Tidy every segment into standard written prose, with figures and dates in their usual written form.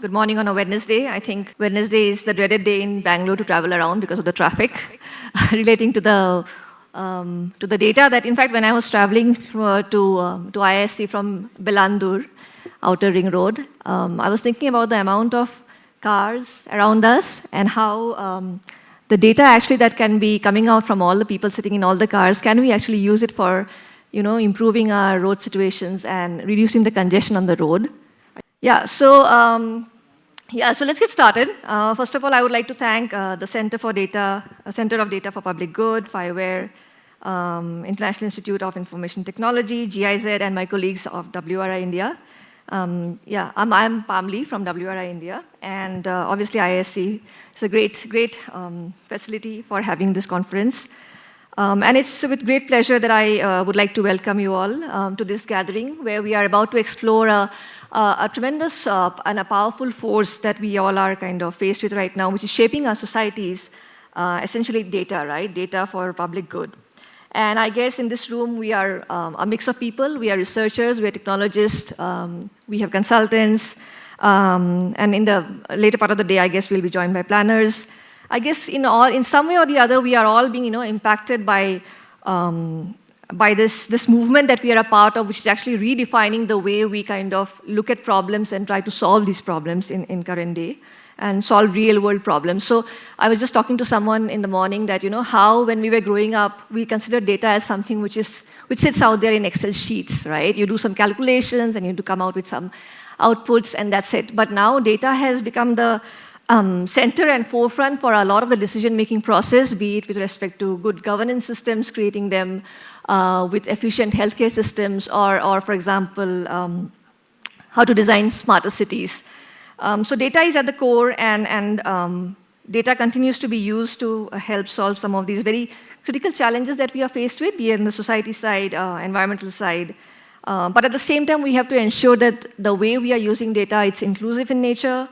Good morning on a Wednesday. I think Wednesday is the dreaded day in Bangalore to travel around because of the traffic relating to the data that, in fact, when I was traveling to ISC from Belandur, Outer Ring Road, I was thinking about the amount of cars around us and how the data actually that can be coming out from all the people sitting in all the cars, can we actually use it for improving our road situations and reducing the congestion on the road? So let's get started. First of all, I would like to thank the Center of Data for Public Good, FIWARE, International Institute of Information Technology, GIZ, and my colleagues of WRI India. I'm Pamli from WRI India, and obviously ISC is a great facility for having this conference. And it's with great pleasure that I would like to welcome you all to this gathering, where we are about to explore a tremendous and a powerful force that we all are kind of faced with right now, which is shaping our societies, essentially data, right? Data for public good. And I guess in this room, we are a mix of people. We are researchers, we are technologists, we have consultants, and in the later part of the day, I guess we'll be joined by planners. I guess in some way or the other, we are all being impacted by this movement that we are a part of, which is actually redefining the way we kind of look at problems and try to solve these problems in current day and solve real world problems. So I was just talking to someone in the morning that how when we were growing up, we considered data as something which sits out there in Excel sheets, right? You do some calculations and you need to come out with some outputs and that's it. But now data has become the center and forefront for a lot of the decision-making process, be it with respect to good governance systems, creating them with efficient healthcare systems, or for example, how to design smarter cities. So data is at the core, and data continues to be used to help solve some of these very critical challenges that we are faced with, be it on the society side, environmental side. But at the same time, we have to ensure that the way we are using data, it's inclusive in nature,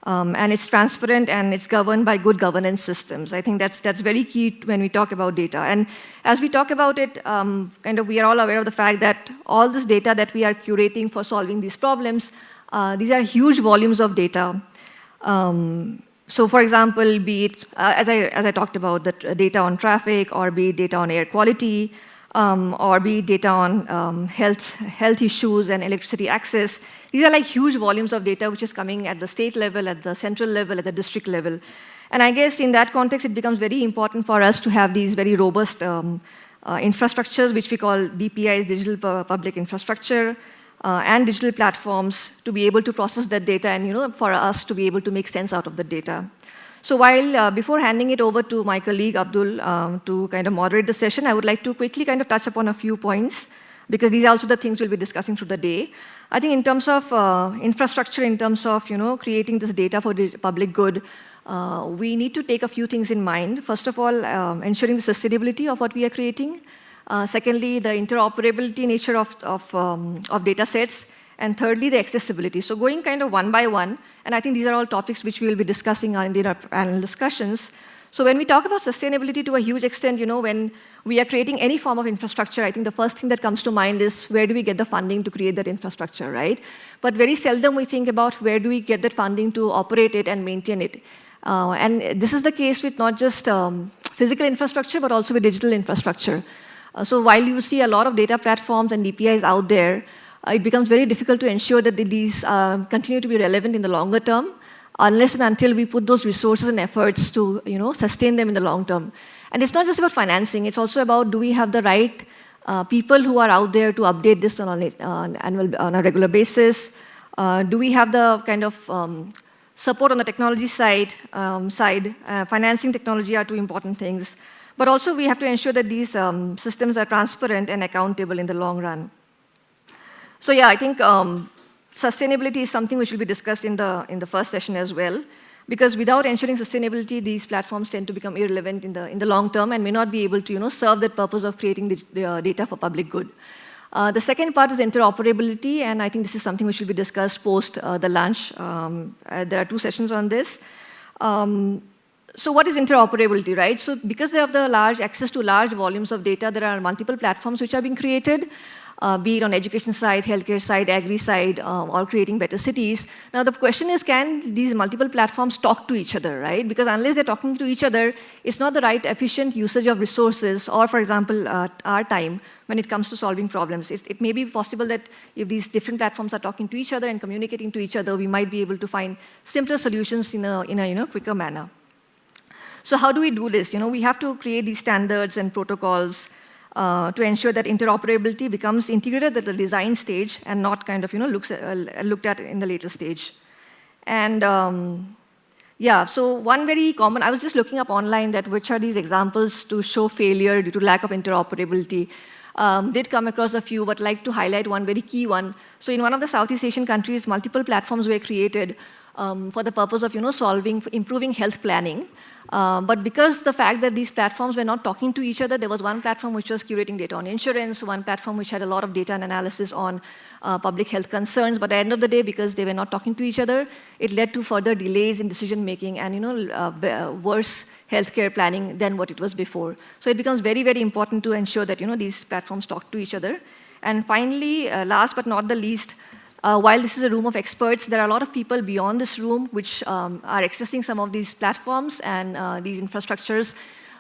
and it's transparent and it's governed by good governance systems. I think that's very key when we talk about data. And as we talk about it, we are all aware of the fact that all this data that we are curating for solving these problems, these are huge volumes of data. So for example, be it, as I talked about, the data on traffic, or be it data on air quality, or be it data on health issues and electricity access. These are like huge volumes of data which is coming at the state level, at the central level, at the district level. And I guess in that context, it becomes very important for us to have these very robust infrastructures, which we call DPIs, digital public infrastructure, and digital platforms to be able to process that data and for us to be able to make sense out of the data. So while before handing it over to my colleague Abdul to kind of moderate the session, I would like to quickly kind of touch upon a few points, because these are also the things we'll be discussing through the day. I think in terms of infrastructure, in terms of creating this data for the public good, we need to take a few things in mind. First of all, ensuring the sustainability of what we are creating. Secondly, the interoperability nature of data sets. And thirdly, the accessibility. So going kind of one by one, and I think these are all topics which we will be discussing in the panel discussions. So when we talk about sustainability to a huge extent, when we are creating any form of infrastructure, I think the first thing that comes to mind is where do we get the funding to create that infrastructure, right? But very seldom we think about where do we get that funding to operate it and maintain it. And this is the case with not just physical infrastructure, but also with digital infrastructure. So while you see a lot of data platforms and DPIs out there, it becomes very difficult to ensure that these continue to be relevant in the longer term, unless and until we put those resources and efforts to sustain them in the long term. And it's not just about financing, it's also about do we have the right people who are out there to update this on a regular basis? Do we have the kind of support on the technology side? Financing technology are two important things. But also we have to ensure that these systems are transparent and accountable in the long run. So yeah, I think sustainability is something which will be discussed in the first session as well, because without ensuring sustainability, these platforms tend to become irrelevant in the long term and may not be able to serve that purpose of creating data for public good. The second part is interoperability, and I think this is something which will be discussed post the lunch. There are two sessions on this. So what is interoperability, right? So because they have the large access to large volumes of data, there are multiple platforms which are being created. be it on education side, healthcare side, agri side, or creating better cities. Now the question is, can these multiple platforms talk to each other, right? Because unless they're talking to each other, it's not the right efficient usage of resources or, for example, our time when it comes to solving problems. It may be possible that if these different platforms are talking to each other and communicating to each other, we might be able to find simpler solutions in a quicker manner. So how do we do this? We have to create these standards and protocols to ensure that interoperability becomes integrated at the design stage and not kind of looked at in the later stage. And yeah, so one very common, I was just looking up online that which are these examples to show failure due to lack of interoperability. Did come across a few, but like to highlight one very key one. So in one of the Southeast Asian countries, multiple platforms were created for the purpose of improving health planning. But because the fact that these platforms were not talking to each other, there was one platform which was curating data on insurance, one platform which had a lot of data and analysis on public health concerns. But at the end of the day, because they were not talking to each other, it led to further delays in decision making and worse healthcare planning than what it was before. So it becomes very, very important to ensure that these platforms talk to each other. And finally, last but not the least, while this is a room of experts, there are a lot of people beyond this room which are accessing some of these platforms and these infrastructures.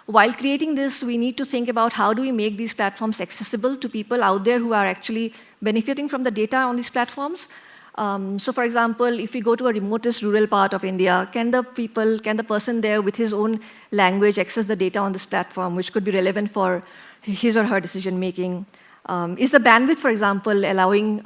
While creating this, we need to think about how do we make these platforms accessible to people out there who are actually benefiting from the data on these platforms. So for example, if we go to a remotest rural part of India, can the person there with his own language access the data on this platform, which could be relevant for his or her decision making? Is the bandwidth, for example, allowing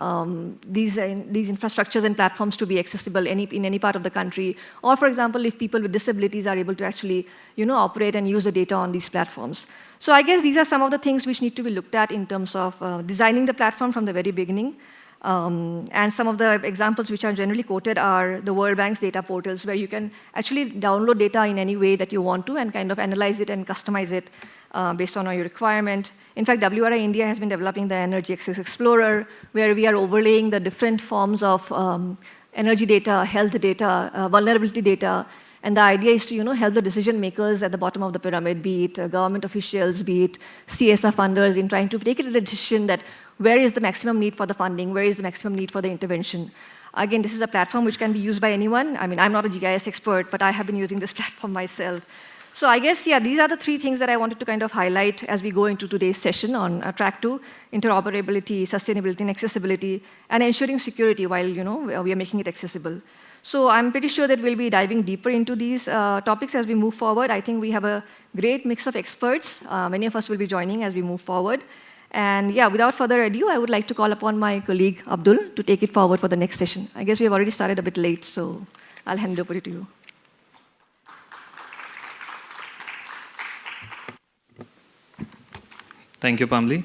these infrastructures and platforms to be accessible in any part of the country? Or, for example, if people with disabilities are able to actually operate and use the data on these platforms. So I guess these are some of the things which need to be looked at in terms of designing the platform from the very beginning. And some of the examples which are generally quoted are the World Bank's data portals, where you can actually download data in any way that you want to and kind of analyze it and customize it based on your requirement. In fact, WRI India has been developing the Energy Access Explorer, where we are overlaying the different forms of energy data, health data, vulnerability data. And the idea is to help the decision makers at the bottom of the pyramid, be it government officials, be it CSR funders, in trying to take a decision that where is the maximum need for the funding, where is the maximum need for the intervention. Again, this is a platform which can be used by anyone. I mean, I'm not a GIS expert, but I have been using this platform myself. So I guess, yeah, these are the three things that I wanted to kind of highlight as we go into today's session on track 2, interoperability, sustainability, and accessibility, and ensuring security while we are making it accessible. So I'm pretty sure that we'll be diving deeper into these topics as we move forward. I think we have a great mix of experts. Many of us will be joining as we move forward. And yeah, without further ado, I would like to call upon my colleague, Abdul, to take it forward for the next session. I guess we have already started a bit late, so I'll hand over to you. Thank you, Pamli.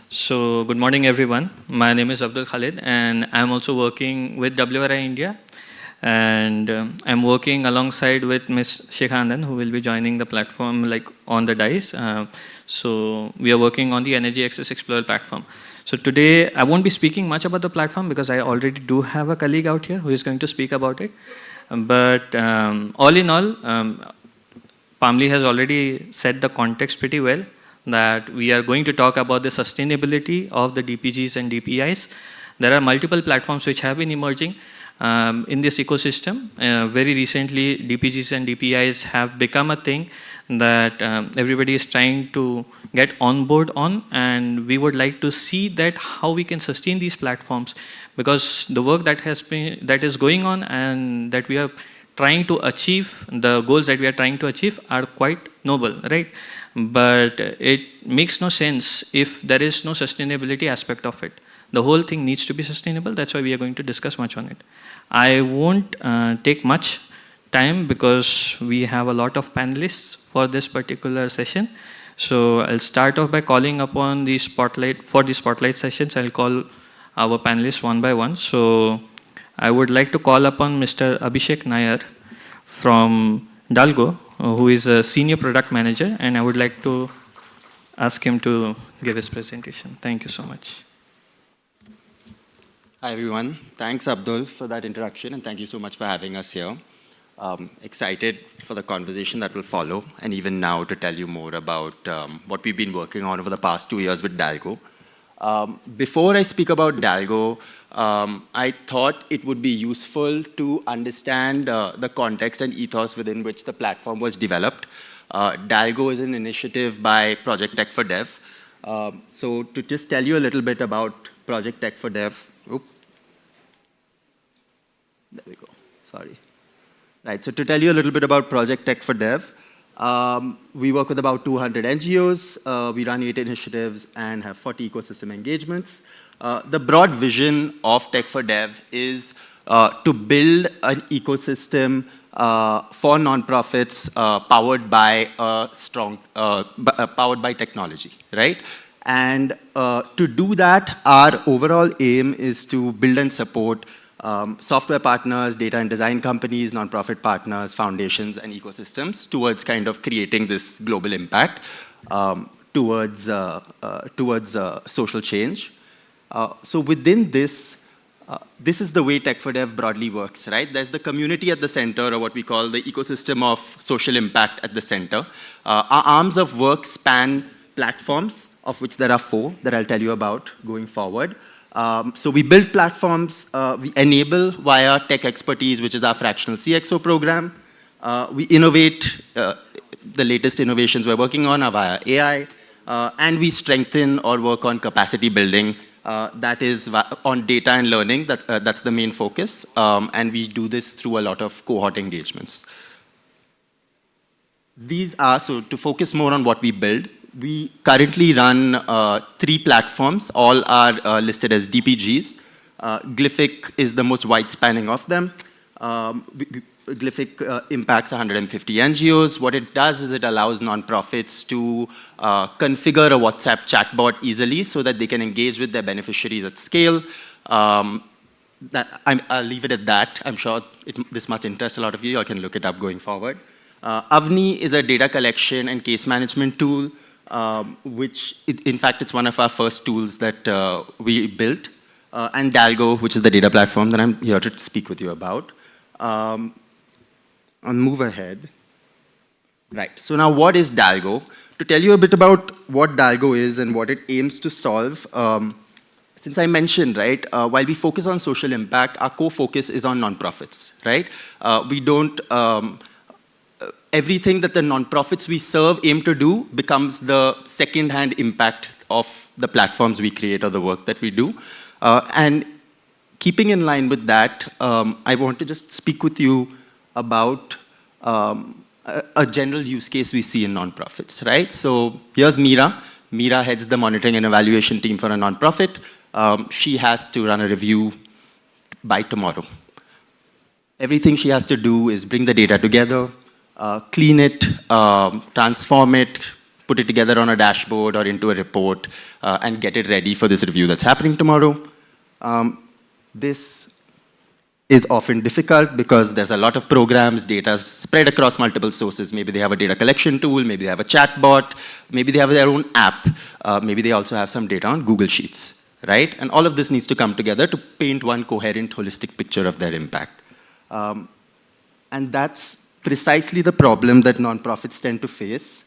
So, good morning, everyone. My name is Abdul Khalid, and I'm also working with WRI India. And I'm working alongside with Ms. Shikha Anand, who will be joining the platform on the dais. So, we are working on the Energy Access Explorer platform. So, today, I won't be speaking much about the platform because I already do have a colleague out here who is going to speak about it. But all in all, Pamli has already set the context pretty well, that we are going to talk about the sustainability of the DPGs and DPIs. There are multiple platforms which have been emerging in this ecosystem. Very recently, DPGs and DPIs have become a thing that everybody is trying to get on board on, and we would like to see that how we can sustain these platforms, because the work that is going on and that we are trying to achieve, the goals that we are trying to achieve are quite noble, right? But it makes no sense if there is no sustainability aspect of it. The whole thing needs to be sustainable. That's why we are going to discuss much on it. I won't take much time because we have a lot of panelists for this particular session. So I'll start off by calling upon the spotlight. For the spotlight sessions, I'll call our panelists one by one. So I would like to call upon Mr. Abhishek Nair from DALGO, who is a senior product manager, and I would like to ask him to give his presentation. Thank you so much. Hi, everyone. Thanks, Abdul, for that introduction, and thank you so much for having us here. Excited for the conversation that will follow, and even now to tell you more about what we've been working on over the past 2 years with DALGO. Before I speak about DALGO, I thought it would be useful to understand the context and ethos within which the platform was developed. DALGO is an initiative by Project Tech for Dev. So to just tell you a little bit about Project Tech for Dev, there we go, sorry. Right, so to tell you a little bit about Project Tech for Dev, we work with about 200 NGOs, we run 8 initiatives and have 40 ecosystem engagements. The broad vision of Tech for Dev is to build an ecosystem for nonprofits powered by technology, right? And to do that, our overall aim is to build and support software partners, data and design companies, nonprofit partners, foundations, and ecosystems towards kind of creating this global impact towards social change. So within this, this is the way Tech for Dev broadly works, right? There's the community at the center, or what we call the ecosystem of social impact at the center. Our arms of work span platforms, of which there are 4 that I'll tell you about going forward. So we build platforms, we enable via tech expertise, which is our fractional CXO program. We innovate, the latest innovations we're working on are via AI, and we strengthen or work on capacity building. That is on data and learning, that's the main focus, and we do this through a lot of cohort engagements. These are, so to focus more on what we build, we currently run 3 platforms, all are listed as DPGs. Glyphic is the most wide-spanning of them. Glyphic impacts 150 NGOs. What it does is it allows nonprofits to configure a WhatsApp chatbot easily so that they can engage with their beneficiaries at scale. I'll leave it at that. I'm sure this must interest a lot of you. I can look it up going forward. Avni is a data collection and case management tool, which, in fact, it's one of our first tools that we built. And DALGO, which is the data platform that I'm here to speak with you about. I'll move ahead. Right, so now what is DALGO? To tell you a bit about what DALGO is and what it aims to solve, since I mentioned, right, while we focus on social impact, our core focus is on nonprofits, right? We don't, everything that the nonprofits we serve aim to do becomes the second-hand impact of the platforms we create or the work that we do. And keeping in line with that, I want to just speak with you about a general use case we see in nonprofits, right? So here's Meera. Meera heads the monitoring and evaluation team for a nonprofit. She has to run a review by tomorrow. Everything she has to do is bring the data together, clean it, transform it, put it together on a dashboard or into a report, and get it ready for this review that's happening tomorrow. This is often difficult because there's a lot of programs, data spread across multiple sources. Maybe they have a data collection tool, maybe they have a chatbot, maybe they have their own app, maybe they also have some data on Google Sheets, right? And all of this needs to come together to paint one coherent, holistic picture of their impact. And that's precisely the problem that nonprofits tend to face.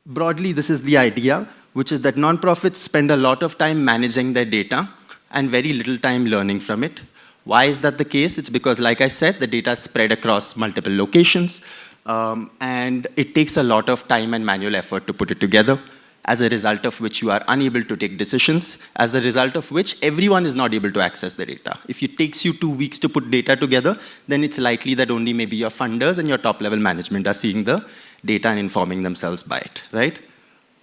Broadly, this is the idea, which is that nonprofits spend a lot of time managing their data and very little time learning from it. Why is that the case? It's because, like I said, the data is spread across multiple locations, and it takes a lot of time and manual effort to put it together, as a result of which you are unable to take decisions, as a result of which everyone is not able to access the data. If it takes you 2 weeks to put data together, then it's likely that only maybe your funders and your top-level management are seeing the data and informing themselves by it, right?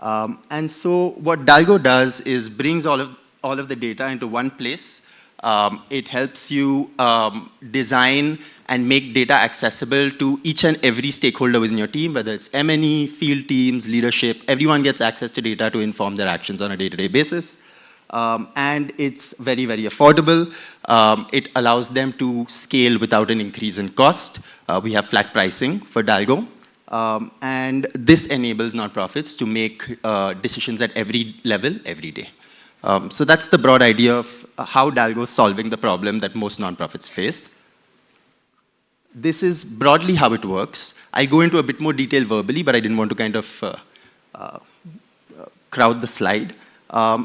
And so what DALGO does is brings all of the data into one place. It helps you design and make data accessible to each and every stakeholder within your team, whether it's M&E, field teams, leadership. Everyone gets access to data to inform their actions on a day-to-day basis. And it's very, very affordable. It allows them to scale without an increase in cost. We have flat pricing for DALGO. And this enables nonprofits to make decisions at every level, every day. So that's the broad idea of how DALGO is solving the problem that most nonprofits face. this is broadly how it works. I'll go into a bit more detail verbally, but I didn't want to kind of crowd the slide.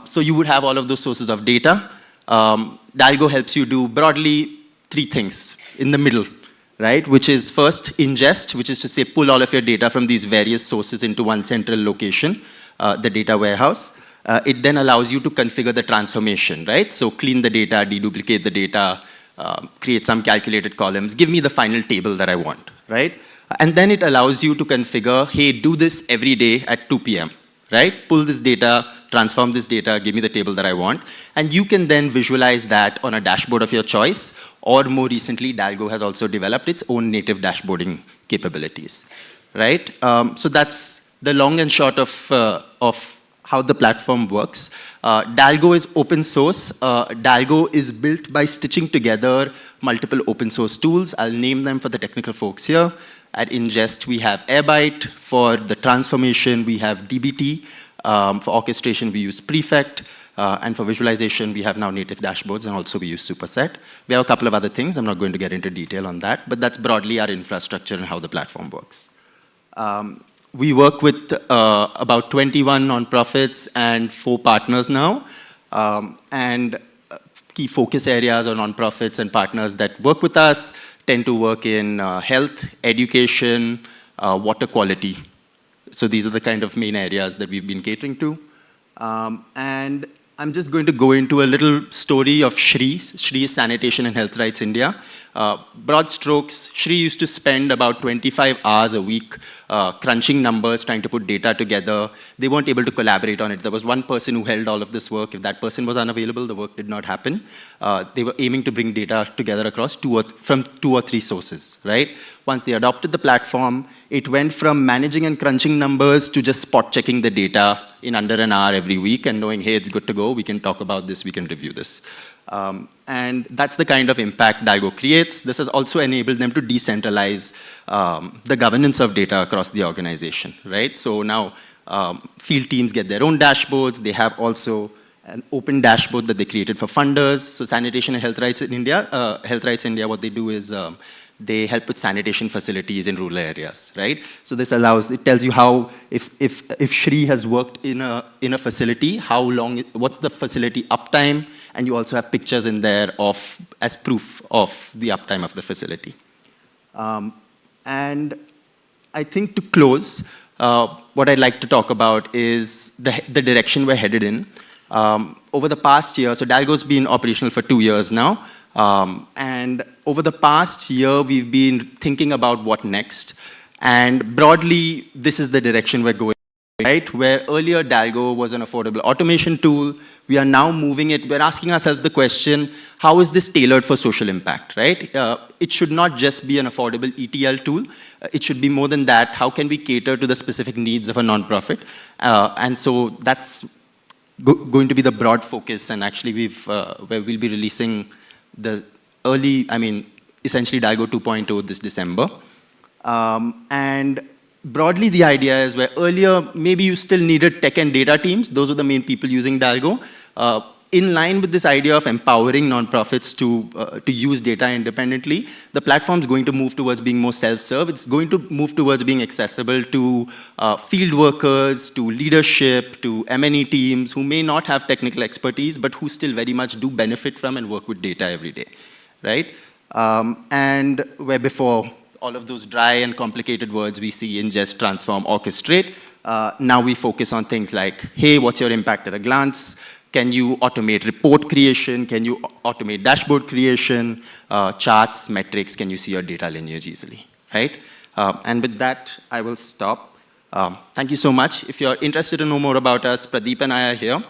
So you would have all of those sources of data. DALGO helps you do broadly 3 things in the middle, right? Which is first ingest, which is to say pull all of your data from these various sources into one central location, the data warehouse. It then allows you to configure the transformation, right? So clean the data, deduplicate the data, create some calculated columns, give me the final table that I want, right? And then it allows you to configure, hey, do this every day at 2 p.m., right? Pull this data, transform this data, give me the table that I want. And you can then visualize that on a dashboard of your choice, or more recently, DALGO has also developed its own native dashboarding capabilities, right? So that's the long and short of how the platform works. DALGO is open source. DALGO is built by stitching together multiple open source tools. I'll name them for the technical folks here. At ingest, we have Airbyte. For the transformation, we have DBT. For orchestration, we use Prefect. And for visualization, we have now native dashboards, and also we use Superset. We have a couple of other things. I'm not going to get into detail on that, but that's broadly our infrastructure and how the platform works. We work with about 21 nonprofits and 4 partners now. And key focus areas or nonprofits and partners that work with us tend to work in health, education, water quality. So these are the kind of main areas that we've been catering to. And I'm just going to go into a little story of Shri. Shri is Sanitation and Health Rights India. Broad strokes, Shri used to spend about 25 hours a week crunching numbers, trying to put data together. They weren't able to collaborate on it. There was one person who held all of this work. If that person was unavailable, the work did not happen. They were aiming to bring data together across from 2 or 3 sources, right? Once they adopted the platform, it went from managing and crunching numbers to just spot checking the data in under an hour every week and knowing, hey, it's good to go, we can talk about this, we can review this. And that's the kind of impact DALGO creates. This has also enabled them to decentralize the governance of data across the organization, right? So now field teams get their own dashboards. They have also an open dashboard that they created for funders. So Sanitation and Health Rights in India, what they do is they help with sanitation facilities in rural areas, right? So this allows, it tells you how, if Shri has worked in a facility, how long, what's the facility uptime, and you also have pictures in there as proof of the uptime of the facility. And I think to close, what I'd like to talk about is the direction we're headed in. Over the past year, so DALGO's been operational for 2 years now, and over the past year, we've been thinking about what next. And broadly, this is the direction we're going, right? Where earlier DALGO was an affordable automation tool, we are now moving it, we're asking ourselves the question, how is this tailored for social impact, right? It should not just be an affordable ETL tool. It should be more than that. How can we cater to the specific needs of a nonprofit? And so that's going to be the broad focus, and actually where we'll be releasing the essentially DALGO 2.0 this December. And broadly, the idea is where earlier, maybe you still needed tech and data teams. Those were the main people using DALGO. In line with this idea of empowering nonprofits to use data independently, the platform is going to move towards being more self-serve. It's going to move towards being accessible to field workers, to leadership, to M&E teams who may not have technical expertise, but who still very much do benefit from and work with data every day, right? And where before, all of those dry and complicated words we see ingest, transform, orchestrate, now we focus on things like, hey, what's your impact at a glance? Can you automate report creation? Can you automate dashboard creation, charts, metrics? Can you see your data lineage easily, right? And with that, I will stop. Thank you so much. If you're interested to know more about us, Pradeep and I are here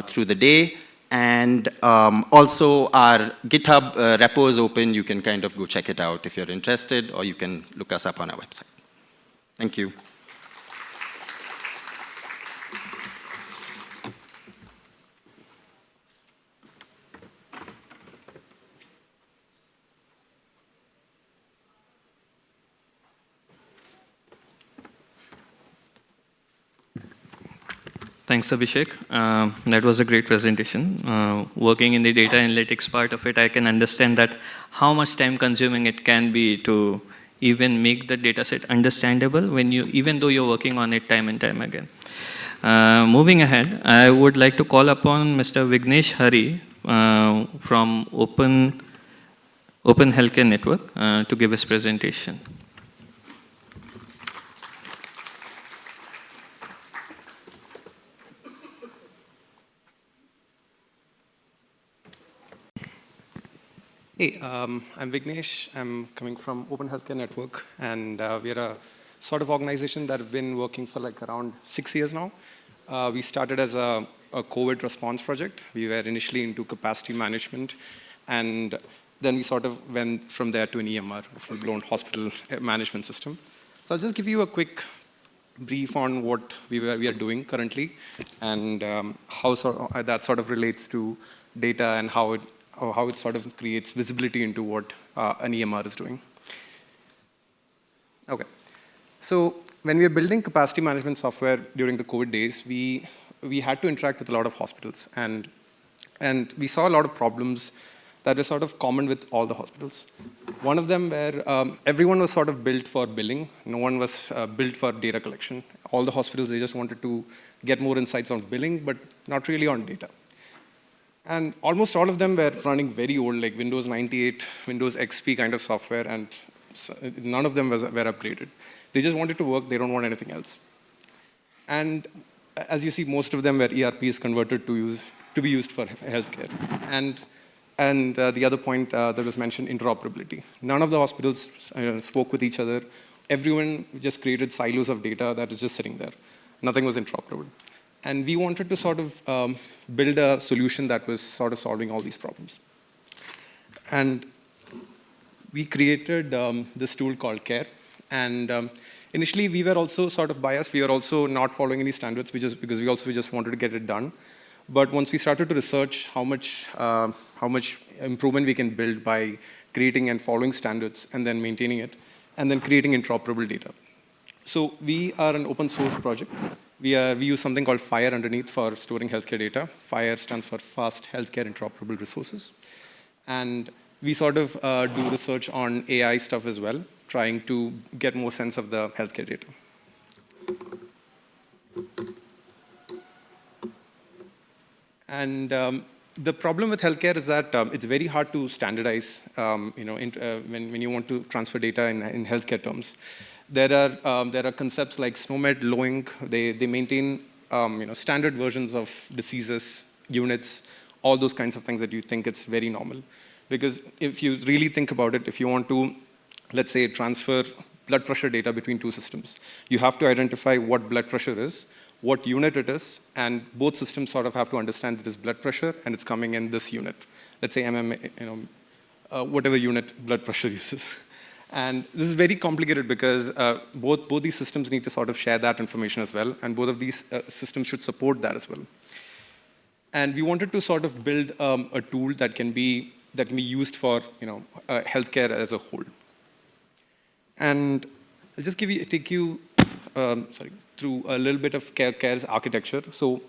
through the day. And also our GitHub repo is open. You can kind of go check it out if you're interested, or you can look us up on our website. Thank you. Thanks, Abhishek. That was a great presentation. Working in the data analytics part of it, I can understand that how much time consuming it can be to even make the data set understandable when even though you're working on it time and time again. Moving ahead, I would like to call upon Mr. Vignesh Hari from Open Healthcare Network to give his presentation. Hey, I'm Vignesh. I'm coming from Open Healthcare Network, and we're a sort of organization that have been working for like around 6 years now. We started as a COVID response project. We were initially into capacity management, and then we sort of went from there to an EMR, a full-blown hospital management system. So I'll just give you a quick brief on what we are doing currently, and how that sort of relates to data and how it sort of creates visibility into what an EMR is doing. Okay. So when we were building capacity management software during the COVID days, we had to interact with a lot of hospitals, and we saw a lot of problems that are sort of common with all the hospitals. One of them where everyone was sort of built for billing. No one was built for data collection. All the hospitals, they just wanted to get more insights on billing, but not really on data. And almost all of them were running very old, like Windows 98, Windows XP kind of software, and none of them were upgraded. They just wanted to work, they don't want anything else. And as you see, most of them were ERPs converted to be used for healthcare. And the other point that was mentioned, interoperability. None of the hospitals spoke with each other. Everyone just created silos of data that is just sitting there. Nothing was interoperable. And we wanted to sort of build a solution that was sort of solving all these problems. And we created this tool called CARE. And initially, we were also sort of biased. We were also not following any standards because we also just wanted to get it done. But once we started to research how much improvement we can build by creating and following standards and then maintaining it, and then creating interoperable data. So we are an open source project. We use something called FHIR underneath for storing healthcare data. FHIR stands for Fast Healthcare Interoperable Resources. And we sort of do research on AI stuff as well, trying to get more sense of the healthcare data. And the problem with healthcare is that it's very hard to standardize when you want to transfer data in healthcare terms. There are concepts like SNOMED, LOINC. They maintain standard versions of diseases, units, all those kinds of things that you think it's very normal. Because if you really think about it, if you want to, let's say, transfer blood pressure data between two systems, you have to identify what blood pressure is, what unit it is, and both systems sort of have to understand that it's blood pressure and it's coming in this unit. Let's say whatever unit blood pressure uses. And this is very complicated because both these systems need to sort of share that information as well, and both of these systems should support that as well. And we wanted to sort of build a tool that can be used for healthcare as a whole. And I'll just take you through a little bit of CARE's architecture. So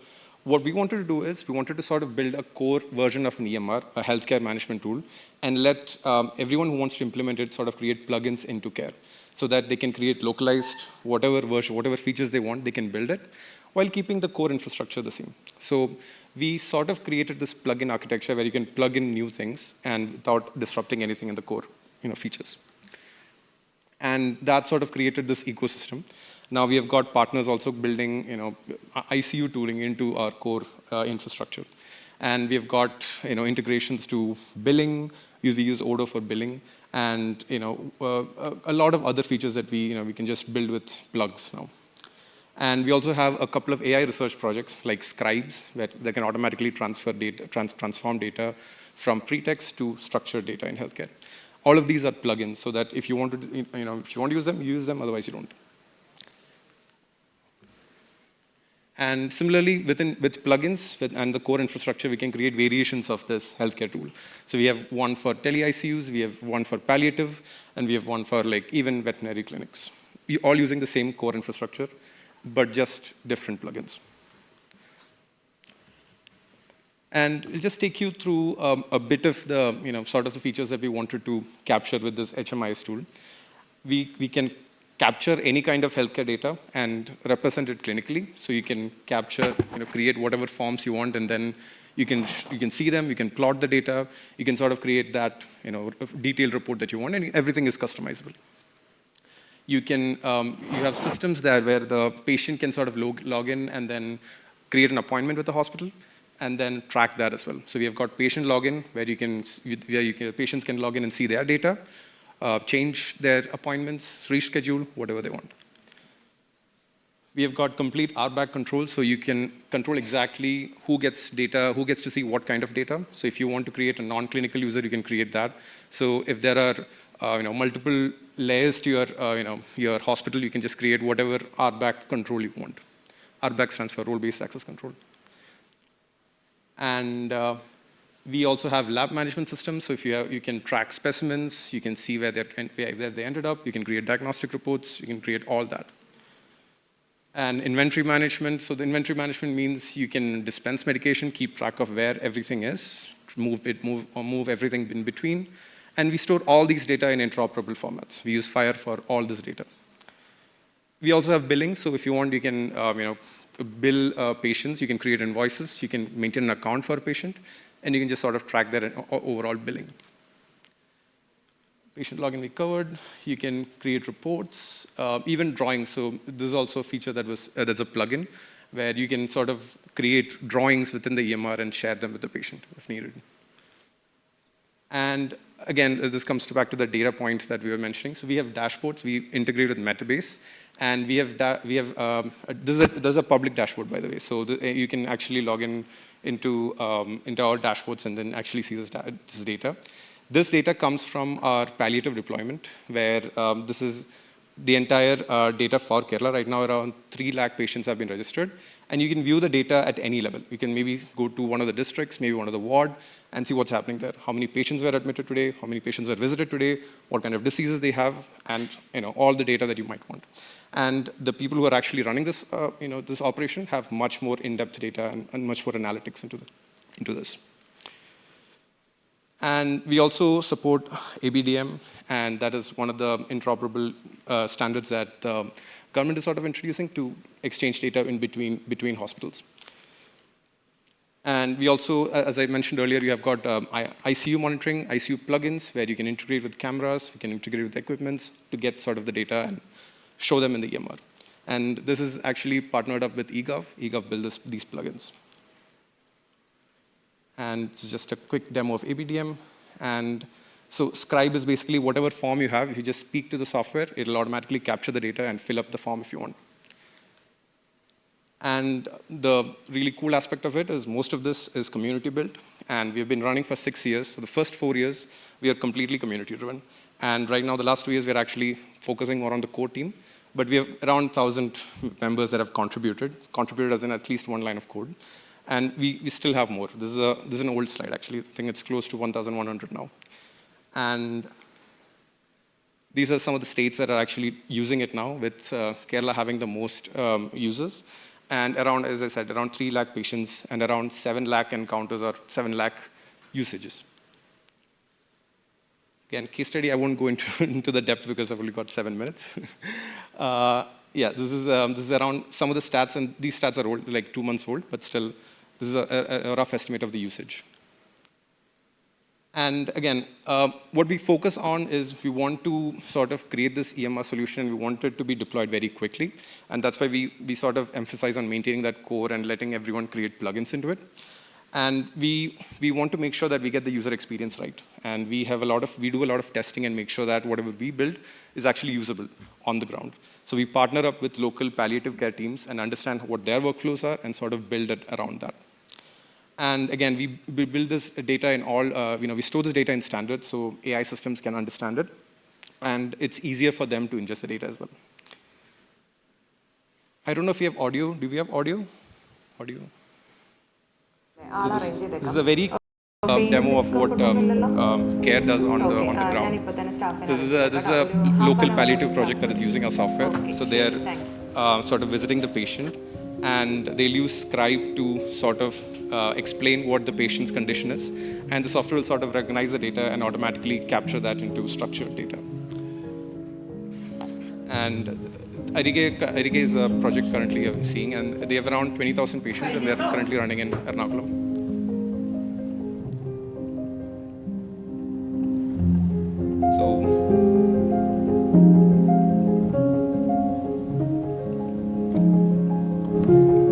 what we wanted to do is we wanted to sort of build a core version of an EMR, a healthcare management tool, and let everyone who wants to implement it sort of create plugins into CARE so that they can create localized whatever version, whatever features they want, they can build it while keeping the core infrastructure the same. So we sort of created this plugin architecture where you can plug in new things and without disrupting anything in the core features. And that sort of created this ecosystem. Now we have got partners also building ICU tooling into our core infrastructure. And we have got integrations to billing. We use Odo for billing, and a lot of other features that we can just build with plugs now. And we also have a couple of AI research projects like Scribes that can automatically transfer data, transform data from free text to structured data in healthcare. All of these are plugins, so that if you want to if you want to use them, you use them. Otherwise, you don't. And similarly, with plugins and the core infrastructure, we can create variations of this healthcare tool. So we have one for tele-ICUs, we have one for palliative, and we have one for even veterinary clinics. We all using the same core infrastructure, but just different plugins. And it'll just take you through a bit of the, sort of the features that we wanted to capture with this HMIS tool. We can capture any kind of healthcare data and represent it clinically. So you can capture, create whatever forms you want, and then you can see them, you can plot the data, you can sort of create that, detailed report that you want, and everything is customizable. You have systems there where the patient can sort of log in and then create an appointment with the hospital, and then track that as well. So we have got patient login where patients can log in and see their data, change their appointments, reschedule, whatever they want. We have got complete RBAC control, so you can control exactly who gets data, who gets to see what kind of data. So if you want to create a non-clinical user, you can create that. So if there are multiple layers to your hospital, you can just create whatever RBAC control you want. RBAC stands for role-based access control. And we also have lab management systems. So if you can track specimens, you can see where they ended up. You can create diagnostic reports. You can create all that. And inventory management. So the inventory management means you can dispense medication, keep track of where everything is, move everything in between. And we store all these data in interoperable formats. We use FHIR for all this data. We also have billing. So if you want, you can bill patients. You can create invoices. You can maintain an account for a patient. And you can just sort of track their overall billing. Patient login we covered. You can create reports, even drawings. So this is also a feature that's a plugin where you can sort of create drawings within the EMR and share them with the patient if needed. And again, this comes back to the data point that we were mentioning. So we have dashboards. We integrate with Metabase. And there's a public dashboard, by the way. So you can actually log into our dashboards and then actually see this data. This data comes from our palliative deployment, where this is the entire data for Kerala. Right now, around 3 lakh patients have been registered. And you can view the data at any level. You can maybe go to one of the districts, maybe one of the ward, and see what's happening there. How many patients were admitted today? How many patients were visited today? What kind of diseases they have? And all the data that you might want. And the people who are actually running this, this operation have much more in-depth data and much more analytics into this. And we also support ABDM, and that is one of the interoperable standards that the government is sort of introducing to exchange data in between hospitals. And we also, as I mentioned earlier, you have got ICU monitoring, ICU plugins, where you can integrate with cameras, you can integrate with equipments to get sort of the data and show them in the EMR. And this is actually partnered up with eGov. eGov builds these plugins. And it's just a quick demo of ABDM. And so Scribe is basically whatever form you have. If you just speak to the software, it'll automatically capture the data and fill up the form if you want. And the really cool aspect of it is most of this is community built. And we've been running for 6 years. So the first 4 years, we are completely community driven. And right now, the last 2 years, we're actually focusing more on the core team. But we have around 1,000 members that have contributed as in at least one line of code. And we still have more. This is an old slide, actually. I think it's close to 1,100 now. And these are some of the states that are actually using it now, with Kerala having the most users. And around, as I said, around 3 lakh patients and around 7 lakh encounters or 7 lakh usages. Again, case study, I won't go into the depth because I've only got 7 minutes. Yeah, this is around some of the stats, and these stats are old, like 2 months old, but still, this is a rough estimate of the usage. And again, what we focus on is we want to sort of create this EMR solution. We want it to be deployed very quickly. And that's why we sort of emphasize on maintaining that core and letting everyone create plugins into it. And we want to make sure that we get the user experience right. And we do a lot of testing and make sure that whatever we build is actually usable on the ground. So we partner up with local palliative care teams and understand what their workflows are and sort of build it around that. And again, we build this data in all, we store this data in standards so AI systems can understand it. And it's easier for them to ingest the data as well. I don't know if we have audio. Do we have audio? Audio. So this is a very demo of what care does on the ground. This is a local palliative project that is using our software. So they are sort of visiting the patient, and they'll use Scribe to sort of explain what the patient's condition is, and the software will sort of recognize the data and automatically capture that into structured data. And Erige is a project currently I'm seeing, and they have around 20,000 patients, and they're currently running in Ernakulam.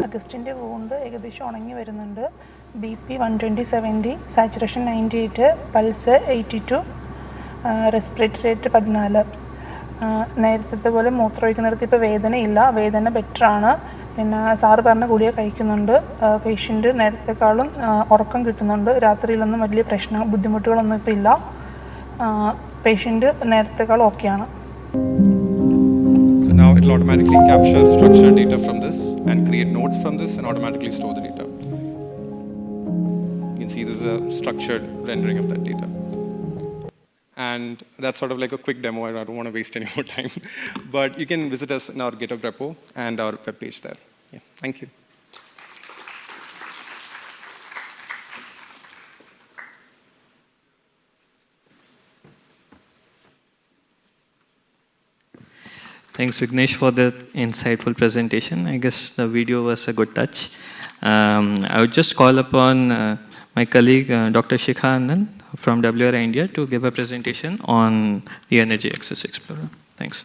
Augustin's wound ഏകദേശം ഉണങ്ങി വരുന്നുണ്ട്. BP 120/70, saturation 98, pulse 82, respiratory rate 14. നേരത്തെ പോലെ മൂത്രമൊഴിക്കുന്നിടത്ത് ഇപ്പോൾ വേദനയില്ല, വേദന ബെറ്ററാണ്. പിന്നെ sir പറഞ്ഞ ഗുളിക കഴിക്കുന്നുണ്ട്. പേഷ്യൻ്റ് നേരത്തെക്കാളും ഉറക്കം കിട്ടുന്നുണ്ട്. രാത്രിയിലൊന്നും വലിയ ബുദ്ധിമുട്ടുകളൊന്നും ഇപ്പോൾ ഇല്ല. പേഷ്യൻ്റ് നേരത്തെക്കാളും ഓക്കെയാണ്. So now it will automatically capture structured data from this and create notes from this and automatically store the data. You can see this is a structured rendering of that data. And that's sort of like a quick demo. I don't want to waste any more time. But you can visit us in our GitHub repo and our webpage there. Yeah, thank you. Thanks, Vignesh, for the insightful presentation. I guess the video was a good touch. I would just call upon my colleague, Dr. Shikha Anand from WRI India to give a presentation on the Energy Access Explorer. Thanks.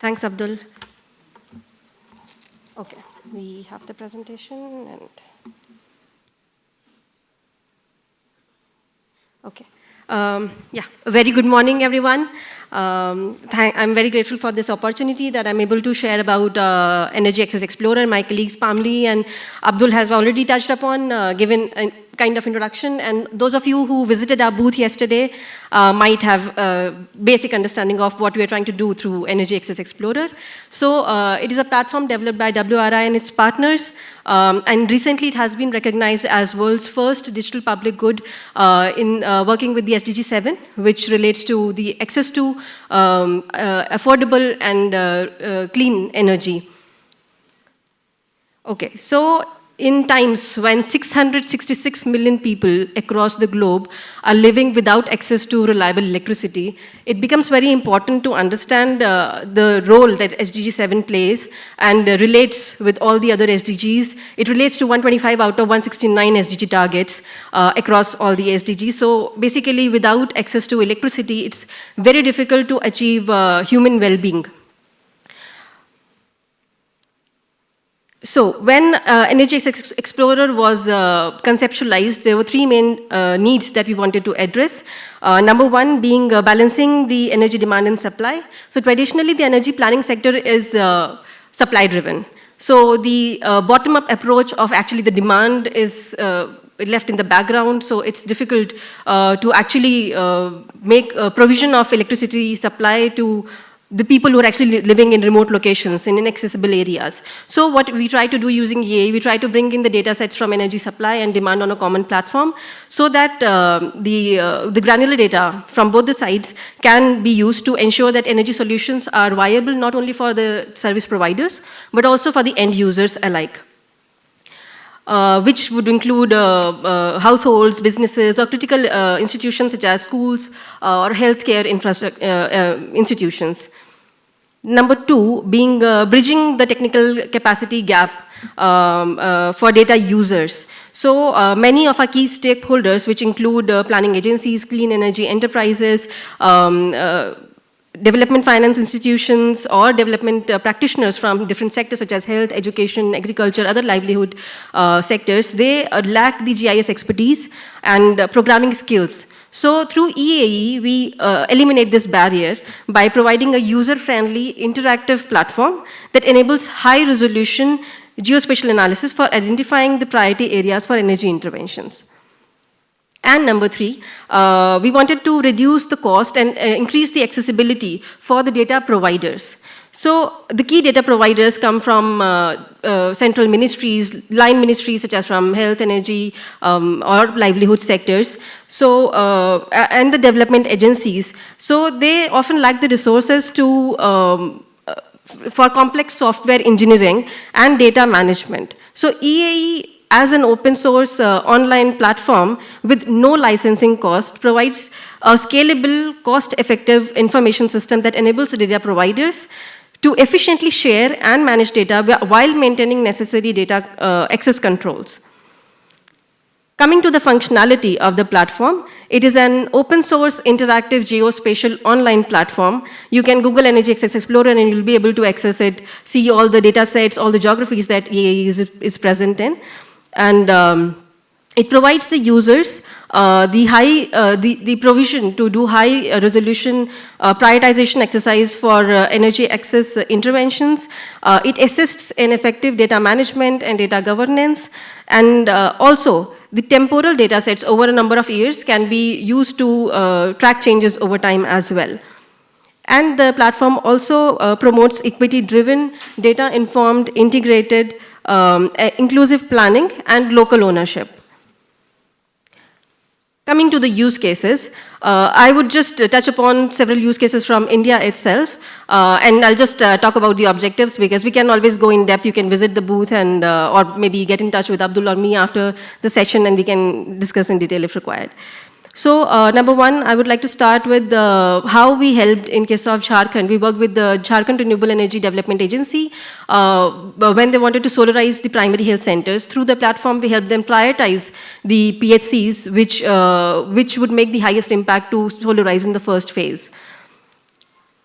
Thanks, Abdul. Okay, we have the presentation and... Okay. Yeah, very good morning, everyone. I'm very grateful for this opportunity that I'm able to share about Energy Access Explorer. My colleagues Pamli and Abdul has already touched upon, given a kind of introduction. And those of you who visited our booth yesterday might have a basic understanding of what we are trying to do through Energy Access Explorer. So it is a platform developed by WRI and its partners. And recently it has been recognized as world's first digital public good in working with the SDG 7, which relates to the access to affordable and clean energy. Okay, so in times when 666 million people across the globe are living without access to reliable electricity, it becomes very important to understand the role that SDG 7 plays and relates with all the other SDGs. It relates to 125 out of 169 SDG targets across all the SDGs. So basically, without access to electricity, it's very difficult to achieve human well-being. So when Energy Access Explorer was conceptualized, there were three main needs that we wanted to address. Number one being balancing the energy demand and supply. So traditionally, the energy planning sector is supply-driven. So the bottom-up approach of actually the demand is left in the background, so it's difficult to actually make provision of electricity supply to the people who are actually living in remote locations, in inaccessible areas. So what we try to do using EA, we try to bring in the data sets from energy supply and demand on a common platform so that the granular data from both the sides can be used to ensure that energy solutions are viable not only for the service providers, but also for the end users alike. Which would include households, businesses, or critical institutions such as schools or healthcare institutions. Number two, being bridging the technical capacity gap for data users. So many of our key stakeholders, which include planning agencies, clean energy enterprises, development finance institutions or development practitioners from different sectors such as health, education, agriculture, other livelihood sectors, they lack the GIS expertise and programming skills. So through EAE, we eliminate this barrier by providing a user-friendly interactive platform that enables high-resolution geospatial analysis for identifying the priority areas for energy interventions. And number three, we wanted to reduce the cost and increase the accessibility for the data providers. So the key data providers come from central ministries, line ministries such as from health, energy, or livelihood sectors. So and the development agencies. So they often lack the resources to for complex software engineering and data management. So EAE as an open source online platform with no licensing cost provides a scalable, cost-effective information system that enables the data providers to efficiently share and manage data while maintaining necessary data access controls. Coming to the functionality of the platform, it is an open source interactive geospatial online platform. You can Google Energy Access Explorer and you'll be able to access it, see all the data sets, all the geographies that EAE is present in. And it provides the users the provision to do high resolution prioritization exercise for energy access interventions. It assists in effective data management and data governance. And also, the temporal data sets over a number of years can be used to track changes over time as well. And the platform also promotes equity-driven, data-informed, integrated, inclusive planning and local ownership. Coming to the use cases, I would just touch upon several use cases from India itself, and I'll just talk about the objectives because we can always go in depth. You can visit the booth and or maybe get in touch with Abdul or me after the session and we can discuss in detail if required. So number one, I would like to start with how we helped in case of Jharkhand. We worked with the Jharkhand Renewable Energy Development Agency when they wanted to solarize the primary health centers. Through the platform, we helped them prioritize the PHCs, which would make the highest impact to solarize in the first phase.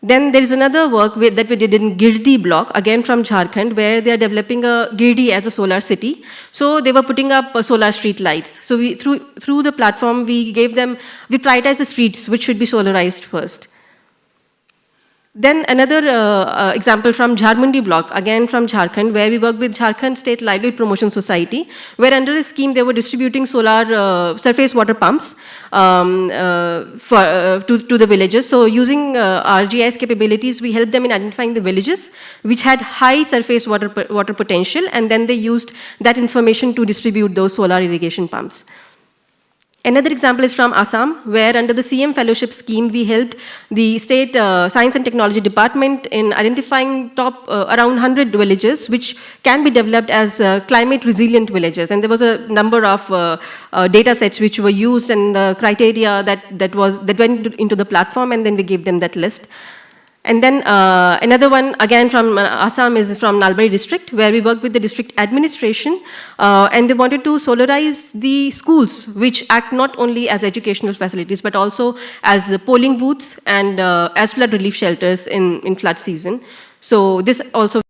Then there is another work that we did in Girdi block, again from Jharkhand, where they are developing a Girdi as a solar city. So they were putting up solar street lights. So through the platform, we prioritized the streets which should be solarized first. Then another example from Jharmundi block, again from Jharkhand, where we worked with Jharkhand State Livelihood Promotion Society, where under a scheme they were distributing solar surface water pumps to the villages. So using our GIS capabilities, we helped them in identifying the villages which had high surface water potential, and then they used that information to distribute those solar irrigation pumps. Another example is from Assam, where under the CM Fellowship Scheme, we helped the State Science and Technology Department in identifying top around 100 villages which can be developed as climate resilient villages. And there was a number of data sets which were used and the criteria that went into the platform, and then we gave them that list. And then another one, again from Assam, is from Nalbari district, where we worked with the district administration, and they wanted to solarize the schools, which act not only as educational facilities, but also as polling booths and as flood relief shelters in flood season. So this also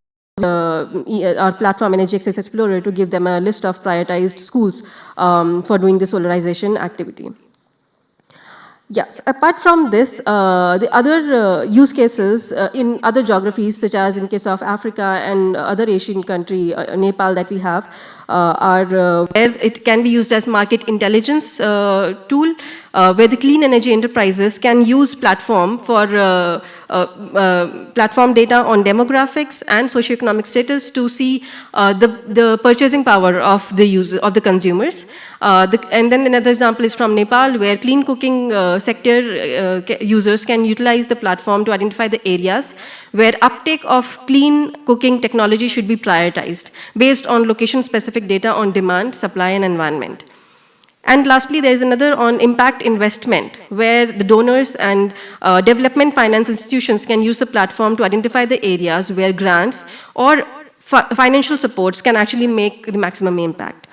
our platform Energy Access Explorer to give them a list of prioritized schools for doing the solarization activity. Yes, apart from this, the other use cases in other geographies, such as in case of Africa and other Asian country, Nepal that we have, are where it can be used as market intelligence tool, where the clean energy enterprises can use platform for platform data on demographics and socioeconomic status to see the purchasing power of the consumers. And then another example is from Nepal, where clean cooking sector users can utilize the platform to identify the areas where uptake of clean cooking technology should be prioritized based on location-specific data on demand, supply, and environment. And lastly, there is another on impact investment, where the donors and development finance institutions can use the platform to identify the areas where grants or financial supports can actually make the maximum impact.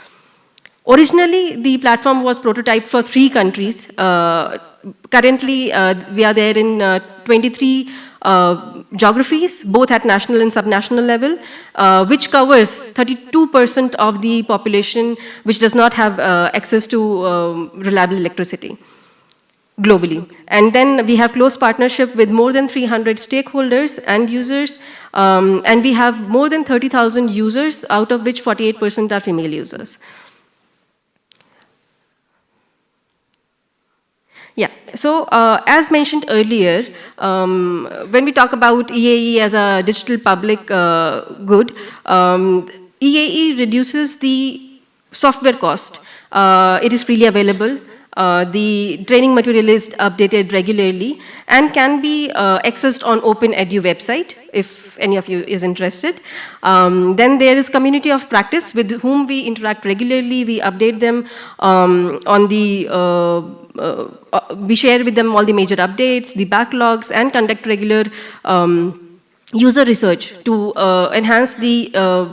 Originally, the platform was prototyped for 3 countries. Currently, we are there in 23 geographies, both at national and subnational level, which covers 32% of the population which does not have access to reliable electricity globally. And then we have close partnership with more than 300 stakeholders and users, and we have more than 30,000 users, out of which 48% are female users. Yeah, So, as mentioned earlier, when we talk about EAE as a digital public good, EAE reduces the software cost. It is freely available. The training material is updated regularly and can be accessed on OpenEdu website if any of you is interested. Then there is community of practice with whom we interact regularly. We update them on the we share with them all the major updates, the backlogs, and conduct regular user research to enhance the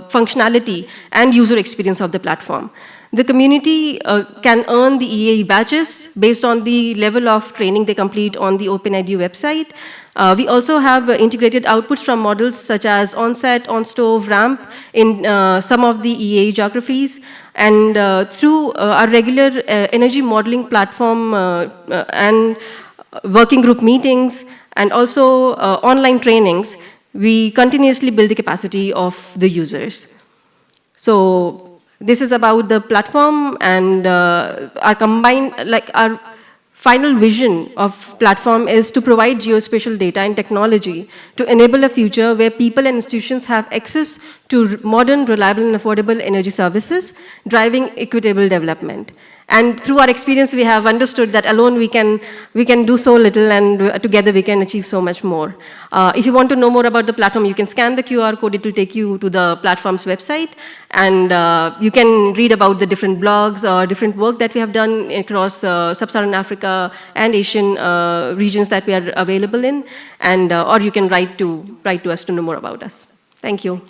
functionality and user experience of the platform. The community can earn the EAE badges based on the level of training they complete on the OpenEdu website. We also have integrated outputs from models such as OnSet, OnStove, RAMP in some of the EAE geographies. And through our regular energy modeling platform and working group meetings and also online trainings, we continuously build the capacity of the users. So this is about the platform and our combined, like our final vision of platform is to provide geospatial data and technology to enable a future where people and institutions have access to modern, reliable, and affordable energy services, driving equitable development. And through our experience, we have understood that alone we can do so little, and together we can achieve so much more. If you want to know more about the platform, you can scan the QR code. It will take you to the platform's website, and you can read about the different blogs or different work that we have done across Sub-Saharan Africa and Asian regions that we are available in, and or you can write to us to know more about us. Thank you.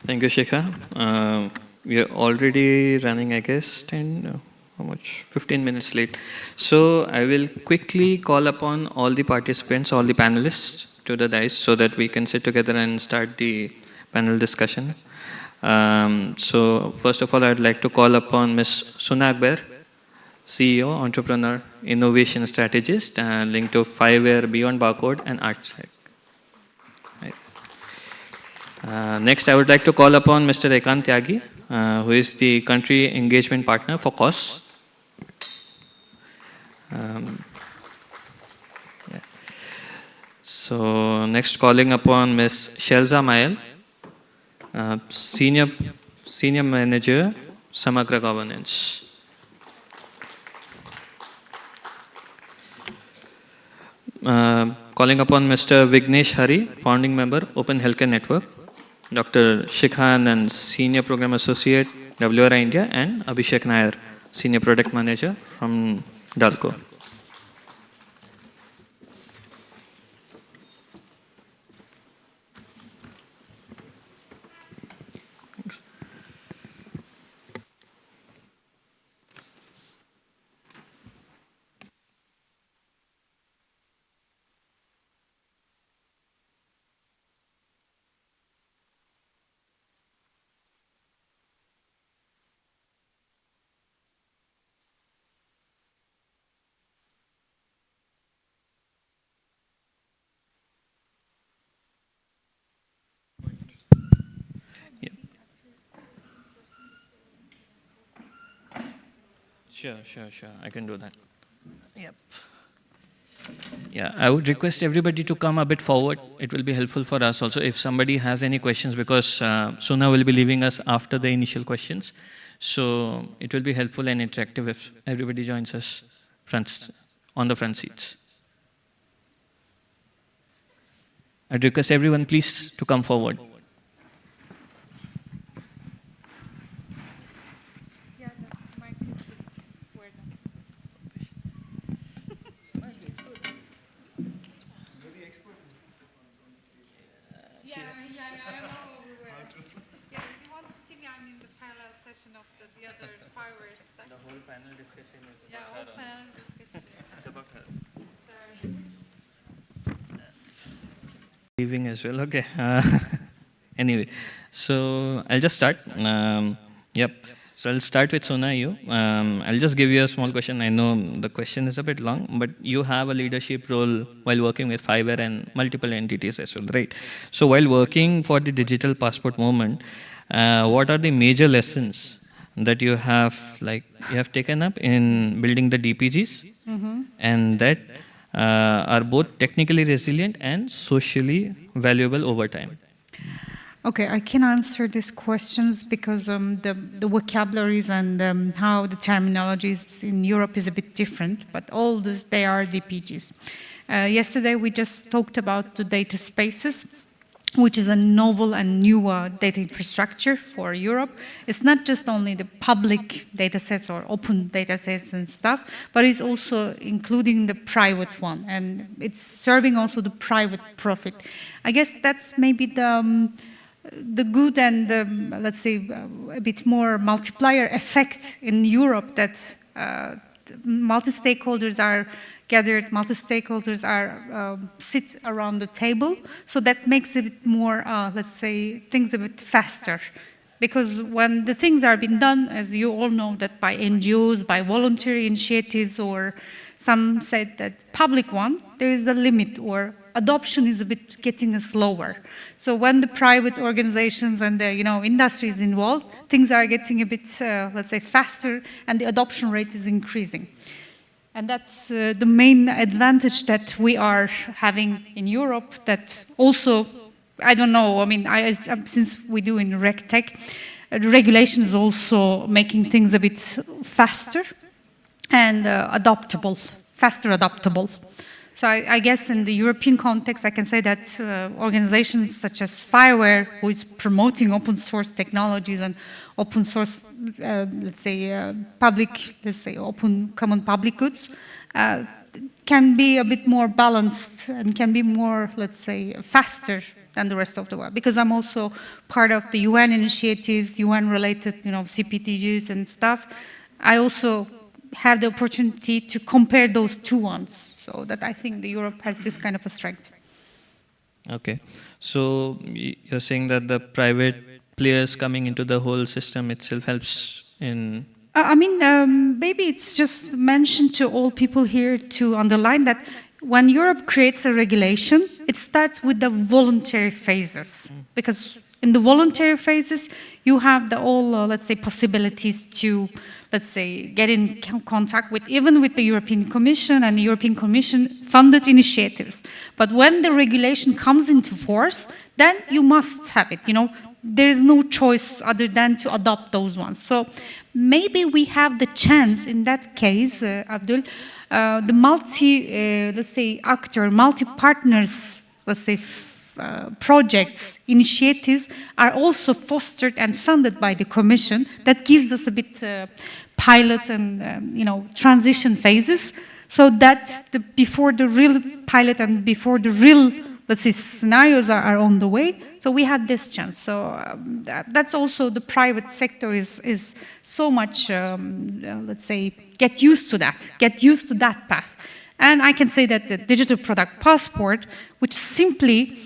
Thank you, Shikha. We are already running, I guess, 15 minutes late. So I will quickly call upon all the participants, all the panelists to the dais so that we can sit together and start the panel discussion. So first of all, I'd like to call upon Ms. Suna Akbayir, CEO, entrepreneur, innovation strategist, and linked to 5-year Beyond Barcode and Artech. Next, I would like to call upon Mr. Ekant Tyagi, who is the country engagement partner for COSS. So next, calling upon Ms. Shailiza Mayal, senior manager, Samaghra governance. Calling upon Mr. Vignesh Hari, founding member, Open Healthcare Network. Dr. Shikha Anand, Senior Program Associate, WRI India, and Abhishek Nair, Senior Product Manager from DALGO. Thanks. Sure. I can do that. Yep. Yeah, I would request everybody to come a bit forward. It will be helpful for us also if somebody has any questions, because Suna will be leaving us after the initial questions. So it will be helpful and interactive if everybody joins us on the front seats. I'd request everyone please to come forward. Of the other powers. The whole panel discussion is about her. Whole panel discussion. It's about her. Sorry. Leaving as well, okay. Anyway, so I'll just start. Yep. So I'll start with Suna, you. I'll just give you a small question. I know the question is a bit long, but you have a leadership role while working with Fiverr and multiple entities as well, right? So while working for the digital passport movement, what are the major lessons that you have taken up in building the DPGs, and that are both technically resilient and socially valuable over time? Okay, I can answer these questions because the vocabularies and how the terminologies in Europe is a bit different, but all this, they are DPGs. Yesterday we just talked about the data spaces, which is a novel and new data infrastructure for Europe. It's not just only the public data sets or open data sets and stuff, but it's also including the private one, and it's serving also the private profit. I guess that's maybe the good and let's say a bit more multiplier effect in Europe, that multi-stakeholders are gathered, multi-stakeholders are sit around the table, so that makes it a bit more, let's say, things a bit faster. Because when the things are being done, as you all know, that by NGOs, by voluntary initiatives, or some said that public one, there is a limit, or adoption is a bit getting slower. So when the private organizations and the industry is involved, things are getting a bit, let's say, faster, and the adoption rate is increasing. And that's the main advantage that we are having in Europe. That also, I don't know, I mean, since we do in RegTech, the regulation is also making things a bit faster and adoptable, faster adoptable. So I guess in the European context, I can say that organizations such as Fireware, who is promoting open source technologies and open source, let's say, public, let's say, open common public goods, can be a bit more balanced and can be more, let's say, faster than the rest of the world. Because I'm also part of the UN initiatives, UN-related, CPTGs and stuff. I also have the opportunity to compare those two ones, so that I think the Europe has this kind of a strength. Okay, so you're saying that the private players coming into the whole system itself helps in... I mean, maybe it's just mentioned to all people here to underline that when Europe creates a regulation, it starts with the voluntary phases. Because in the voluntary phases, you have the all, let's say, possibilities to, let's say, get in contact with, even with the European Commission and the European Commission funded initiatives. But when the regulation comes into force, then you must have it, There is no choice other than to adopt those ones. So maybe we have the chance in that case, Abdul, the let's say, multi-partners, let's say, projects, initiatives are also fostered and funded by the Commission. That gives us a bit pilot and transition phases, so that before the real pilot and before the real, let's say, scenarios are on the way. So we had this chance. So that's also the private sector is so much, let's say, get used to that path. And I can say that the digital product passport, which simply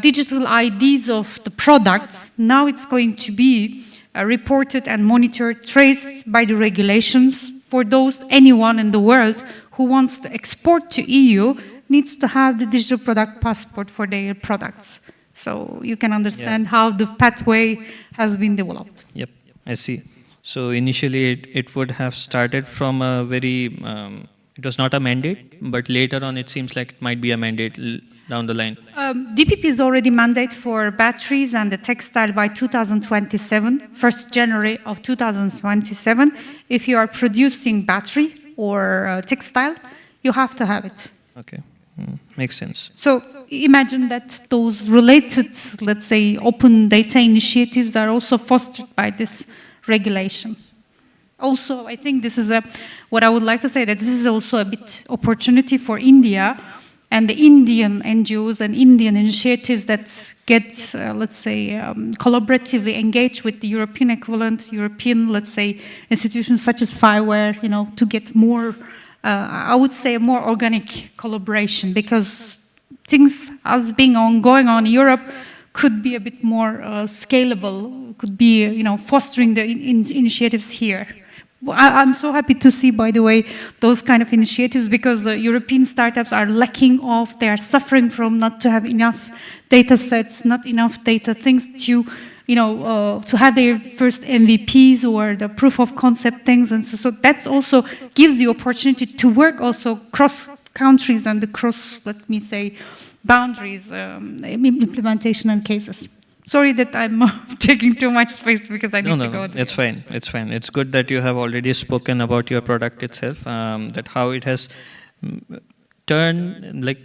digital IDs of the products, now it's going to be reported and monitored, traced by the regulations for anyone in the world who wants to export to EU needs to have the digital product passport for their products. So you can understand how the pathway has been developed. Yep, I see. So initially it would have started from a very, it was not a mandate, but later on it seems like it might be a mandate down the line. DPP is already mandate for batteries and the textile by 2027, 1st January of 2027. If you are producing battery or textile, you have to have it. Okay, makes sense. So imagine that those related, let's say, open data initiatives are also fostered by this regulation. Also, I think this is what I would like to say, that this is also a bit opportunity for India and the Indian NGOs and Indian initiatives that get, let's say, collaboratively engaged with the European equivalent, European, let's say, institutions such as Fireware, to get more, I would say, more organic collaboration, because things as being going on in Europe, could be a bit more scalable, could be, fostering the initiatives here. I'm so happy to see, by the way, those kind of initiatives, because European startups are lacking of, they are suffering from not to have enough data sets, not enough data things to, to have their first MVPs or the proof of concept things. And so that's also gives the opportunity to work also cross countries and the cross, let me say, boundaries, implementation and cases. Sorry that I'm taking too much space because I need to go. No, it's fine. It's fine. It's good that you have already spoken about your product itself, that how it has turned like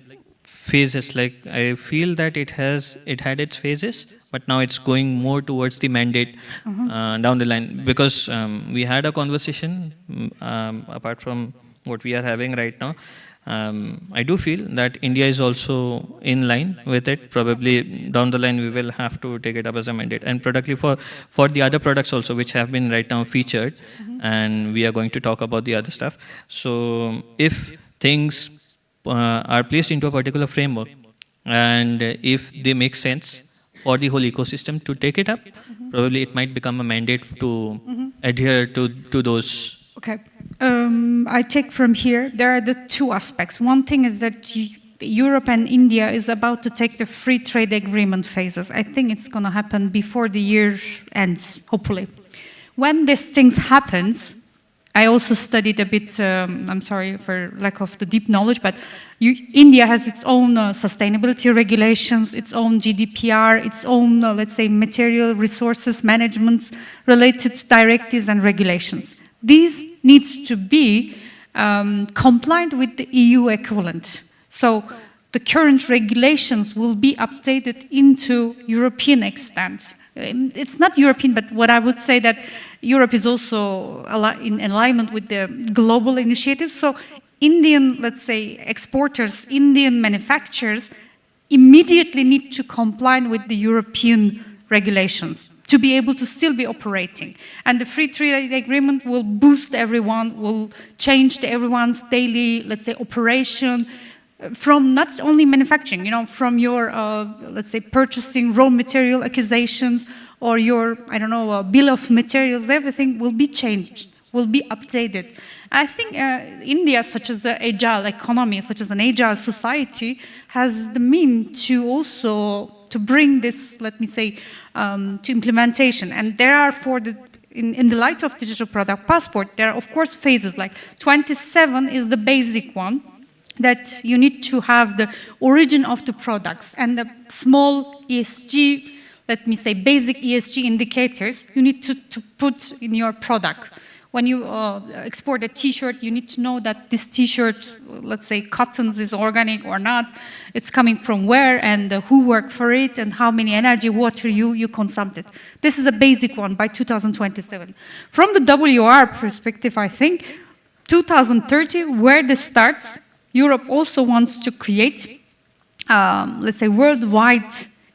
phases. Like I feel that it had its phases, but now it's going more towards the mandate down the line. Because we had a conversation apart from what we are having right now. I do feel that India is also in line with it. Probably down the line we will have to take it up as a mandate, and particularly for the other products also which have been right now featured, and we are going to talk about the other stuff. So if things are placed into a particular framework, and if they make sense for the whole ecosystem to take it up, probably it might become a mandate to adhere to those. Okay. I take from here, there are the two aspects. One thing is that Europe and India is about to take the free trade agreement phases. I think it's going to happen before the year ends, hopefully. When these things happens, I also studied a bit, I'm sorry for lack of the deep knowledge, but India has its own sustainability regulations, its own GDPR, its own, let's say, material resources management related directives and regulations. These needs to be compliant with the EU equivalent. So the current regulations will be updated into European extent. It's not European, but what I would say that Europe is also in alignment with the global initiatives. So Indian, let's say, exporters, Indian manufacturers immediately need to comply with the European regulations to be able to still be operating. And the free trade agreement will boost everyone, will change everyone's daily, let's say, operation, from not only manufacturing, from your, let's say, purchasing raw material acquisitions or your, I don't know, bill of materials, everything will be changed, will be updated. I think India, such as an agile economy, such as an agile society, has the means to also to bring this, let me say, to implementation. And there are, in the light of digital product passport, there are of course phases, like 27 is the basic one, that you need to have the origin of the products and the small ESG, let me say, basic ESG indicators you need to put in your product. When you export a T-shirt, you need to know that this T-shirt, let's say cottons, is organic or not. It's coming from where and who worked for it and how many energy, water you consumed it. This is a basic one by 2027. From the WR perspective, I think 2030, where this starts, Europe also wants to create, let's say, worldwide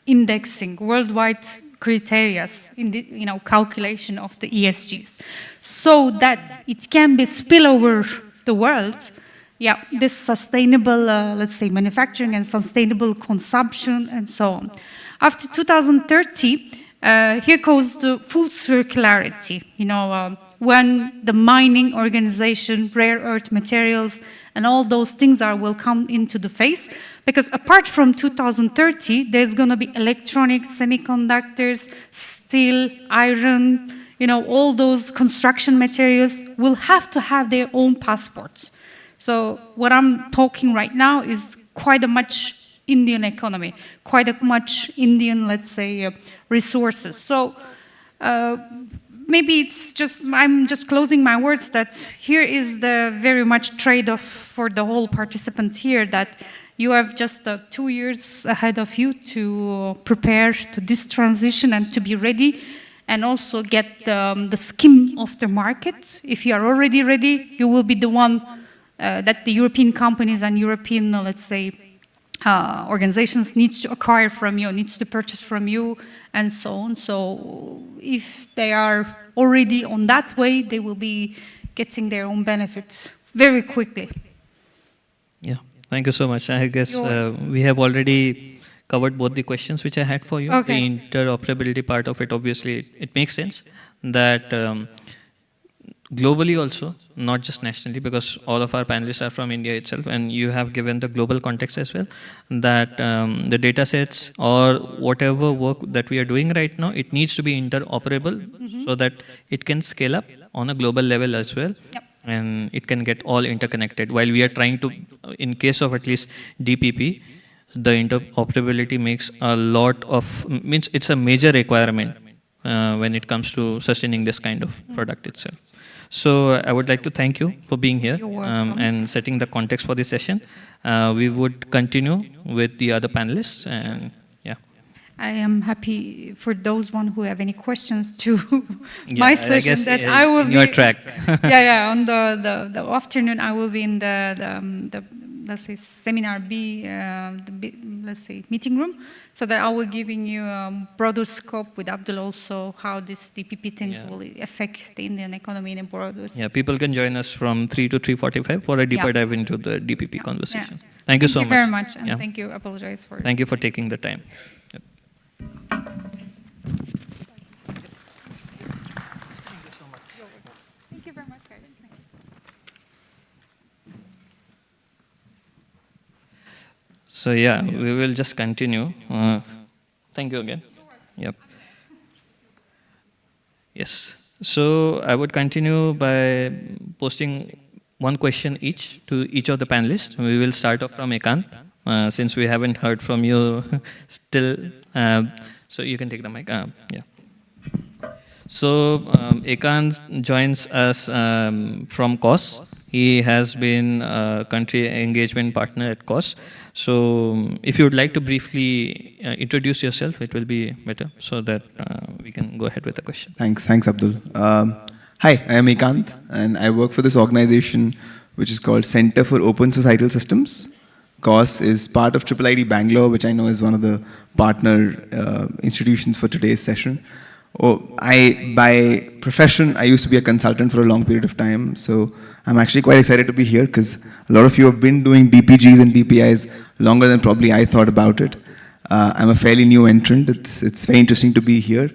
indexing, worldwide criteria in the calculation of the ESGs, so that it can be spill over the world. Yeah, this sustainable, let's say, manufacturing and sustainable consumption and so on. After 2030, here goes the full circularity. When the mining organization, rare earth materials, and all those things will come into the face. Because apart from 2030, there's going to be electronics, semiconductors, steel, iron, all those construction materials will have to have their own passports. So what I'm talking right now is quite a much Indian economy, quite a much Indian, let's say, resources. So maybe it's just, I'm just closing my words that here is the very much trade-off for the whole participants here, that you have just 2 years ahead of you to prepare to this transition and to be ready, and also get the skim of the market. If you are already ready, you will be the one that the European companies and European, let's say, organizations needs to acquire from you, needs to purchase from you, and so on. So if they are already on that way, they will be getting their own benefits very quickly. Yeah, thank you so much. I guess we have already covered both the questions which I had for you. Okay. The interoperability part of it, obviously, it makes sense that globally also, not just nationally, because all of our panelists are from India itself, and you have given the global context as well, that the data sets or whatever work that we are doing right now, it needs to be interoperable so that it can scale up on a global level as well. Yep. And it can get all interconnected. While we are trying to, in case of at least DPP, the interoperability makes a lot of, means it's a major requirement when it comes to sustaining this kind of product itself. So I would like to thank you for being here and setting the context for this session. We would continue with the other panelists, and yeah. I am happy for those one who have any questions to Yeah, my I session guess, that I will in be your track. yeah, on the afternoon I will be in the let's say seminar B, let's say meeting room, so that I will giving you a broader scope with Abdul also how this DPP things will affect the Indian economy in a broader. Yeah, people can join us from 3 to 3:45 for a deeper dive into the DPP conversation. Thank you so much. Thank you very much, and thank you. Apologize for. Thank you for taking the time. Yep. Thank you very much, guys. So yeah, we will just continue. Thank you again. Yep. Yes. So I would continue by posting one question each to each of the panelists. We will start off from Ekant, since we haven't heard from you still. So you can take the mic. Yeah. So Ekant joins us from COSS. He has been a country engagement partner at COSS. So if you would like to briefly introduce yourself, it will be better so that we can go ahead with the question. Thanks, Abdul. Hi, I am Ekant, and I work for this organization which is called Center for Open Societal Systems. COSS is part of IIIT Bangalore, which I know is one of the partner institutions for today's session. By profession, I used to be a consultant for a long period of time, so I'm actually quite excited to be here because a lot of you have been doing DPGs and DPIs longer than probably I thought about it. I'm a fairly new entrant. It's very interesting to be here.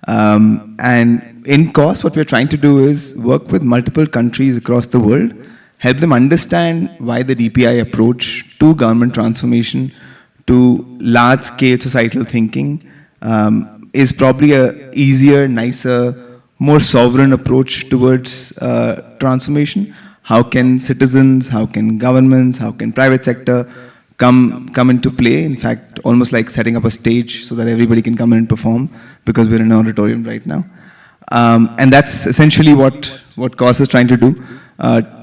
And in COSS, what we're trying to do is work with multiple countries across the world, help them understand why the DPI approach to government transformation, to large-scale societal thinking, is probably a easier, nicer, more sovereign approach towards transformation. How can citizens, how can governments, how can private sector come into play? In fact, almost like setting up a stage so that everybody can come in and perform, because we're in an auditorium right now. And that's essentially what COSS is trying to do.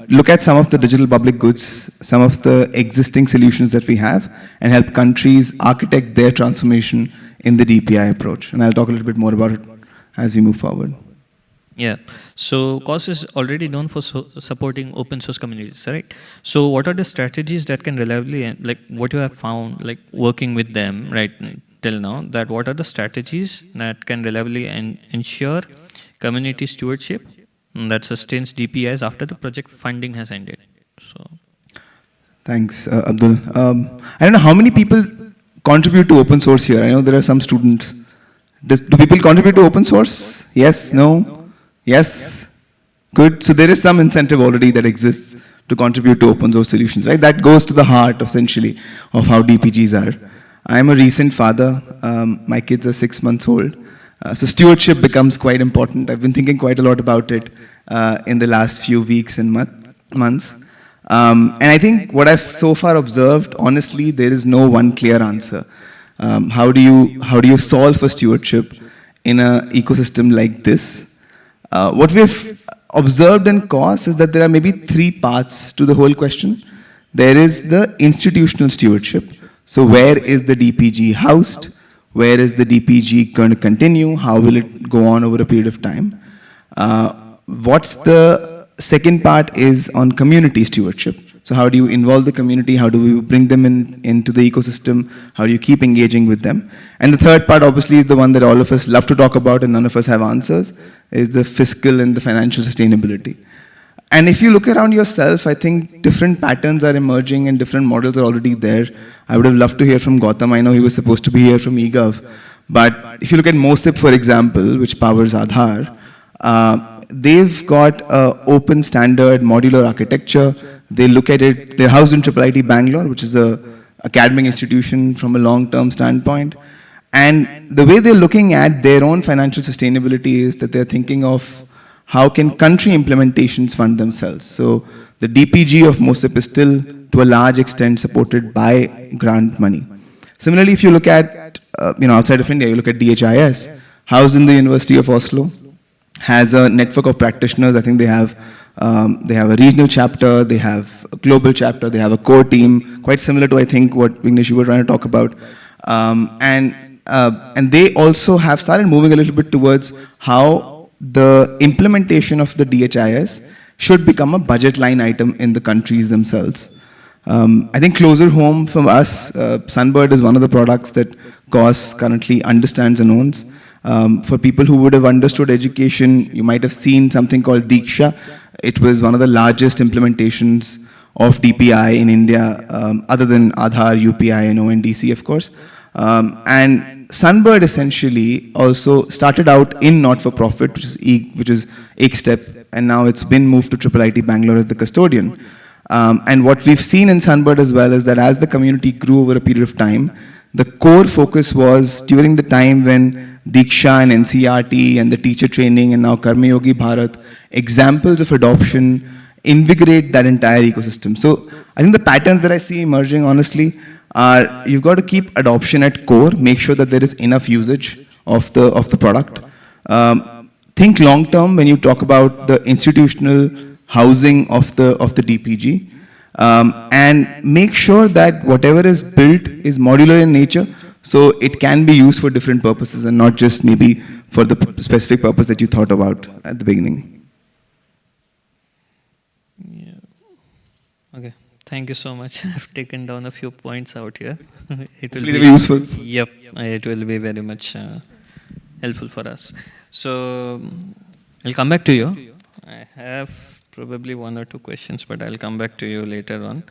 Look at some of the digital public goods, some of the existing solutions that we have, and help countries architect their transformation in the DPI approach. And I'll talk a little bit more about it as we move forward. Yeah, so COSS is already known for supporting open source communities, right? So what are the strategies that can reliably, like what you have found, like working with them right till now, that what are the strategies that can reliably ensure community stewardship that sustains DPIs after the project funding has ended? So, thanks, Abdul. I don't know how many people contribute to open source here. I know there are some students. Do people contribute to open source? Yes, no? Yes? Good. So there is some incentive already that exists to contribute to open source solutions, right? That goes to the heart, essentially, of how DPGs are. I'm a recent father. My kids are 6 months old. So stewardship becomes quite important. I've been thinking quite a lot about it in the last few weeks and months. And I think what I've so far observed, honestly, there is no one clear answer. How do you solve for stewardship in an ecosystem like this? What we've observed in COSS is that there are maybe 3 parts to the whole question. There is the institutional stewardship. So where is the DPG housed? Where is the DPG going to continue? How will it go on over a period of time? What's the second part is on community stewardship. So how do you involve the community? How do we bring them into the ecosystem? How do you keep engaging with them? And the third part, obviously, is the one that all of us love to talk about and none of us have answers, is the fiscal and the financial sustainability. And if you look around yourself, I think different patterns are emerging and different models are already there. I would have loved to hear from Gautam. I know he was supposed to be here from eGov. But if you look at MOSIP, for example, which powers Aadhaar, they've got an open standard modular architecture. They look at it, they're housed in IIIT Bangalore, which is an academic institution from a long-term standpoint. And the way they're looking at their own financial sustainability is that they're thinking of how can country implementations fund themselves. So the DPG of MOSIP is still, to a large extent, supported by grant money. Similarly, if you look at, outside of India, you look at DHIS, housed in the University of Oslo, has a network of practitioners. I think they have a regional chapter, they have a global chapter, they have a core team, quite similar to, I think, what Vignesh, you were trying to talk about. And they also have started moving a little bit towards how the implementation of the DHIS should become a budget line item in the countries themselves. I think closer home from us, Sunbird is one of the products that COSS currently understands and owns. For people who would have understood education, you might have seen something called Diksha. It was one of the largest implementations of DPI in India, other than Aadhaar, UPI, and ONDC, of course. And Sunbird essentially also started out in not-for-profit, which is Ekstep, and now it's been moved to IIIT Bangalore as the custodian. And what we've seen in Sunbird as well is that as the community grew over a period of time, the core focus was during the time when Diksha and NCRT and the teacher training and now Karma Yogi Bharat, examples of adoption, invigorate that entire ecosystem. So I think the patterns that I see emerging, honestly, are you've got to keep adoption at core, make sure that there is enough usage of the product. Think long term when you talk about the institutional housing of the DPG, and make sure that whatever is built is modular in nature, so it can be used for different purposes and not just maybe for the specific purpose that you thought about at the beginning. Yeah. Okay. Thank you so much. I've taken down a few points out here. It will be useful. Yep, it will be very much helpful for us. So I'll come back to you. I have probably one or two questions, but I'll come back to you later on.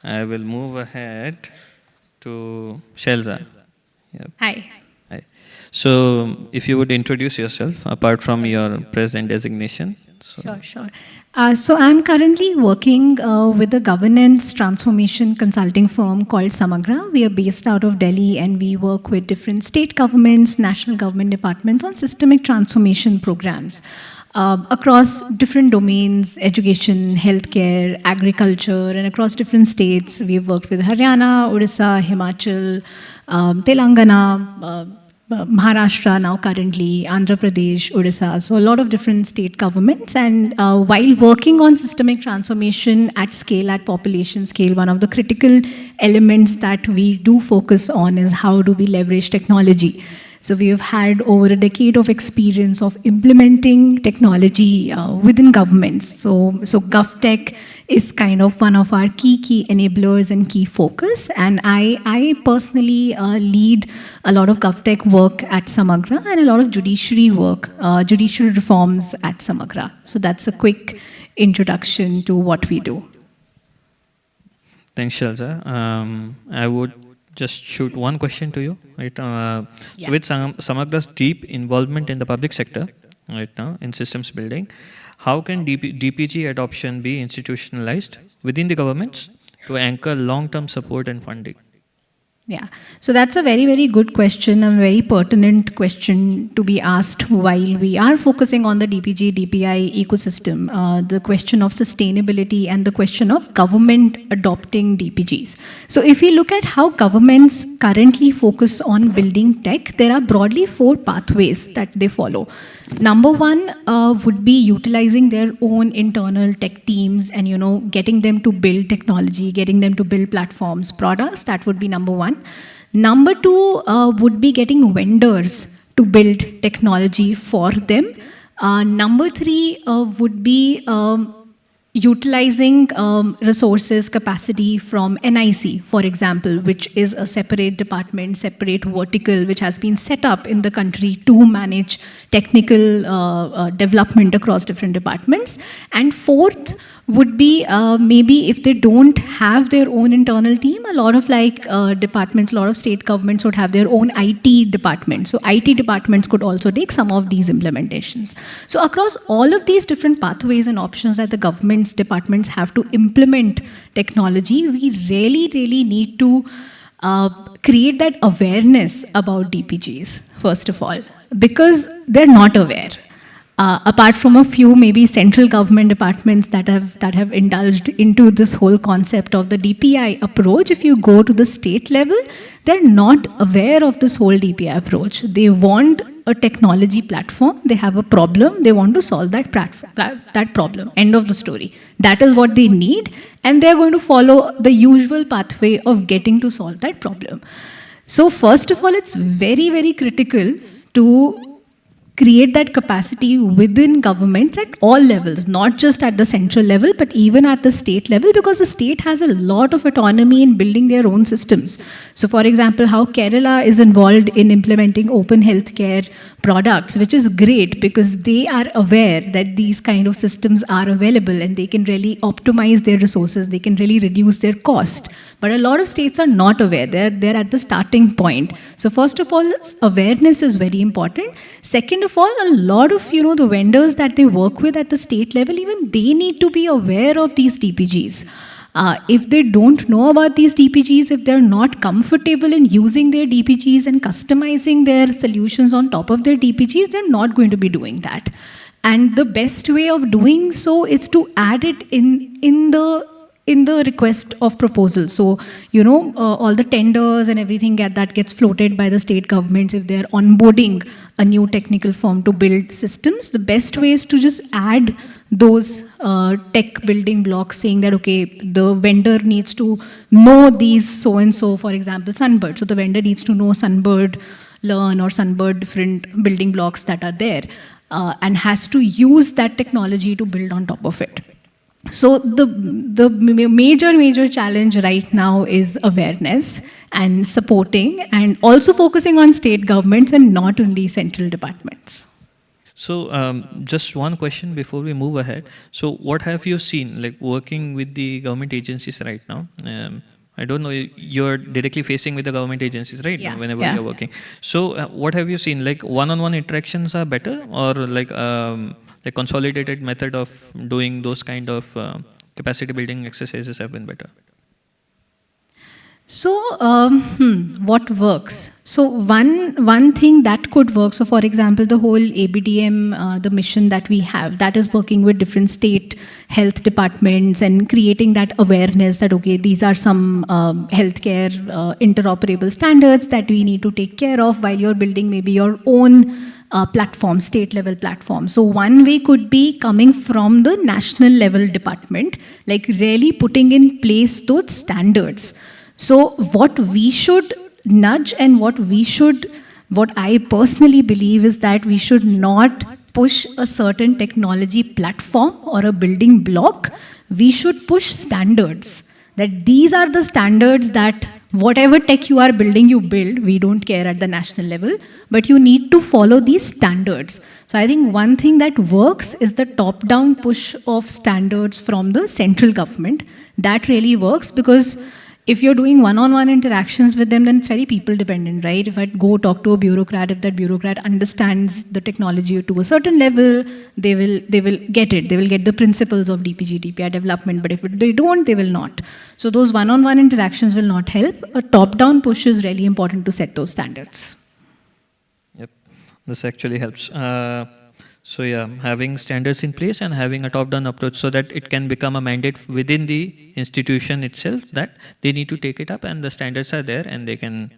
I will move ahead to Shailiza. Yep. Hi. Hi. So if you would introduce yourself, apart from your present designation. So. Sure. So I'm currently working with a governance transformation consulting firm called Samaghra. We are based out of Delhi and we work with different state governments, national government departments on systemic transformation programs across different domains, education, healthcare, agriculture, and across different states. We've worked with Haryana, Odisha, Himachal, Telangana, Maharashtra now currently, Andhra Pradesh, Odisha, so a lot of different state governments. And while working on systemic transformation at scale, at population scale, one of the critical elements that we do focus on is how do we leverage technology. So we have had over a decade of experience of implementing technology within governments. So GovTech is kind of one of our key enablers and key focus. And I personally lead a lot of GovTech work at Samaghra and a lot of judiciary work, judicial reforms at Samaghra. So that's a quick introduction to what we do. Thanks, Shailiza. I would just shoot one question to you right now. So with Samaghra's deep involvement in the public sector right now in systems building, how can DPG adoption be institutionalized within the governments to anchor long-term support and funding? Yeah, so that's a very good question, a very pertinent question to be asked while we are focusing on the DPG, DPI ecosystem, the question of sustainability and the question of government adopting DPGs. So if you look at how governments currently focus on building tech, there are broadly 4 pathways that they follow. Number one would be utilizing their own internal tech teams and, getting them to build technology, getting them to build platforms, products. That would be number one. Number two would be getting vendors to build technology for them. Number three would be utilizing resources, capacity from NIC, for example, which is a separate department, separate vertical, which has been set up in the country to manage technical development across different departments. And fourth would be maybe if they don't have their own internal team, a lot of departments, a lot of state governments would have their own IT departments. So IT departments could also take some of these implementations. So across all of these different pathways and options that the government's departments have to implement technology, we really, really need to create that awareness about DPGs, first of all, because they're not aware. Apart from a few maybe central government departments that have indulged into this whole concept of the DPI approach, if you go to the state level, they're not aware of this whole DPI approach. They want a technology platform, they have a problem, they want to solve that problem. End of the story. That is what they need, and they're going to follow the usual pathway of getting to solve that problem. So first of all, it's very, very critical to create that capacity within governments at all levels, not just at the central level, but even at the state level, because the state has a lot of autonomy in building their own systems. So for example, how Kerala is involved in implementing open healthcare products, which is great because they are aware that these kind of systems are available and they can really optimize their resources, they can really reduce their cost. But a lot of states are not aware, they're at the starting point. So first of all, awareness is very important. Second of all, a lot of the vendors that they work with at the state level, even they need to be aware of these DPGs. If they don't know about these DPGs, if they're not comfortable in using their DPGs and customizing their solutions on top of their DPGs, they're not going to be doing that. And the best way of doing so is to add it in the request of proposal. So, all the tenders and everything that gets floated by the state governments, if they're onboarding a new technical firm to build systems, the best way is to just add those tech building blocks saying that, okay, the vendor needs to know these so-and-so, for example, Sunbird. So the vendor needs to know Sunbird Learn or Sunbird different building blocks that are there and has to use that technology to build on top of it. So the major challenge right now is awareness and supporting and also focusing on state governments and not only central departments. So just one question before we move ahead. So what have you seen, like working with the government agencies right now? I don't know, you're directly facing with the government agencies, right? Yeah. Whenever Yeah. you're working. So what have you seen? Like one-on-one interactions are better, or like the consolidated method of doing those kind of capacity building exercises have been better? So, what works? So, one thing that could work, so for example, the whole ABDM, the mission that we have, that is working with different state health departments and creating that awareness that, okay, these are some healthcare interoperable standards that we need to take care of while you're building maybe your own platform, state level platform. So one way could be coming from the national level department, like really putting in place those standards. So what we should nudge and what I personally believe is that we should not push a certain technology platform or a building block. We should push standards, that these are the standards that whatever tech you are building, you build. We don't care at the national level, but you need to follow these standards. So I think one thing that works is the top-down push of standards from the central government. That really works because if you're doing one-on-one interactions with them, then it's very people-dependent, right? If I go talk to a bureaucrat, if that bureaucrat understands the technology to a certain level, they will get it. They will get the principles of DPG, DPI development. But if they don't, they will not. So those one-on-one interactions will not help. A top-down push is really important to set those standards. Yep, this actually helps. So yeah, having standards in place and having a top-down approach so that it can become a mandate within the institution itself that they need to take it up and the standards are there and they can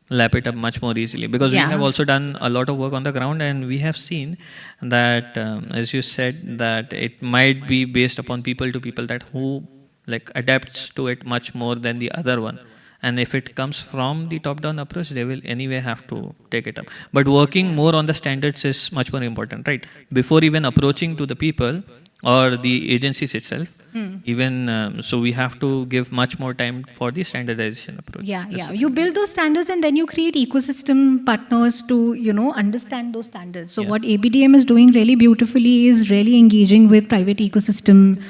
lap it up much more easily. Because we have also done a lot of work on the ground and we have seen that, as you said, that it might be based upon people to people that who like adapts to it much more than the other one. And if it comes from the top-down approach, they will anyway have to take it up. But working more on the standards is much more important, right? Before even approaching to the people, or the agencies itself. Even so, we have to give much more time for the standardization approach. Yeah, yeah. You build those standards and then you create ecosystem partners to, understand those standards. So what ABDM is doing really beautifully is really engaging with private ecosystem,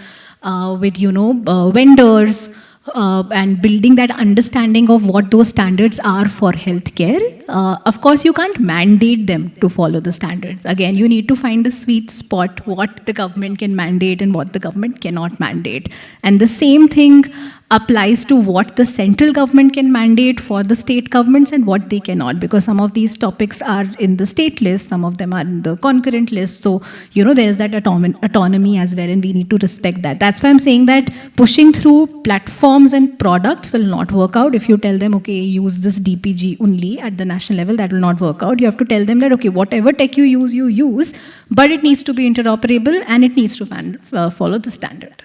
with, vendors, and building that understanding of what those standards are for healthcare. Of course, you can't mandate them to follow the standards. Again, you need to find the sweet spot, what the government can mandate and what the government cannot mandate. And the same thing applies to what the central government can mandate for the state governments and what they cannot, because some of these topics are in the state list, some of them are in the concurrent list. So, there's that autonomy as well, and we need to respect that. That's why I'm saying that pushing through platforms and products will not work out. If you tell them, okay, use this DPG only at the national level, that will not work out. You have to tell them that, okay, whatever tech you use, but it needs to be interoperable and it needs to follow the standard.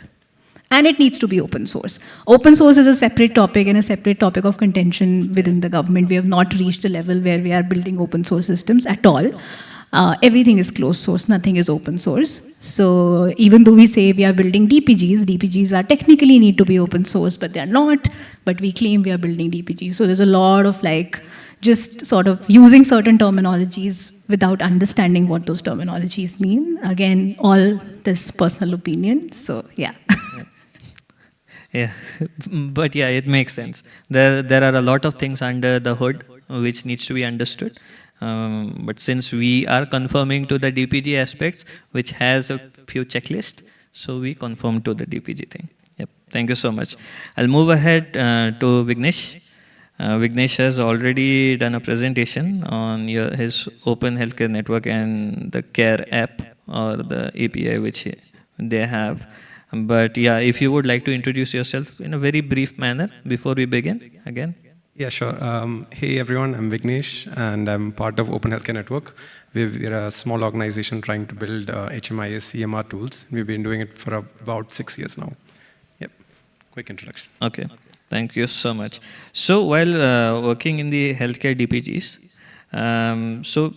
And it needs to be open source. Open source is a separate topic and a separate topic of contention within the government. We have not reached a level where we are building open source systems at all. Everything is closed source, nothing is open source. So even though we say we are building DPGs are technically need to be open source, but they are not. But we claim we are building DPGs. So there's a lot of just sort of using certain terminologies without understanding what those terminologies mean. Again, all this personal opinion. So yeah. Yeah, but yeah, it makes sense. There are a lot of things under the hood which needs to be understood. But since we are conforming to the DPG aspects, which has a few checklists, so we conform to the DPG thing. Yep. Thank you so much. I'll move ahead to Vignesh. Vignesh has already done a presentation on his open healthcare network and the CARE app or the API which they have. But yeah, if you would like to introduce yourself in a very brief manner before we begin again. Yeah, sure. Hey everyone, I'm Vignesh and I'm part of Open Healthcare Network. We're a small organization trying to build HMIS EMR tools. We've been doing it for about 6 years now. Yep, quick introduction. Okay, thank you so much. So while working in the healthcare DPGs, so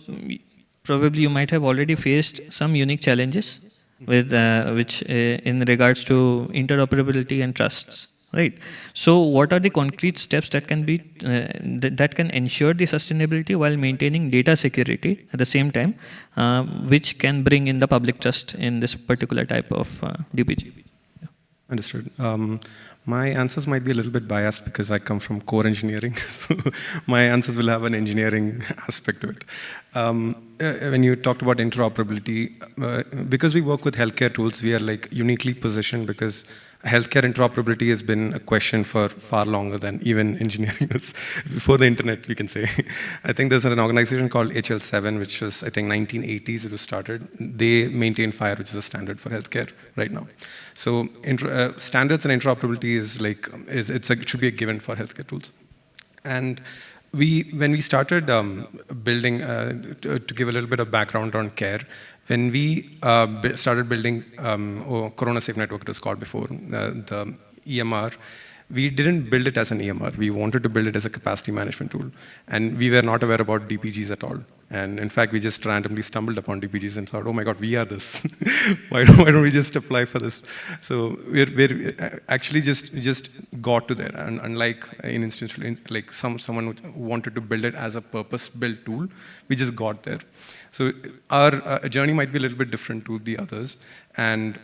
probably you might have already faced some unique challenges with which in regards to interoperability and trusts, right? So what are the concrete steps that can be that can ensure the sustainability while maintaining data security at the same time, which can bring in the public trust in this particular type of DPG? Yeah. Understood. My answers might be a little bit biased because I come from core engineering. So my answers will have an engineering aspect to it. When you talked about interoperability, because we work with healthcare tools, we are uniquely positioned because healthcare interoperability has been a question for far longer than even engineering is. Before the internet, we can say. I think there's an organization called HL7, which was, I think, 1980s it was started. They maintain FHIR, which is a standard for healthcare right now. So standards and interoperability it should be a given for healthcare tools. And when we started building, to give a little bit of background on CARE, when we started building Corona Safe Network, it was called before, the EMR, we didn't build it as an EMR. We wanted to build it as a capacity management tool. And we were not aware about DPGs at all. And in fact, we just randomly stumbled upon DPGs and thought, oh my God, we are this. why don't we just apply for this? So we're actually just got to there. And unlike in instance, someone who wanted to build it as a purpose-built tool, we just got there. So our journey might be a little bit different to the others. And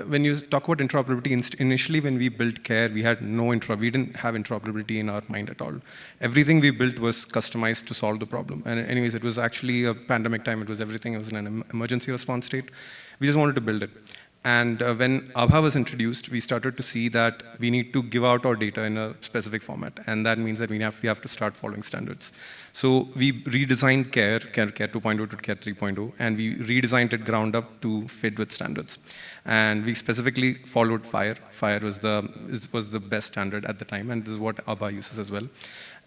when you talk about interoperability, initially when we built CARE, we didn't have interoperability in our mind at all. Everything we built was customized to solve the problem. And anyways, it was actually a pandemic time. It was everything. It was in an emergency response state. We just wanted to build it. And when Abha was introduced, we started to see that we need to give out our data in a specific format. And that means that we have to start following standards. So we redesigned CARE 2.0 to CARE 3.0, and we redesigned it ground up to fit with standards. And we specifically followed FHIR. FHIR was the best standard at the time, and this is what Abha uses as well.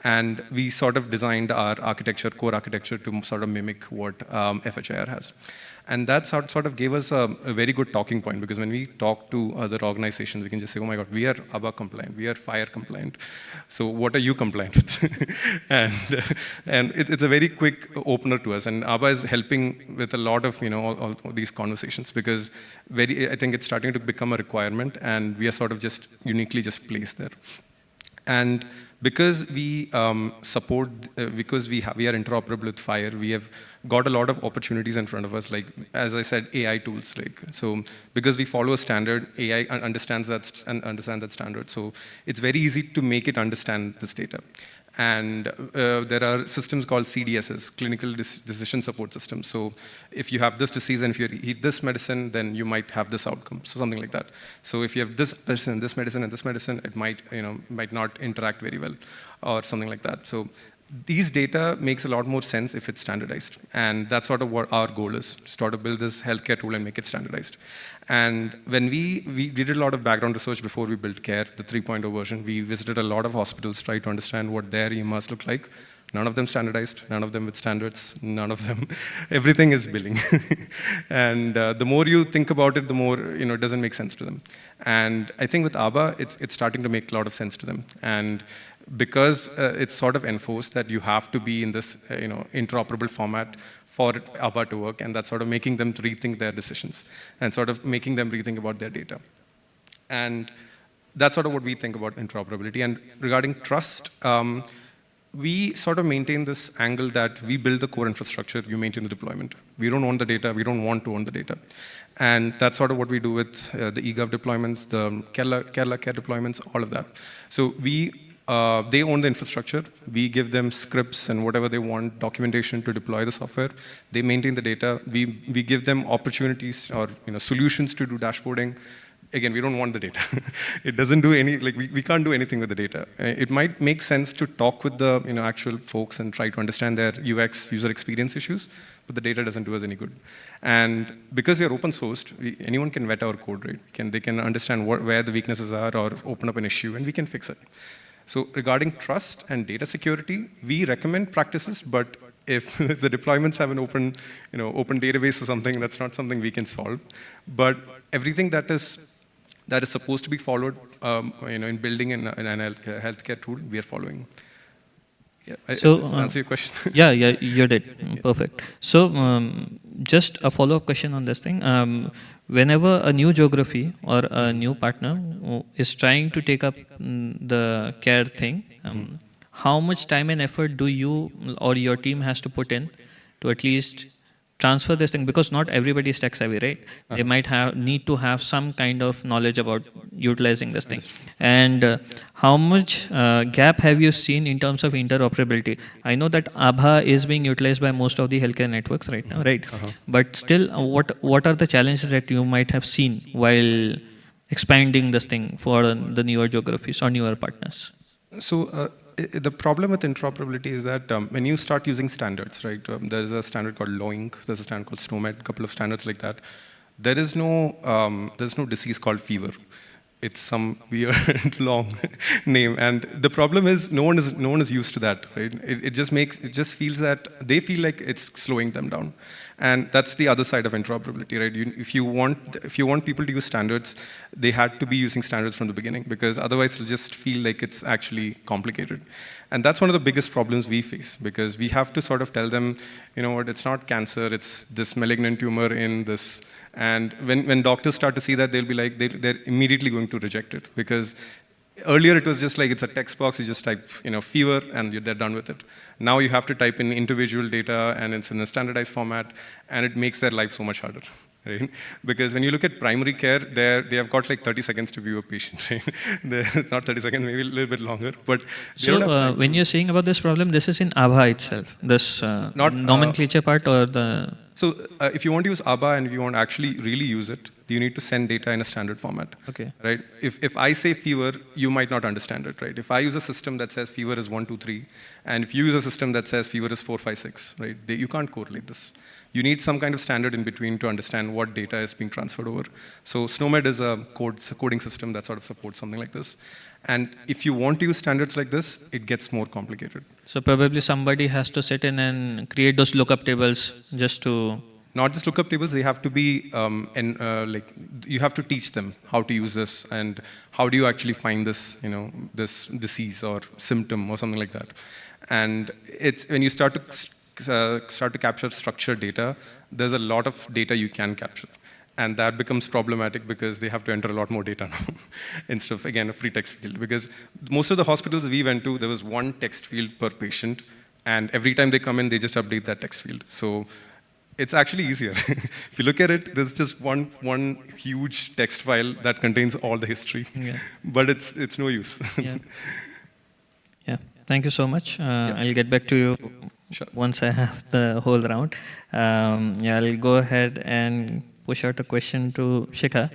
And we sort of designed our architecture, core architecture, to sort of mimic what FHIR has. And that sort of gave us a very good talking point, because when we talk to other organizations, we can just say, oh my God, we are ABBA compliant, we are FHIR compliant. So what are you compliant with? and it's a very quick opener to us. And ABBA is helping with a lot of all these conversations, because I think it's starting to become a requirement, and we are sort of just uniquely just placed there. And because we because we are interoperable with FHIR, we have got a lot of opportunities in front of us, like, as I said, AI tools. So because we follow a standard, AI understands that standard. So it's very easy to make it understand this data. And there are systems called CDSs, Clinical Decision Support Systems. So if you have this disease and if you eat this medicine, then you might have this outcome, so something like that. So if you have this medicine, this medicine, and this medicine, it might not interact very well, or something like that. So these data makes a lot more sense if it's standardized. And that's sort of what our goal is, to sort of build this healthcare tool and make it standardized. And when we did a lot of background research before we built CARE, the 3.0 version, we visited a lot of hospitals, tried to understand what their EMRs look like. None of them standardized, none of them with standards, none of them, everything is billing. And the more you think about it, the more it doesn't make sense to them. And I think with ABBA, it's starting to make a lot of sense to them. And because it's sort of enforced that you have to be in this interoperable format for ABBA to work, and that's sort of making them rethink their decisions and sort of making them rethink about their data. And that's sort of what we think about interoperability. And regarding trust, we sort of maintain this angle that we build the core infrastructure, you maintain the deployment. We don't own the data, we don't want to own the data. And that's sort of what we do with the eGov deployments, the Kerala Care deployments, all of that. So they own the infrastructure. We give them scripts and whatever they want, documentation to deploy the software. They maintain the data. We give them opportunities or solutions to do dashboarding. Again, we don't want the data. It doesn't do any, we can't do anything with the data. It might make sense to talk with the actual folks and try to understand their UX, user experience issues, but the data doesn't do us any good. And because we are open sourced, anyone can vet our code, right? They can understand where the weaknesses are or open up an issue, and we can fix it. So regarding trust and data security, we recommend practices, but if the deployments have an open database or something, that's not something we can solve. But everything that is supposed to be followed, in building an healthcare tool, we are following. Yeah, so answer your question. yeah, you did. Perfect. So just a follow-up question on this thing. Whenever a new geography or a new partner is trying to take up the care thing, how much time and effort do you or your team has to put in to at least transfer this thing? Because not everybody is tech savvy, right? They might need to have some kind of knowledge about utilizing this thing. And how much gap have you seen in terms of interoperability? I know that ABBA is being utilized by most of the healthcare networks right now, right? But still, what are the challenges that you might have seen while expanding this thing for the newer geographies or newer partners? So the problem with interoperability is that when you start using standards, right? There's a standard called LOINC, there's a standard called SNOMED, a couple of standards like that. There's no disease called fever. It's some weird long name, and the problem is no one is used to that, right? It just feels that they feel like it's slowing them down, and that's the other side of interoperability, right? If you want people to use standards, they had to be using standards from the beginning, because otherwise it'll just feel like it's actually complicated. And that's one of the biggest problems we face, because we have to sort of tell them, it's not cancer, it's this malignant tumor in this. And when doctors start to see that, they'll be like, they're immediately going to reject it, because earlier it was just like it's a text box, you just type fever and they're done with it. Now you have to type in individual data and it's in a standardized format, and it makes their life so much harder. Right? Because when you look at primary care, they have got like 30 seconds to view a patient. Right? Not 30 seconds, maybe a little bit longer. But so when you're saying about this problem, this is in ABBA itself, this not nomenclature part or the... So if you want to use ABBA and if you want to actually really use it, you need to send data in a standard format. Okay. Right? If I say fever, you might not understand it, right? If I use a system that says fever is 1, 2, 3, and if you use a system that says fever is 4, 5, 6, right? You can't correlate this. You need some kind of standard in between to understand what data is being transferred over. So SNOMED is a coding system that sort of supports something like this. And if you want to use standards like this, it gets more complicated. So probably somebody has to sit in and create those lookup tables just to... Not just lookup tables, they have to be, you have to teach them how to use this and how do you actually find this, this disease or symptom or something like that. And it's when you start to capture structured data, there's a lot of data you can capture. And that becomes problematic because they have to enter a lot more data now instead of, again, a free text field. Because most of the hospitals we went to, there was one text field per patient, and every time they come in, they just update that text field. So it's actually easier. If you look at it, there's just one huge text file that contains all the history. Yeah. But it's no use. Yeah. Yeah. Thank you so much. I'll get back to you once I have the whole round. I'll go ahead and push out a question to Shikha.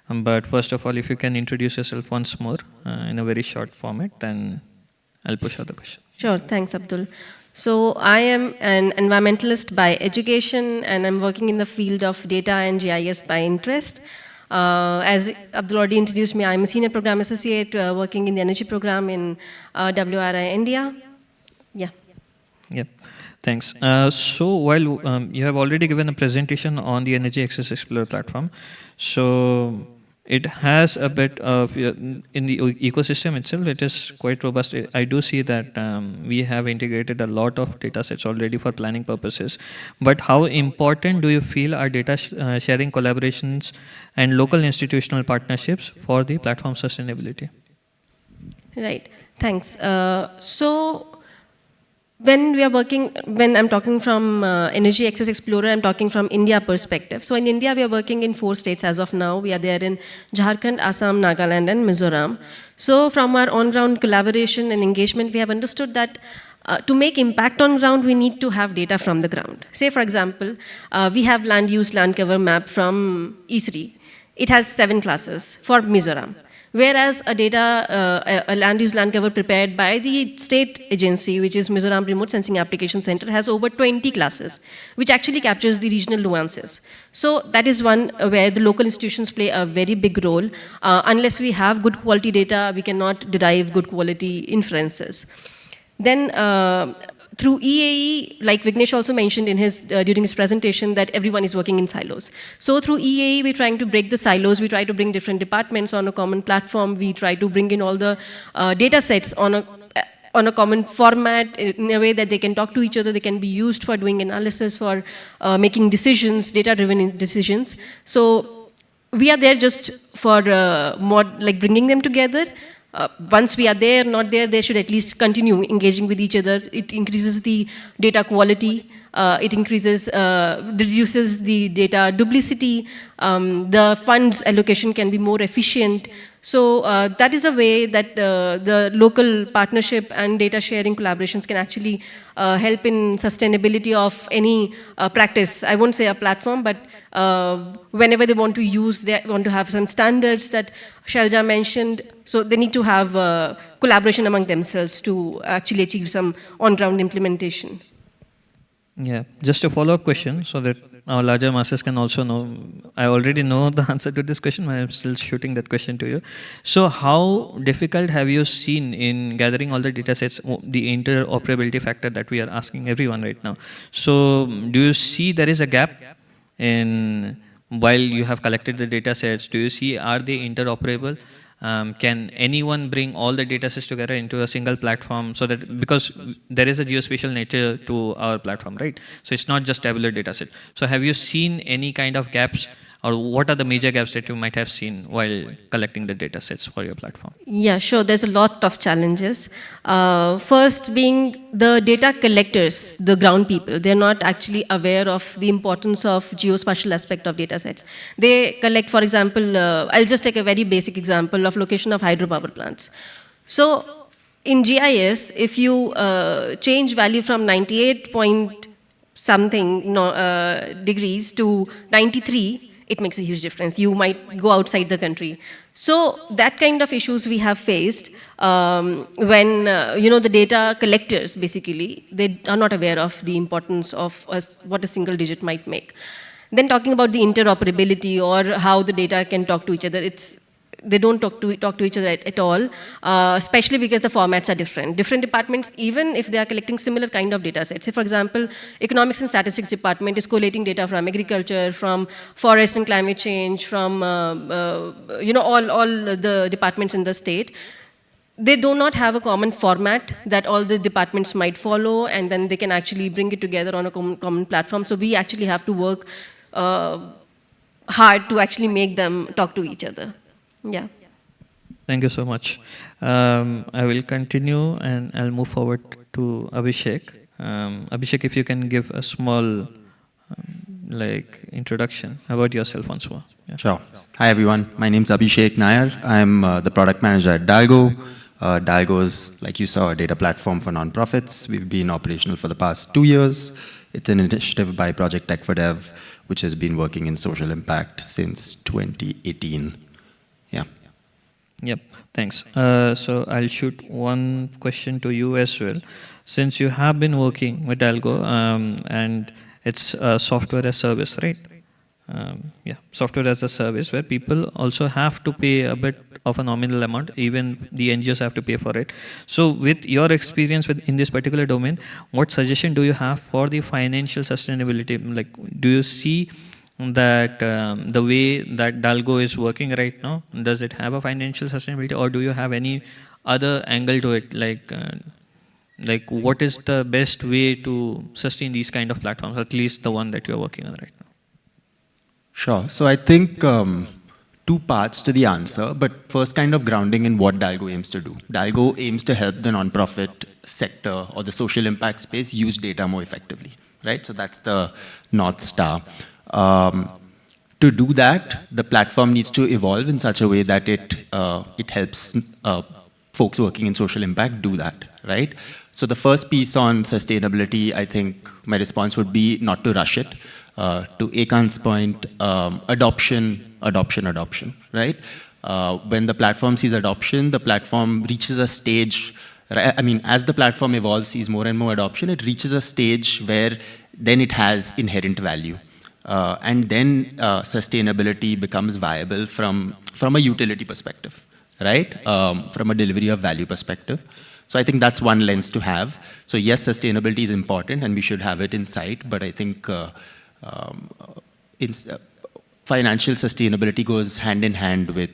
But first of all, if you can introduce yourself once more in a very short format, then I'll push out the question. Sure, thanks, Abdul. So I am an environmentalist by education, and I'm working in the field of data and GIS by interest. As Abdul already introduced me, I'm a senior program associate working in the energy program in WRI India. Yeah. Yep. Thanks. So while you have already given a presentation on the Energy Access Explorer platform, so it has a bit of, in the ecosystem itself, it is quite robust. I do see that we have integrated a lot of data sets already for planning purposes. But how important do you feel are data sharing collaborations and local institutional partnerships for the platform sustainability? Right. Thanks. So when I'm talking from Energy Access Explorer, I'm talking from India perspective. So in India, we are working in 4 states as of now. We are there in Jharkhand, Assam, Nagaland, and Mizoram. So from our on-ground collaboration and engagement, we have understood that to make impact on ground, we need to have data from the ground. Say, for example, we have land use, land cover map from E3. It has 7 classes for Mizoram. Whereas a land use land cover prepared by the state agency, which is Mizoram Remote Sensing Application Center, has over 20 classes, which actually captures the regional nuances. So that is one where the local institutions play a very big role. Unless we have good quality data, we cannot derive good quality inferences. Then through EAE, like Vignesh also mentioned in during his presentation, that everyone is working in silos. So through EAE, we're trying to break the silos. We try to bring different departments on a common platform. We try to bring in all the data sets on a common format in a way that they can talk to each other. They can be used for doing analysis, for making decisions, data-driven decisions. So we are there just for bringing them together. Once we are there, not there, they should at least continue engaging with each other. It increases the data quality. It reduces the data duplicity. The funds allocation can be more efficient. So that is a way that the local partnership and data sharing collaborations can actually help in sustainability of any practice. I won't say a platform, but whenever they want to use, they want to have some standards that Shailiza mentioned. So they need to have collaboration among themselves to actually achieve some on-ground implementation. Yeah, just a follow-up question so that our larger masses can also know. I already know the answer to this question, but I'm still shooting that question to you. So how difficult have you seen in gathering all the data sets, the interoperability factor that we are asking everyone right now? So do you see there is a gap in while you have collected the data sets? Do you see are they interoperable? Can anyone bring all the data sets together into a single platform so that, because there is a geospatial nature to our platform, right? So it's not just tabular data set. So have you seen any kind of gaps, or what are the major gaps that you might have seen while collecting the data sets for your platform? Yeah, sure. There's a lot of challenges. First being the data collectors, the ground people. They're not actually aware of the importance of geospatial aspect of data sets. They collect, for example, I'll just take a very basic example of location of hydropower plants. So in GIS, if you change value from 98 point something degrees to 93, it makes a huge difference. You might go outside the country. So that kind of issues we have faced when, the data collectors, basically, they are not aware of the importance of what a single digit might make. Then talking about the interoperability or how the data can talk to each other, they don't talk to each other at all, especially because the formats are different. Different departments, even if they are collecting similar kind of data sets. Say, for example, economics and statistics department is collating data from agriculture, from forest and climate change, from all the departments in the state. They do not have a common format that all the departments might follow, and then they can actually bring it together on a common platform. So we actually have to work hard to actually make them talk to each other. Yeah. Thank you so much. I will continue and I'll move forward to Abhishek. Abhishek, if you can give a small introduction about yourself once more. Yeah. Sure. Hi everyone, my name is Abhishek Nair. I'm the product manager at DALGO. DALGO is, like you saw, a data platform for nonprofits. We've been operational for the past 2 years. It's an initiative by Project Tech for Dev, which has been working in social impact since 2018. Yeah. Yep, thanks. So I'll shoot one question to you as well. Since you have been working with DALGO and it's software as service, right? Software as a service where people also have to pay a bit of a nominal amount, even the NGOs have to pay for it. So with your experience in this particular domain, what suggestion do you have for the financial sustainability? Do you see that the way that DALGO is working right now, does it have a financial sustainability, or do you have any other angle to it? What is the best way to sustain these kind of platforms, at least the one that you're working on right now? Sure. So I think two parts to the answer, but first kind of grounding in what DALGO aims to do. DALGO aims to help the nonprofit sector or the social impact space use data more effectively, right? So that's the North Star. To do that, the platform needs to evolve in such a way that it helps folks working in social impact do that, right? So the first piece on sustainability, I think my response would be not to rush it. To Ekant's point, adoption, right? When the platform sees adoption, the platform reaches a stage, I mean, as the platform evolves, sees more and more adoption, it reaches a stage where then it has inherent value. And then sustainability becomes viable from a utility perspective, right? From a delivery of value perspective. So I think that's one lens to have. So yes, sustainability is important and we should have it in sight, but I think financial sustainability goes hand in hand with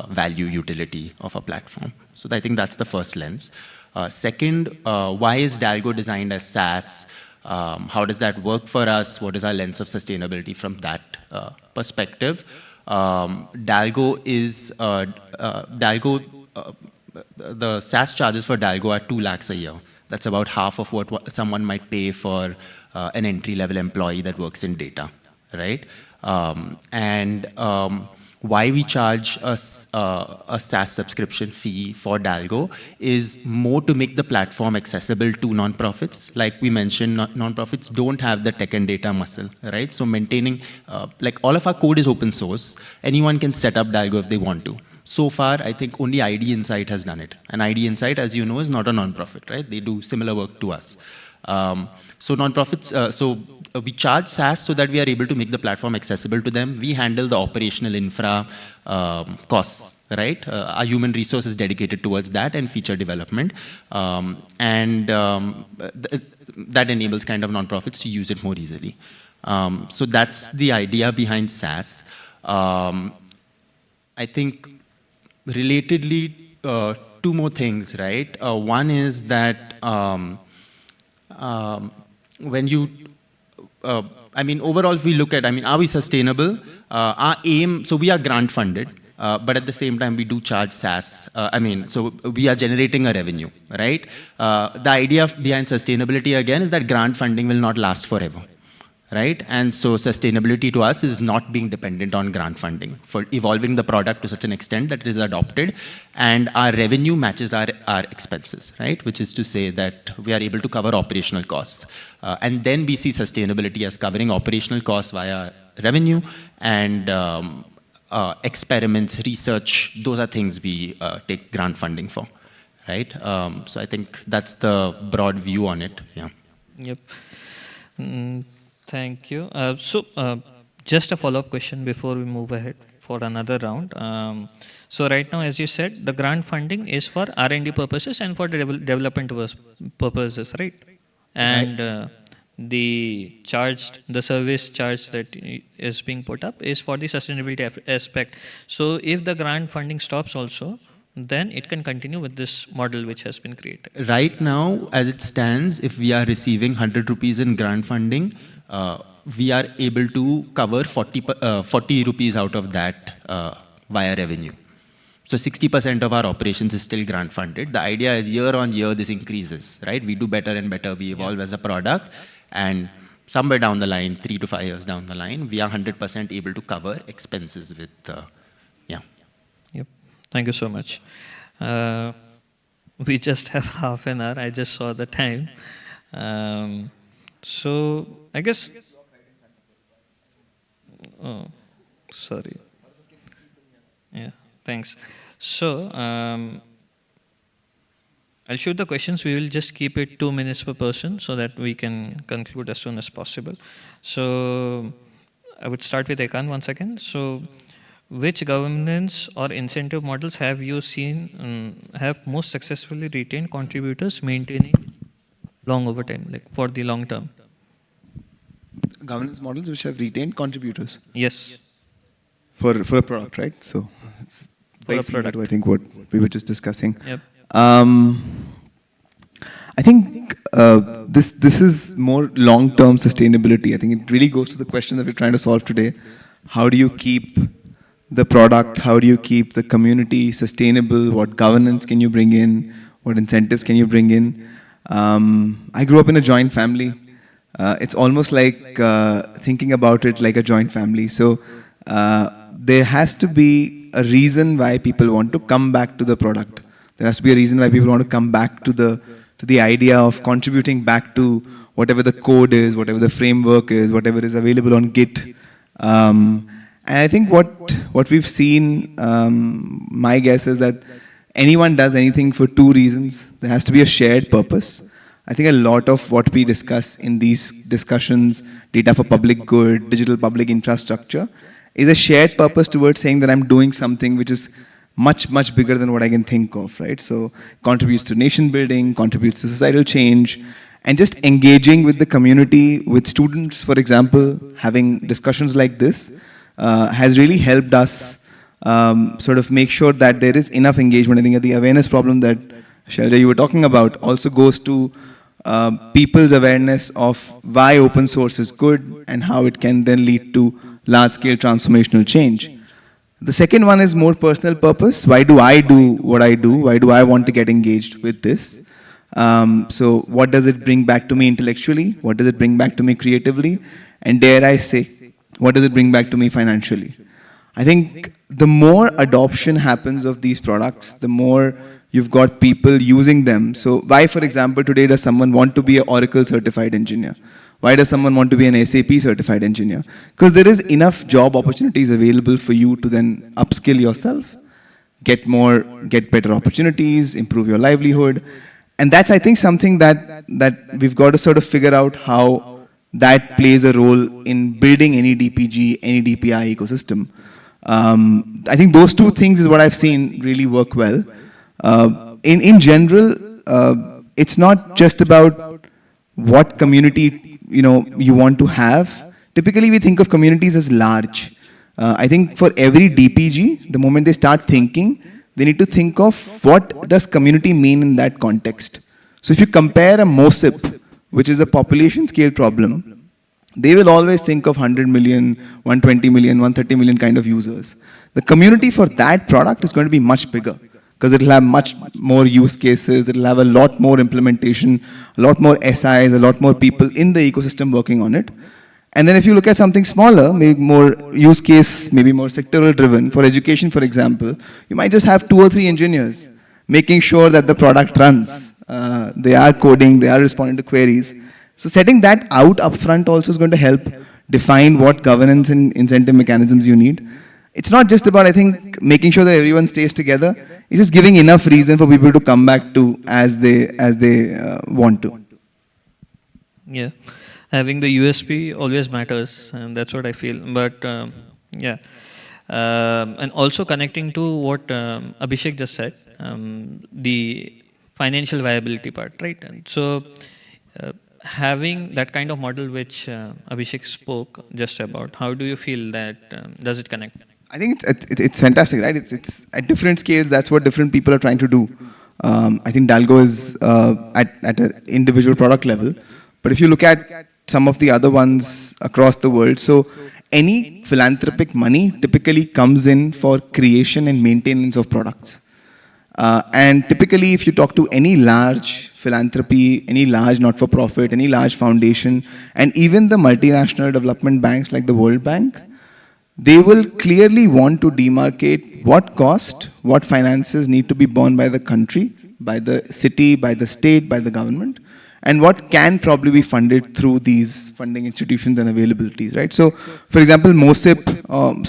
value utility of a platform. So I think that's the first lens. Second, why is DALGO designed as SaaS? How does that work for us? What is our lens of sustainability from that perspective? The SaaS charges for DALGO are 2 lakhs a year. That's about half of what someone might pay for an entry-level employee that works in data, right? Why we charge a SaaS subscription fee for DALGO is more to make the platform accessible to nonprofits. Like we mentioned, nonprofits don't have the tech and data muscle, right? So maintaining, all of our code is open source. Anyone can set up DALGO if they want to. So far, I think only ID Insight has done it. And ID Insight, as you know, is not a nonprofit, right? They do similar work to us. So nonprofits, we charge SaaS so that we are able to make the platform accessible to them. We handle the operational infra costs, right? Our human resource is dedicated towards that and feature development. That enables kind of nonprofits to use it more easily. So that's the idea behind SaaS. I think relatedly, 2 more things, right? One is that when you, overall, if we look at, are we sustainable? Our aim, so we are grant funded, but at the same time, we do charge SaaS. So we are generating a revenue, right? The idea behind sustainability, again, is that grant funding will not last forever, right? And so sustainability to us is not being dependent on grant funding for evolving the product to such an extent that it is adopted and our revenue matches our expenses, right? Which is to say that we are able to cover operational costs. And then we see sustainability as covering operational costs via revenue and experiments, research, those are things we take grant funding for, right? So I think that's the broad view on it, yeah. Yep. Thank you. Just a follow-up question before we move ahead for another round. So right now, as you said, the grant funding is for R&D purposes and for development purposes, right? And the service charge that is being put up is for the sustainability aspect. So if the grant funding stops also, then it can continue with this model which has been created. Right now, as it stands, if we are receiving 100 rupees in grant funding, we are able to cover 40 rupees out of that via revenue. So 60% of our operations is still grant funded. The idea is year on year this increases, right? We do better and better, we evolve as a product, and somewhere down the line, 3 to 5 years down the line, we are 100% able to cover expenses with, yeah. Yep, thank you so much. We just have half an hour, I just saw the time. So, I guess, oh, sorry. Yeah, thanks. So, I'll shoot the questions. We will just keep it 2 minutes per person so that we can conclude as soon as possible. So, I would start with Ekant once again. So, which governance or incentive models have you seen have most successfully retained contributors maintaining long over time, like for the long term? Governance models which have retained contributors? Yes. For a product, right? So it's for a product. I think what we were just discussing. Yep. I think this is more long-term sustainability. I think it really goes to the question that we're trying to solve today. How do you keep the product, how do you keep the community sustainable? What governance can you bring in? What incentives can you bring in? I grew up in a joint family. It's almost like thinking about it like a joint family. So there has to be a reason why people want to come back to the product. There has to be a reason why people want to come back to the idea of contributing back to whatever the code is, whatever the framework is, whatever is available on Git. And I think what we've seen, my guess is that anyone does anything for two reasons. There has to be a shared purpose. I think a lot of what we discuss in these discussions, data for public good, digital public infrastructure, is a shared purpose towards saying that I'm doing something which is much, much bigger than what I can think of, right? So contributes to nation building, contributes to societal change, and just engaging with the community, with students, for example, having discussions like this, has really helped us sort of make sure that there is enough engagement. I think the awareness problem that Shailiza, you were talking about also goes to people's awareness of why open source is good and how it can then lead to large-scale transformational change. The second one is more personal purpose. Why do I do what I do? Why do I want to get engaged with this? So what does it bring back to me intellectually? What does it bring back to me creatively? And dare I say, what does it bring back to me financially? I think the more adoption happens of these products, the more you've got people using them. So why, for example, today does someone want to be an Oracle certified engineer? Why does someone want to be an SAP certified engineer? Because there is enough job opportunities available for you to then upskill yourself, get better opportunities, improve your livelihood. And that's, I think, something that we've got to sort of figure out how that plays a role in building any DPG, any DPI ecosystem. I think those two things is what I've seen really work well. In general, it's not just about what community you want to have. Typically, we think of communities as large. I think for every DPG, the moment they start thinking, they need to think of what does community mean in that context. So if you compare a MOSIP, which is a population scale problem, they will always think of 100 million, 120 million, 130 million kind of users. The community for that product is going to be much bigger because it will have much more use cases, it will have a lot more implementation, a lot more SIs, a lot more people in the ecosystem working on it. And then if you look at something smaller, maybe more use case, maybe more sectoral driven, for education, for example, you might just have 2 or 3 engineers making sure that the product runs. They are coding, they are responding to queries. So setting that out upfront also is going to help define what governance and incentive mechanisms you need. It's not just about, I think, making sure that everyone stays together. It's just giving enough reason for people to come back to as they want to. Yeah, having the USP always matters, and that's what I feel. But yeah, and also connecting to what Abhishek just said, the financial viability part, right? And so having that kind of model which Abhishek spoke just about, how do you feel that does it connect? I think it's fantastic, right? It's at different scales. That's what different people are trying to do. I think DALGO is at an individual product level. But if you look at some of the other ones across the world, so any philanthropic money typically comes in for creation and maintenance of products. And typically, if you talk to any large philanthropy, any large not-for-profit, any large foundation, and even the multinational development banks like the World Bank, they will clearly want to demarcate what cost, what finances need to be borne by the country, by the city, by the state, by the government, and what can probably be funded through these funding institutions and availabilities, right? So, for example, MOSIP,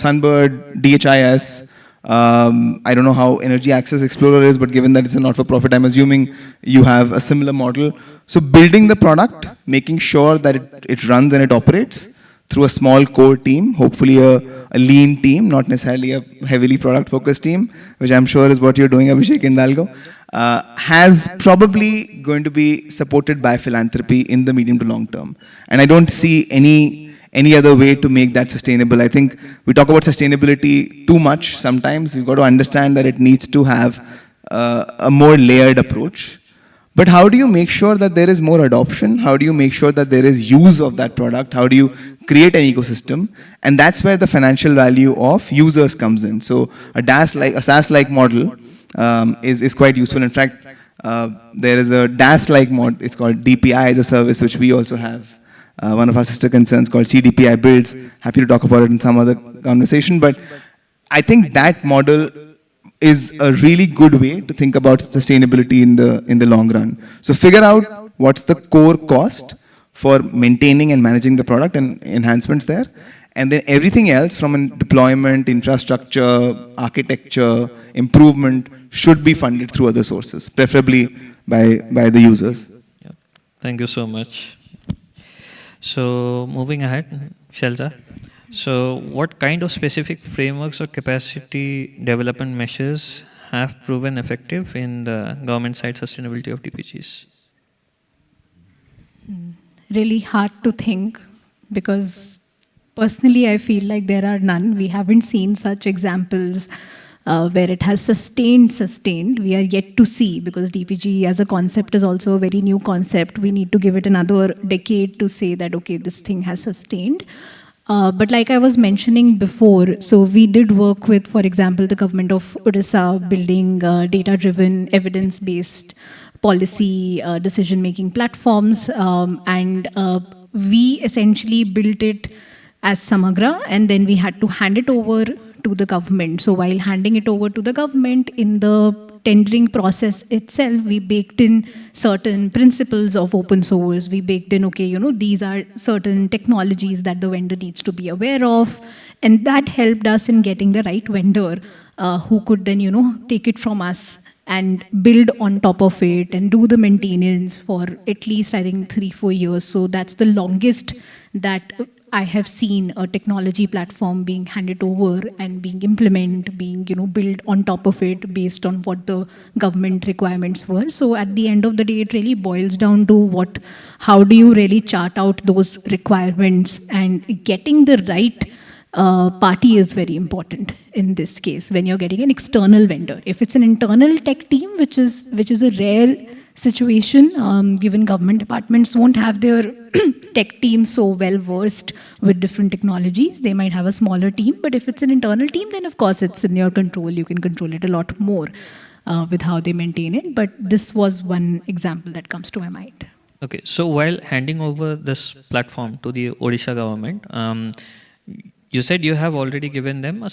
Sunbird, DHIS, I don't know how Energy Access Explorer is, but given that it's a not-for-profit, I'm assuming you have a similar model. So building the product, making sure that it runs and it operates through a small core team, hopefully a lean team, not necessarily a heavily product-focused team, which I'm sure is what you're doing, Abhishek, in DALGO, has probably going to be supported by philanthropy in the medium to long term. And I don't see any other way to make that sustainable. I think we talk about sustainability too much sometimes. We've got to understand that it needs to have a more layered approach. But how do you make sure that there is more adoption? How do you make sure that there is use of that product? How do you create an ecosystem? And that's where the financial value of users comes in. So a SaaS-like model is quite useful. In fact, there is a DaaS-like mod. It's called DPI as a service, which we also have. One of our sister concerns called CDPI Build. Happy to talk about it in some other conversation. But I think that model is a really good way to think about sustainability in the long run. So figure out what's the core cost for maintaining and managing the product and enhancements there. And then everything else from a deployment, infrastructure, architecture, improvement should be funded through other sources, preferably by the users. Yeah. Thank you so much. So moving ahead, Shailiza. So what kind of specific frameworks or capacity development measures have proven effective in the government side sustainability of DPGs? Really hard to think, because personally I feel like there are none. We haven't seen such examples where it has sustained. We are yet to see, because DPG as a concept is also a very new concept. We need to give it another decade to say that, okay, this thing has sustained. But like I was mentioning before, so we did work with, for example, the government of Odisha, building data-driven, evidence-based policy decision-making platforms. And we essentially built it as Samaghra, and then we had to hand it over to the government. So while handing it over to the government, in the tendering process itself, we baked in certain principles of open source. We baked in, okay, these are certain technologies that the vendor needs to be aware of. And that helped us in getting the right vendor who could then, take it from us and build on top of it and do the maintenance for at least, I think, 3-4 years. So that's the longest that I have seen a technology platform being handed over and being implemented, being built on top of it based on what the government requirements were. So at the end of the day, it really boils down to how do you really chart out those requirements, and getting the right party is very important in this case when you're getting an external vendor. If it's an internal tech team, which is a rare situation, given government departments won't have their tech team so well versed with different technologies. They might have a smaller team, but if it's an internal team, then of course it's in your control. You can control it a lot more with how they maintain it. But this was one example that comes to my mind. Okay, so while handing over this platform to the Odisha government, you said you have already given them a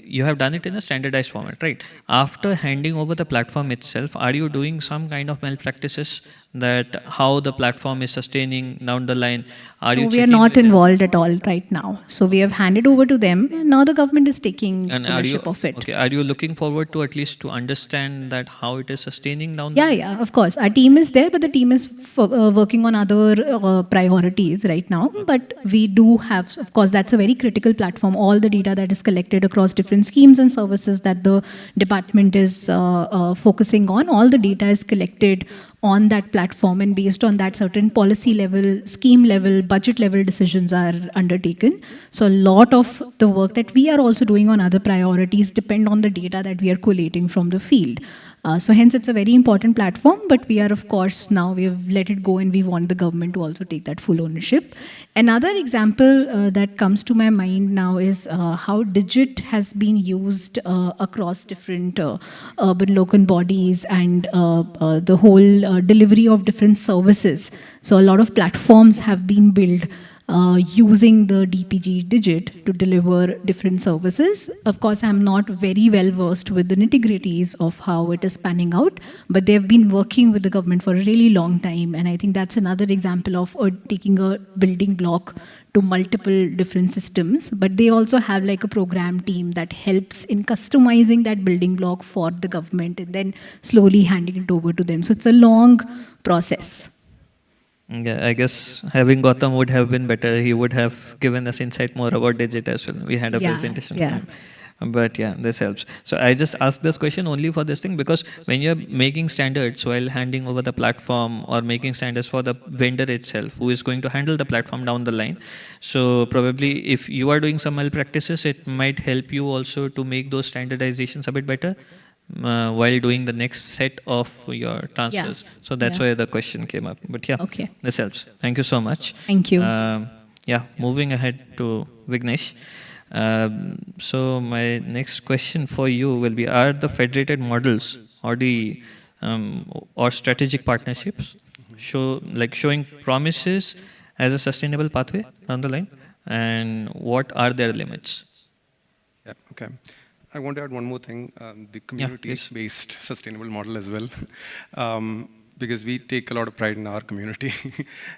you have done it in a standardized format, right? After handing over the platform itself, are you doing some kind of malpractices that how the platform is sustaining down the line? Are No, you we are checking not with them? involved at all right now. So we have handed over to them, and now the government is taking And ownership of it. okay, are you looking forward to at least to understand that how it is sustaining down the Yeah, line? yeah, of course. Our team is there, but the team is working on other priorities right now. But we do have, of course, that's a very critical platform. All the data that is collected across different schemes and services that the department is focusing on, all the data is collected on that platform, and based on that, certain policy level, scheme level, budget level decisions are undertaken. So a lot of the work that we are also doing on other priorities depend on the data that we are collating from the field. So hence it's a very important platform, but we are, of course, now we have let it go and we want the government to also take that full ownership. Another example that comes to my mind now is how Digit has been used across different urban local bodies and the whole delivery of different services. So a lot of platforms have been built using the DPG Digit to deliver different services. Of course, I'm not very well versed with the nitty-gritties of how it is panning out, but they've been working with the government for a really long time, and I think that's another example of taking a building block to multiple different systems, but they also have like a program team that helps in customizing that building block for the government and then slowly handing it over to them. So it's a long process. Yeah, I guess having Gautam would have been better. He would have given us insight more about Digit as well. We had a presentation from him. But yeah, this helps. So I just asked this question only for this thing because when you're making standards while handing over the platform or making standards for the vendor itself who is going to handle the platform down the line. So probably if you are doing some malpractices, it might help you also to make those standardizations a bit better. While doing the next set of your transfers. Yeah. So that's why the question came up. But yeah, Okay. this helps. Thank you so much. Thank you. Yeah, moving ahead to Vignesh. So my next question for you will be, are the federated models or the or strategic partnerships showing promises as a sustainable pathway down the line? And what are their limits? Yeah, okay. I want to add one more thing, the community-based sustainable model as well, because we take a lot of pride in our community.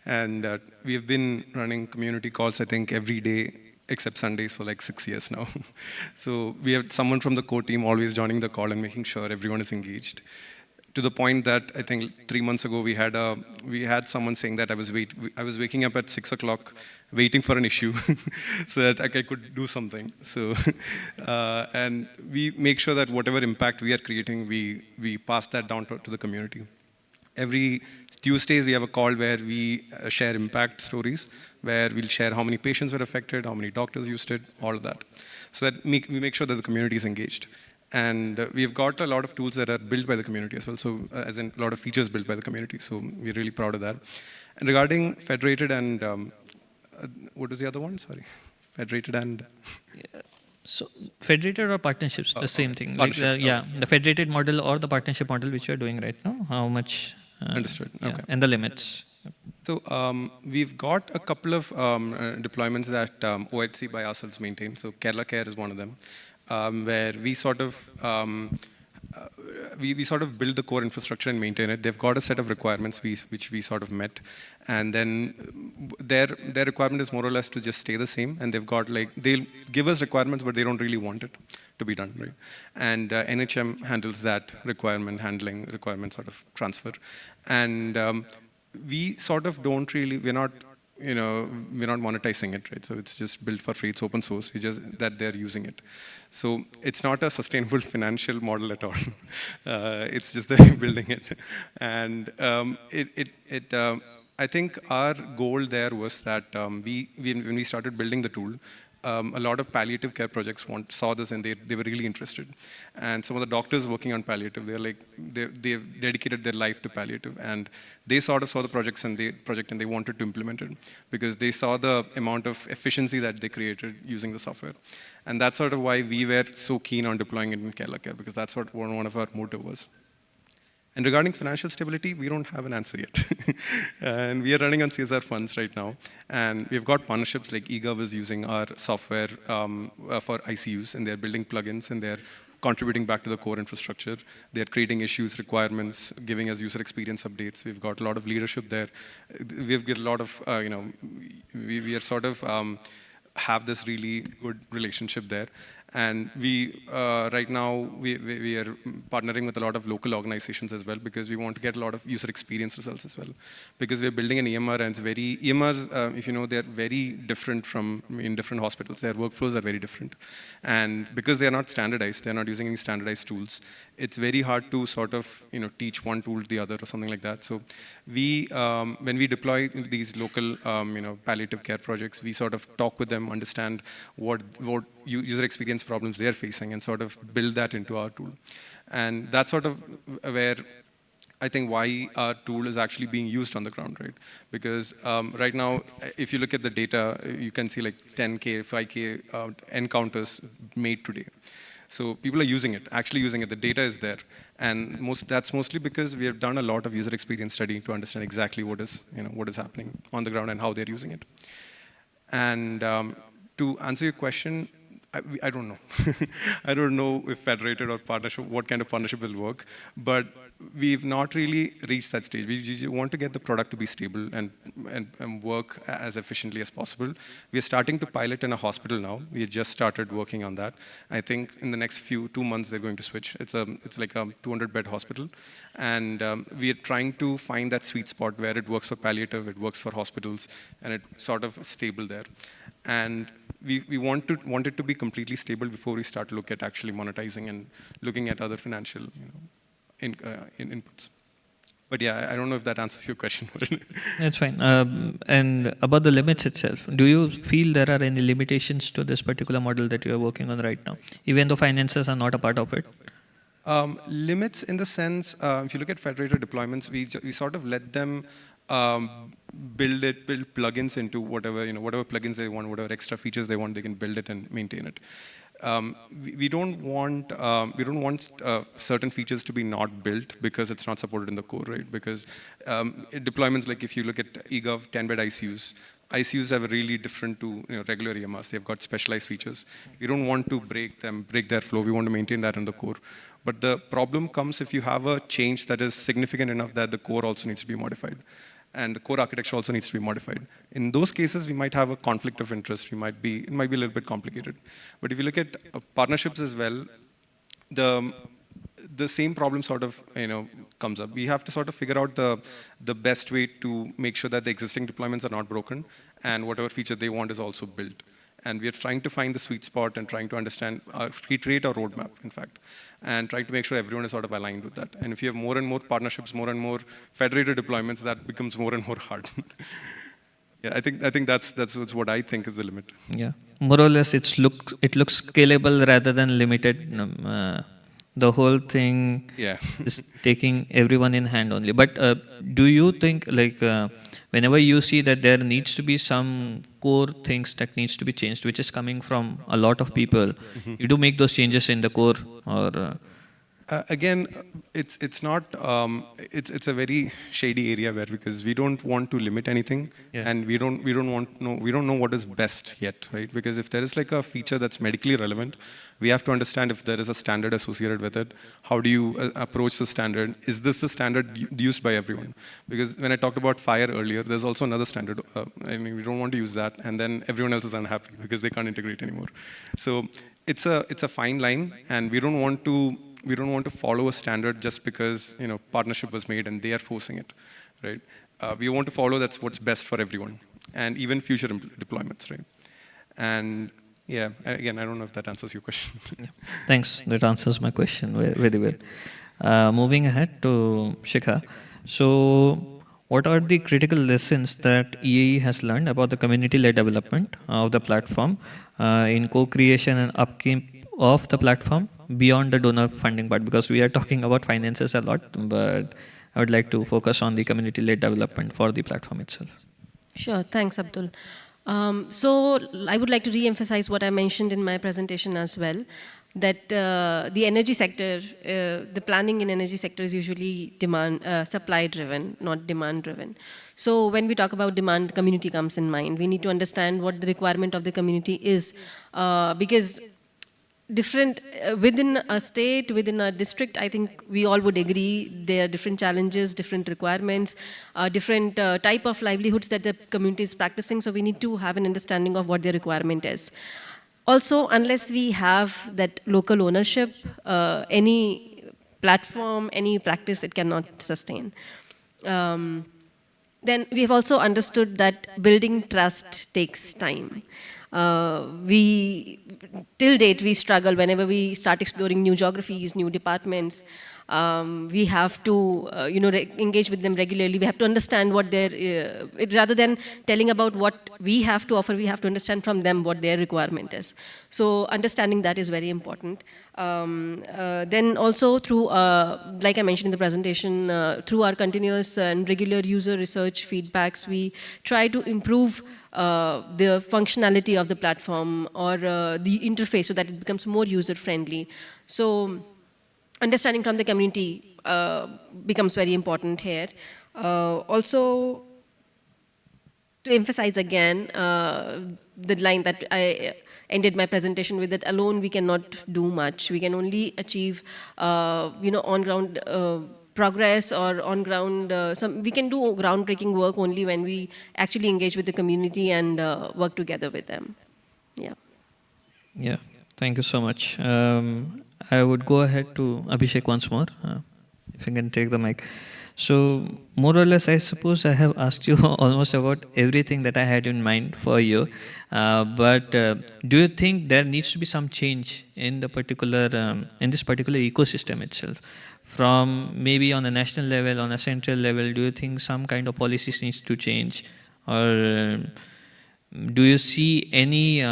And we have been running community calls, I think, every day except Sundays for like 6 years now. So we have someone from the core team always joining the call and making sure everyone is engaged. To the point that I think 3 months ago we had someone saying that I was waking up at 6 o'clock waiting for an issue so that I could do something. So and we make sure that whatever impact we are creating, we pass that down to the community. Every Tuesdays we have a call where we share impact stories, where we'll share how many patients were affected, how many doctors used it, all of that. So that we make sure that the community is engaged. And we've got a lot of tools that are built by the community as well, so as in a lot of features built by the community, so we're really proud of that. And regarding federated and, what was the other one? Sorry. Federated and... Yeah. So federated or partnerships, the same thing. Like the federated model or the partnership model which you're doing right now, how much... Understood, okay. And the limits. So we've got a couple of deployments that OHC by ourselves maintain, so Kerala Care is one of them. Where we sort of we sort of build the core infrastructure and maintain it. They've got a set of requirements which we sort of met, and then their requirement is more or less to just stay the same. And they've got they'll give us requirements, but they don't really want it to be done, right? And NHM handles that handling requirement sort of transfer, and we sort of don't really. We're not monetizing it, right? So it's just built for free, it's open source, it's just that they're using it. So it's not a sustainable financial model at all. It's just they're building it. And I think our goal there was that when we started building the tool, a lot of palliative care projects saw this and they were really interested. And some of the doctors working on palliative, they've dedicated their life to palliative, and they sort of saw the project and they wanted to implement it because they saw the amount of efficiency that they created using the software. And that's sort of why we were so keen on deploying it in Kerala Care, because that's what one of our motive was. And regarding financial stability, we don't have an answer yet. And we are running on CSR funds right now. And we've got partnerships like eGov is using our software for ICUs, and they're building plugins, and they're contributing back to the core infrastructure. They're creating issues, requirements, giving us user experience updates. We've got a lot of leadership there. We've got a lot of, we are sort of have this really good relationship there. And we, right now, we are partnering with a lot of local organizations as well, because we want to get a lot of user experience results as well. Because we're building an EMR, and it's very, EMRs, if you know, they're very different from in different hospitals. Their workflows are very different. And because they're not standardized, they're not using any standardized tools, it's very hard to sort of, teach one tool to the other or something like that. So we, when we deploy these local, palliative care projects, we sort of talk with them, understand what user experience problems they're facing, and sort of build that into our tool. And that's sort of where I think why our tool is actually being used on the ground, right? Because right now, if you look at the data, you can see like 10K, 5K encounters made today. So people are using it, actually using it. The data is there. And that's mostly because we have done a lot of user experience studying to understand exactly what is happening on the ground and how they're using it. And to answer your question, I don't know. I don't know if federated or partnership, what kind of partnership will work, but we've not really reached that stage. We want to get the product to be stable and work as efficiently as possible. We are starting to pilot in a hospital now. We just started working on that. I think in the next 2 months they're going to switch. It's like a 200-bed hospital, and we are trying to find that sweet spot where it works for palliative, it works for hospitals, and it's sort of stable there. And we want it to be completely stable before we start to look at actually monetizing and looking at other financial inputs. But yeah, I don't know if that answers your question. That's fine. And about the limits itself, do you feel there are any limitations to this particular model that you are working on right now, even though finances are not a part of it? Limits in the sense, if you look at federated deployments, we sort of let them build plugins into whatever plugins they want, whatever extra features they want, they can build it and maintain it. We don't want certain features to be not built because it's not supported in the core, right? Because deployments, like if you look at eGov 10-bed ICUs have a really different to regular EMRs. They've got specialized features. We don't want to break their flow. We want to maintain that in the core. But the problem comes if you have a change that is significant enough that the core also needs to be modified. And the core architecture also needs to be modified. In those cases, we might have a conflict of interest. It might be a little bit complicated. But if you look at partnerships as well, the same problem sort of comes up. We have to sort of figure out the best way to make sure that the existing deployments are not broken, and whatever feature they want is also built. And we are trying to find the sweet spot and trying to understand, create our roadmap, in fact, and trying to make sure everyone is sort of aligned with that. And if you have more and more partnerships, more and more federated deployments, that becomes more and more hard. Yeah, I think that's what I think is the limit. Yeah, more or less, it looks scalable rather than limited. The whole thing is taking everyone in hand only. But do you think, like, whenever you see that there needs to be some core things that needs to be changed, which is coming from a lot of people, you do make those changes in the core, or? Again, it's not. It's a very shady area because we don't want to limit anything, and we don't know what is best yet, right? Because if there is like a feature that's medically relevant, we have to understand if there is a standard associated with it. How do you approach the standard? Is this the standard used by everyone? Because when I talked about fire earlier, there's also another standard. I mean, we don't want to use that, and then everyone else is unhappy because they can't integrate anymore. So it's a fine line, and we don't want to follow a standard just because partnership was made and they are forcing it, right? We want to follow that's what's best for everyone, and even future deployments, right? And yeah, again, I don't know if that answers your question. Thanks, that answers my question very well. Moving ahead to Shikha. So, what are the critical lessons that EAE has learned about the community-led development of the platform in co-creation and upkeep of the platform beyond the donor funding part? Because we are talking about finances a lot, but I would like to focus on the community-led development for the platform itself. Sure, thanks, Abdul. So I would like to re-emphasize what I mentioned in my presentation as well, that the energy sector, the planning in energy sector is usually supply driven, not demand driven. So when we talk about demand, community comes in mind. We need to understand what the requirement of the community is, because different within a state, within a district, I think we all would agree there are different challenges, different requirements, different type of livelihoods that the community is practicing. So we need to have an understanding of what their requirement is. Also, unless we have that local ownership, any platform, any practice, it cannot sustain. Then we have also understood that building trust takes time. Till date, we struggle whenever we start exploring new geographies, new departments. We have to, engage with them regularly. We have to understand what their, rather than telling about what we have to offer, we have to understand from them what their requirement is. So understanding that is very important. Then also through, like I mentioned in the presentation, through our continuous and regular user research feedbacks, we try to improve the functionality of the platform or the interface so that it becomes more user-friendly. So understanding from the community becomes very important here. Also, to emphasize again, the line that I ended my presentation with, that alone we cannot do much. We can only achieve, on-ground progress or on-ground, we can do groundbreaking work only when we actually engage with the community and work together with them. Yeah. Yeah, thank you so much. I would go ahead to Abhishek once more, if I can take the mic. So, more or less, I suppose I have asked you almost about everything that I had in mind for you. But do you think there needs to be some change in the particular, in this particular ecosystem itself? From maybe on a national level, on a central level, do you think some kind of policies needs to change? Or do you see any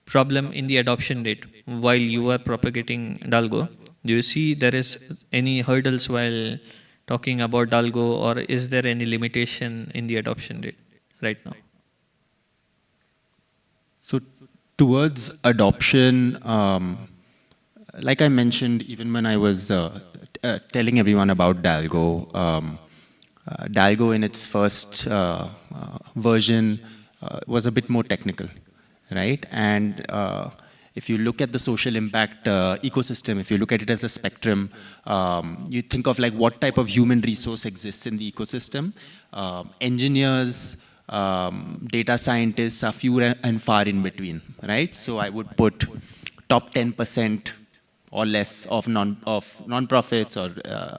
problem in the adoption rate while you are propagating DALGO? Do you see there is any hurdles while talking about DALGO, or is there any limitation in the adoption rate right now? So towards adoption, like I mentioned, even when I was telling everyone about DALGO, DALGO in its first version was a bit more technical, right? And if you look at the social impact ecosystem, if you look at it as a spectrum, you think of like what type of human resource exists in the ecosystem. Engineers, data scientists are few and far in between, right? So I would put top 10% or less of non-profits or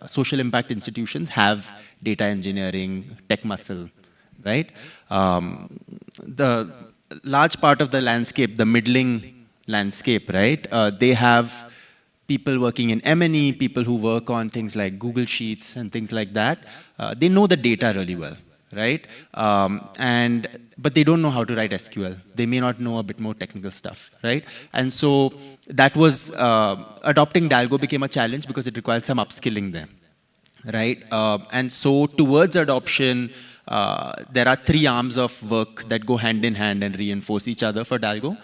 social impact institutions have data engineering, tech muscle, right? The large part of the landscape, the middling landscape, right? They have people working in M&E, people who work on things like Google Sheets and things like that. They know the data really well, right? But they don't know how to write SQL. They may not know a bit more technical stuff, right? And so that was, adopting DALGO became a challenge because it required some upskilling there, right? And so towards adoption, there are three arms of work that go hand in hand and reinforce each other for DALGO.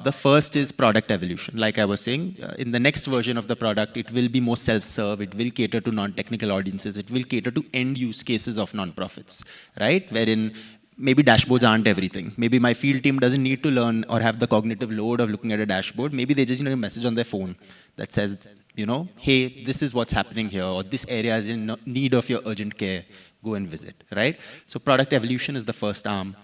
The first is product evolution. Like I was saying, in the next version of the product, it will be more self-serve. It will cater to non-technical audiences. It will cater to end use cases of non-profits, right? Wherein maybe dashboards aren't everything. Maybe my field team doesn't need to learn or have the cognitive load of looking at a dashboard. Maybe they just need a message on their phone that says, hey, this is what's happening here, or this area is in need of your urgent care. Go and visit, right? So product evolution is the first arm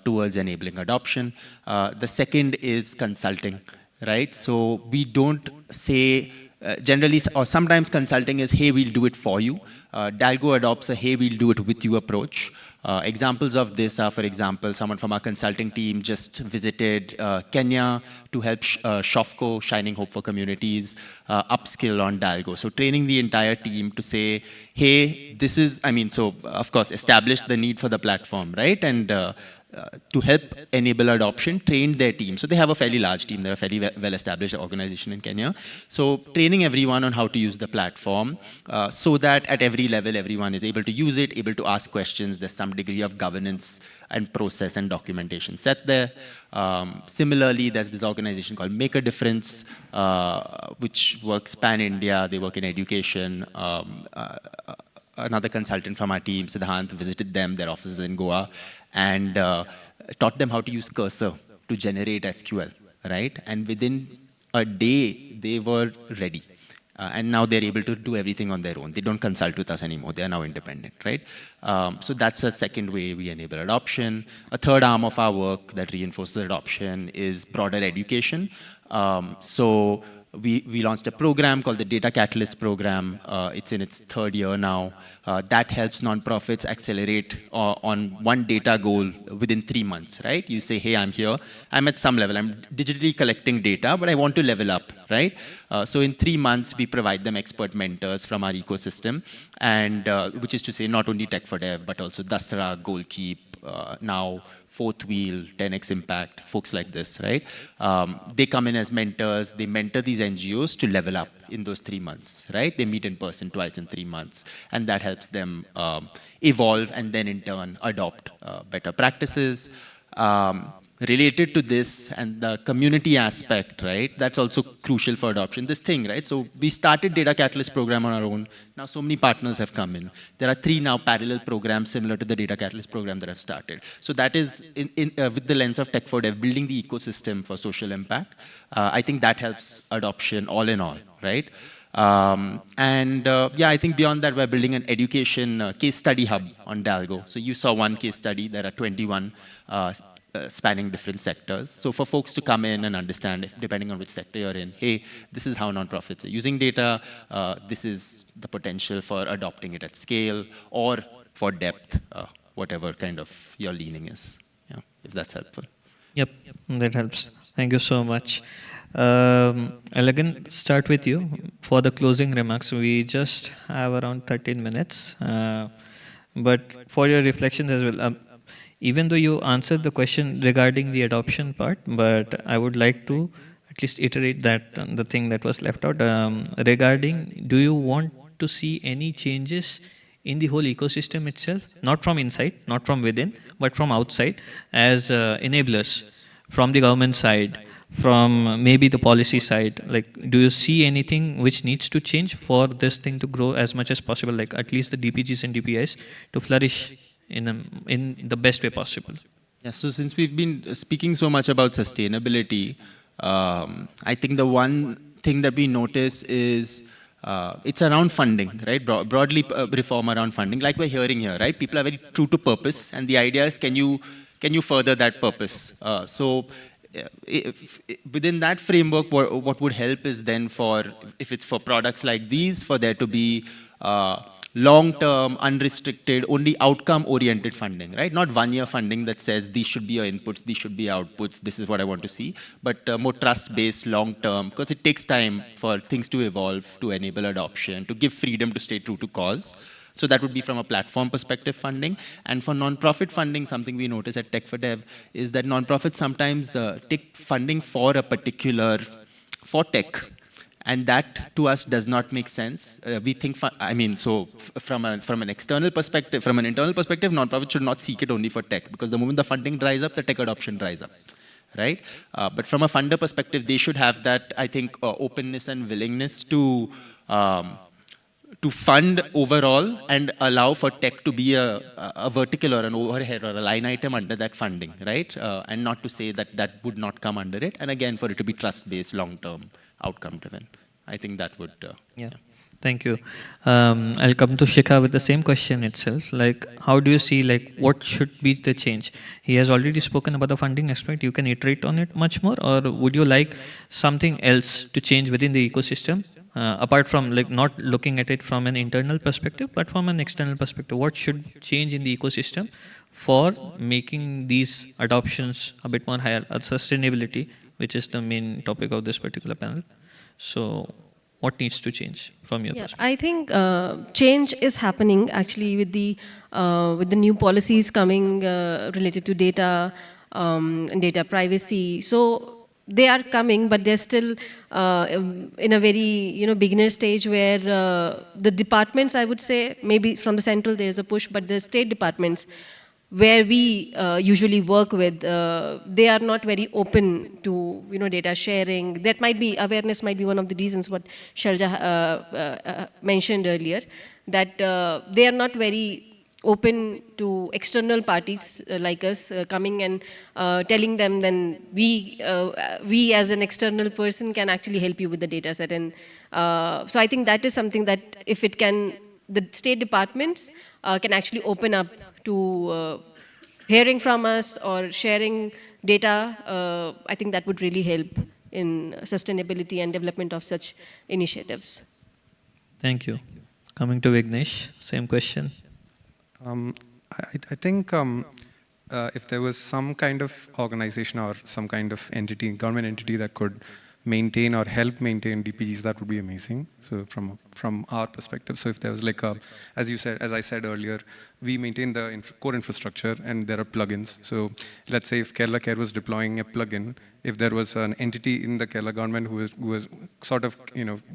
towards enabling adoption. The second is consulting, right? So we don't say, generally, or sometimes consulting is, hey, we'll do it for you. DALGO adopts a, hey, we'll do it with you approach. Examples of this are, for example, someone from our consulting team just visited Kenya to help SHOFCO, Shining Hope for Communities, upskill on DALGO. So training the entire team to say, hey, this is, so of course, establish the need for the platform, right? And to help enable adoption, trained their team. So they have a fairly large team. They're a fairly well-established organization in Kenya. So training everyone on how to use the platform so that at every level, everyone is able to use it, able to ask questions. There's some degree of governance and process and documentation set there. Similarly, there's this organization called Make a Difference, which works pan-India. They work in education. Another consultant from our team, Siddhant, visited them, their offices in Goa, and taught them how to use Cursor to generate SQL, right? And within a day, they were ready. And now they're able to do everything on their own. They don't consult with us anymore. They're now independent, right? So that's a second way we enable adoption. A third arm of our work that reinforces adoption is broader education. So we launched a program called the Data Catalyst program. It's in its third year now. That helps nonprofits accelerate on one data goal within 3 months, right? You say, hey, I'm here. I'm at some level. I'm digitally collecting data, but I want to level up, right? So in 3 months, we provide them expert mentors from our ecosystem, and which is to say not only Tech for Dev, but also Dasra, Goalkeep, now Fourth Wheel, 10x Impact, folks like this, right? They come in as mentors. They mentor these NGOs to level up in those 3 months, right? They meet in person twice in 3 months, and that helps them evolve and then in turn adopt better practices. Related to this and the community aspect, right? That's also crucial for adoption. This thing, right? So we started Data Catalyst program on our own. Now so many partners have come in. There are 3 now parallel programs similar to the Data Catalyst program that I've started. So that is with the lens of Tech for Dev, building the ecosystem for social impact. I think that helps adoption all in all, right? Yeah, I think beyond that, we're building an education case study hub on DALGO. So you saw one case study. There are 21 spanning different sectors. So for folks to come in and understand, depending on which sector you're in, hey, this is how nonprofits are using data, this is the potential for adopting it at scale, or for depth, whatever kind of your leaning is, yeah, if that's helpful. Yep, that helps. Thank you so much. I'll again start with you for the closing remarks. We just have around 13 minutes, but for your reflections as well. Even though you answered the question regarding the adoption part, but I would like to at least iterate that the thing that was left out regarding, do you want to see any changes in the whole ecosystem itself, not from inside, not from within, but from outside as enablers from the government side, from maybe the policy side? Like, do you see anything which needs to change for this thing to grow as much as possible, like at least the DPGs and DPIs to flourish in the best way possible? Yeah, so since we've been speaking so much about sustainability, I think the one thing that we notice is it's around funding, right? Broadly reform around funding, like we're hearing here, right? People are very true to purpose, and the idea is, can you further that purpose? Within that framework, what would help is then if it's for products like these, for there to be long-term, unrestricted, only outcome-oriented funding, right? Not one-year funding that says these should be your inputs, these should be outputs, this is what I want to see, but more trust-based, long-term, because it takes time for things to evolve, to enable adoption, to give freedom to stay true to cause. So that would be from a platform perspective funding. And for non-profit funding, something we notice at Tech for Dev is that non-profits sometimes take funding for tech. And that to us does not make sense. We think, from an external perspective, from an internal perspective, nonprofits should not seek it only for tech, because the moment the funding dries up, the tech adoption dries up, right? But from a funder perspective, they should have that, I think, openness and willingness to fund overall and allow for tech to be a vertical or an overhead or a line item under that funding, right? And not to say that would not come under it. And again, for it to be trust-based, long-term, outcome-driven. I think that would... Yeah. Thank you. I'll come to Shikha with the same question itself. Like, how do you see, like, what should be the change? He has already spoken about the funding aspect. You can iterate on it much more, or would you like something else to change within the ecosystem? Apart from, like, not looking at it from an internal perspective, but from an external perspective, what should change in the ecosystem for making these adoptions a bit more higher? Sustainability, which is the main topic of this particular panel. So what needs to change from your perspective? I think change is happening actually with the new policies coming related to data and data privacy. So they are coming, but they're still in a very beginner stage where the departments, I would say, maybe from the central there's a push, but the state departments where we usually work with, they are not very open to data sharing. That might be, awareness might be one of the reasons what Shailiza mentioned earlier, that they are not very open to external parties like us coming and telling them, then we as an external person can actually help you with the data set. And so I think that is something that if it can, the state departments can actually open up to hearing from us or sharing data, I think that would really help in sustainability and development of such initiatives. Thank you. Coming to Vignesh, same question. I think if there was some kind of organization or some kind of entity, government entity that could maintain or help maintain DPGs, that would be amazing. So from our perspective, so if there was like a, as I said earlier, we maintain the core infrastructure and there are plugins. So let's say if Kerala Care was deploying a plugin, if there was an entity in the Kerala government who was sort of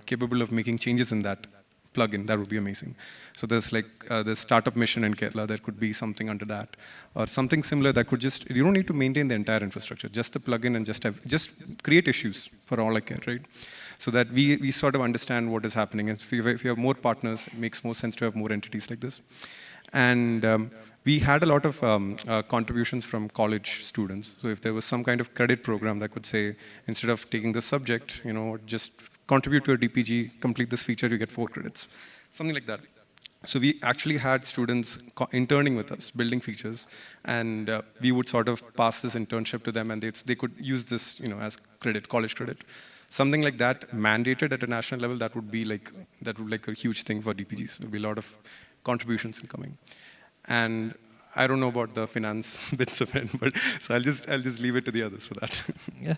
capable of making changes in that plugin, that would be amazing. So there's like the startup mission in Kerala, there could be something under that, or something similar that could just, you don't need to maintain the entire infrastructure, just the plugin and just create issues for all I care, right? So that we sort of understand what is happening. And if you have more partners, it makes more sense to have more entities like this. And we had a lot of contributions from college students. So if there was some kind of credit program that could say, instead of taking the subject, just contribute to a DPG, complete this feature, you get 4 credits. Something like that. So we actually had students interning with us, building features, and we would sort of pass this internship to them, and they could use this as credit, college credit. Something like that mandated at a national level, that would be like a huge thing for DPGs. There would be a lot of contributions incoming. And I don't know about the finance bits of it, but so I'll just leave it to the others for that. Yeah,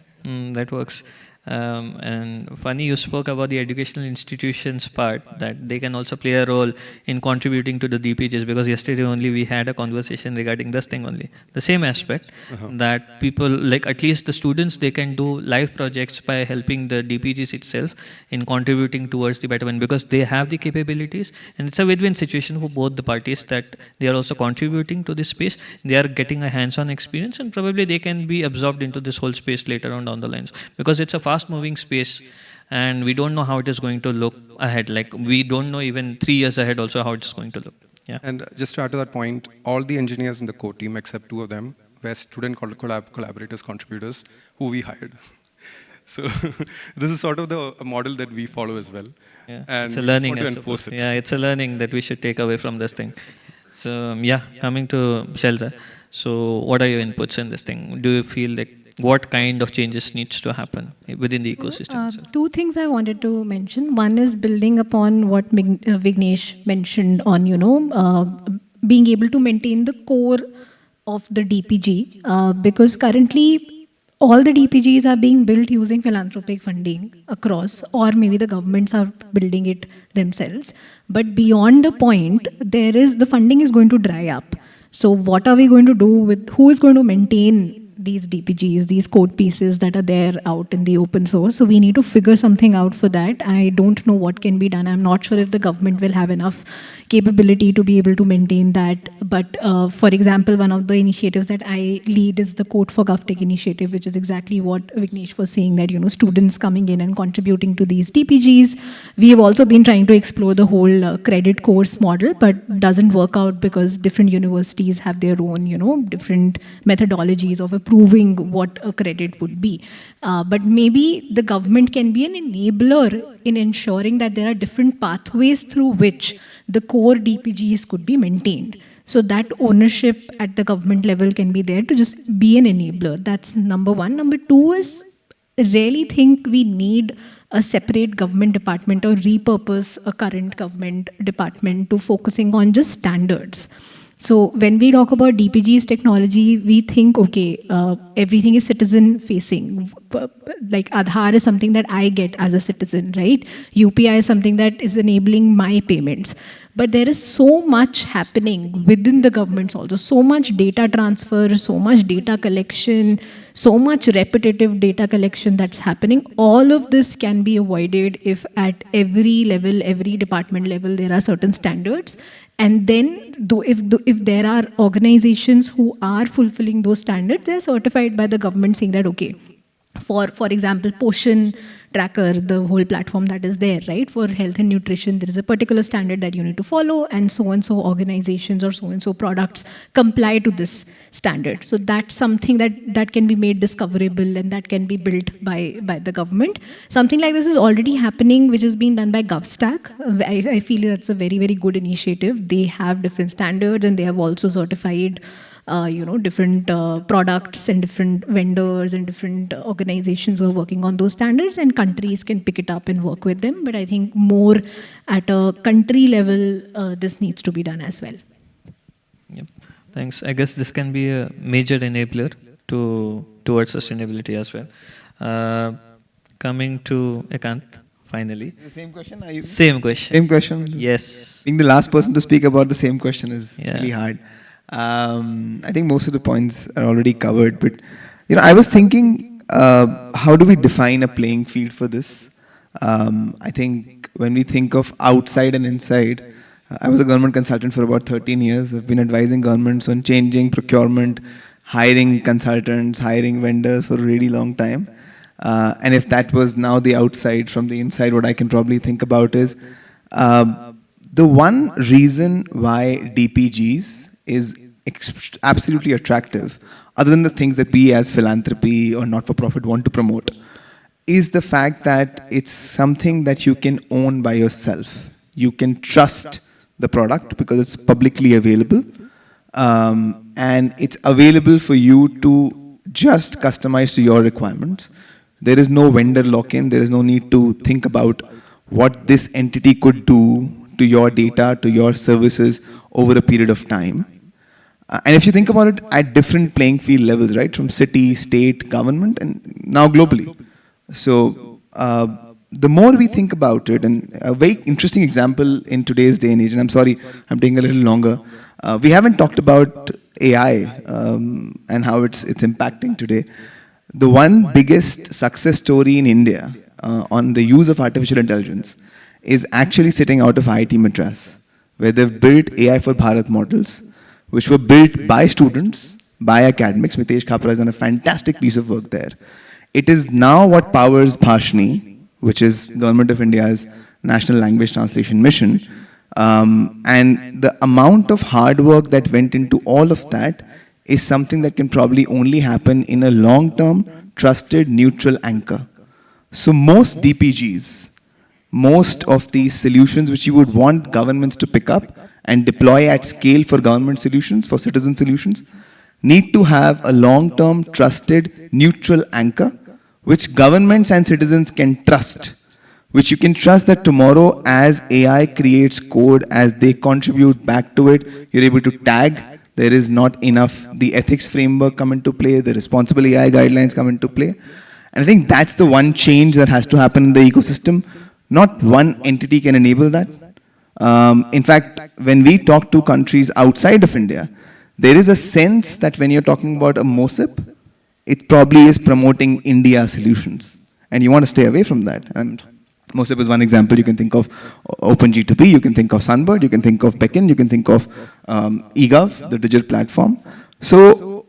that works. And funny, you spoke about the educational institutions part, that they can also play a role in contributing to the DPGs, because yesterday only we had a conversation regarding this thing only. The same aspect, that people, like at least the students, they can do live projects by helping the DPGs itself in contributing towards the betterment, because they have the capabilities, and it's a win-win situation for both the parties, that they are also contributing to this space, they are getting a hands-on experience, and probably they can be absorbed into this whole space later on down the lines, because it's a fast-moving space, and we don't know how it is going to look ahead. Like we don't know even 3 years ahead also how it's going to look. Yeah. And just to add to that point, all the engineers in the core team, except 2 of them, were student collaborators, contributors, who we hired. So this is sort of the model that we follow as well. Yeah. And it's a learning. to enforce it. Yeah, it's a learning that we should take away from this thing. So yeah, coming to Shailiza. So what are your inputs in this thing? Do you feel like what kind of changes needs to happen within the ecosystem? 2 things I wanted to mention. One is building upon what Vignesh mentioned on, being able to maintain the core of the DPG, because currently all the DPGs are being built using philanthropic funding across, or maybe the governments are building it themselves. But beyond a point, the funding is going to dry up. So what are we going to do with, who is going to maintain these DPGs, these code pieces that are there out in the open source? So we need to figure something out for that. I don't know what can be done. I'm not sure if the government will have enough capability to be able to maintain that. But for example, one of the initiatives that I lead is the Code for GovTech initiative, which is exactly what Vignesh was saying, that students coming in and contributing to these DPGs. We have also been trying to explore the whole credit course model, but doesn't work out because different universities have their own, different methodologies of approving what a credit would be. But maybe the government can be an enabler in ensuring that there are different pathways through which the core DPGs could be maintained. So that ownership at the government level can be there to just be an enabler. That's number 1. Number 2 is, really think we need a separate government department or repurpose a current government department to focusing on just standards. So when we talk about DPG's technology, we think, okay, everything is citizen facing. Like Aadhaar is something that I get as a citizen, right? UPI is something that is enabling my payments. But there is so much happening within the governments also, so much data transfer, so much data collection, so much repetitive data collection that's happening. All of this can be avoided if at every level, every department level, there are certain standards. And then if there are organizations who are fulfilling those standards, they're certified by the government saying that, okay, for example, Poshan Tracker, the whole platform that is there, right? For health and nutrition, there is a particular standard that you need to follow, and so organizations or so and so products comply to this standard. So that's something that can be made discoverable and that can be built by the government. Something like this is already happening, which is being done by GovStack. I feel that's a very, very good initiative. They have different standards and they have also certified different products and different vendors and different organizations who are working on those standards, and countries can pick it up and work with them. But I think more at a country level, this needs to be done as well. Yep. Thanks. I guess this can be a major enabler towards sustainability as well. Coming to Ekant, finally. The same question? Same question. Same question? Yes. Being the last person to speak about the same question is really hard. I think most of the points are already covered, but I was thinking, how do we define a playing field for this? I think when we think of outside and inside, I was a government consultant for about 13 years. I've been advising governments on changing procurement, hiring consultants, hiring vendors for a really long time. And if that was now the outside, from the inside, what I can probably think about is the one reason why DPGs is absolutely attractive, other than the things that we as philanthropy or not-for-profit want to promote, is the fact that it's something that you can own by yourself. You can trust the product because it's publicly available, and it's available for you to just customize to your requirements. There is no vendor lock-in. There is no need to think about what this entity could do to your data, to your services over a period of time. And if you think about it at different playing field levels, right, from city, state, government, and now globally. So the more we think about it, and a very interesting example in today's day and age, and I'm sorry, I'm taking a little longer. We haven't talked about AI and how it's impacting today. The one biggest success story in India on the use of artificial intelligence is actually sitting out of IIT Madras, where they've built AI for Bharat models, which were built by students, by academics. Mitesh Khapra has done a fantastic piece of work there. It is now what powers Bhashni, which is Government of India's National Language Translation Mission. And the amount of hard work that went into all of that is something that can probably only happen in a long-term, trusted, neutral anchor. So most DPGs, most of these solutions which you would want governments to pick up and deploy at scale for government solutions, for citizen solutions, need to have a long-term, trusted, neutral anchor, which governments and citizens can trust, which you can trust that tomorrow as AI creates code, as they contribute back to it, you're able to tag. There is not enough, the ethics framework come into play, the responsible AI guidelines come into play. And I think that's the one change that has to happen in the ecosystem. Not one entity can enable that. In fact, when we talk to countries outside of India, there is a sense that when you're talking about a MOSIP, it probably is promoting India solutions. And you want to stay away from that. And MOSIP is one example. You can think of OpenG2P, you can think of Sunbird, you can think of Beacon, you can think of eGov, the digital platform. So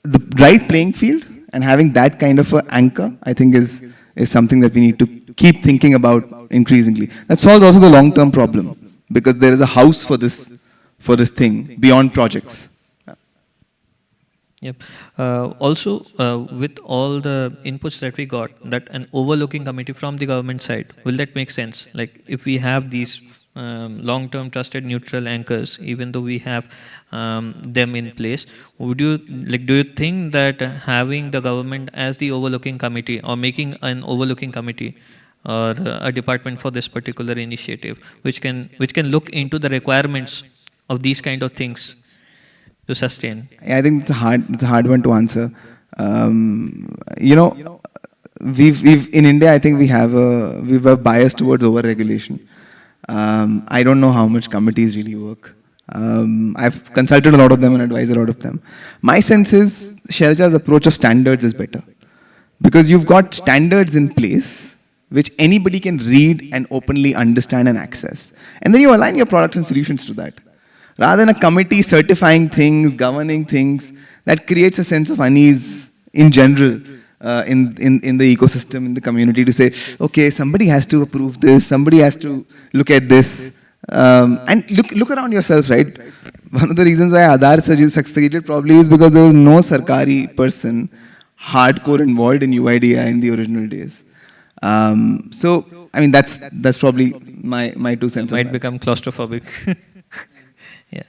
the right playing field and having that kind of an anchor, I think is something that we need to keep thinking about increasingly. That solves also the long-term problem, because there is a house for this thing beyond projects. Yep. Also, with all the inputs that we got, that an overlooking committee from the government side, will that make sense? Like, if we have these long-term trusted neutral anchors, even though we have them in place, would you do you think that having the government as the overlooking committee, or making an overlooking committee or a department for this particular initiative, which can look into the requirements of these kind of things, to sustain? I think it's a hard one to answer. You know, we've in India, I think we have a bias towards over-regulation. I don't know how much committees really work. I've consulted a lot of them and advised a lot of them. My sense is Shailaja's approach of standards is better. Because you've got standards in place which anybody can read and openly understand and access. And then you align your products and solutions to that. Rather than a committee certifying things, governing things, that creates a sense of unease in general in the ecosystem, in the community, to say, okay, somebody has to approve this, somebody has to look at this. And look around yourself, right? One of the reasons why Aadhaar succeeded probably is because there was no Sarkari person hardcore involved in UIDI in the original days. So, I mean, that's probably my 2 cents. Might become claustrophobic. Yeah,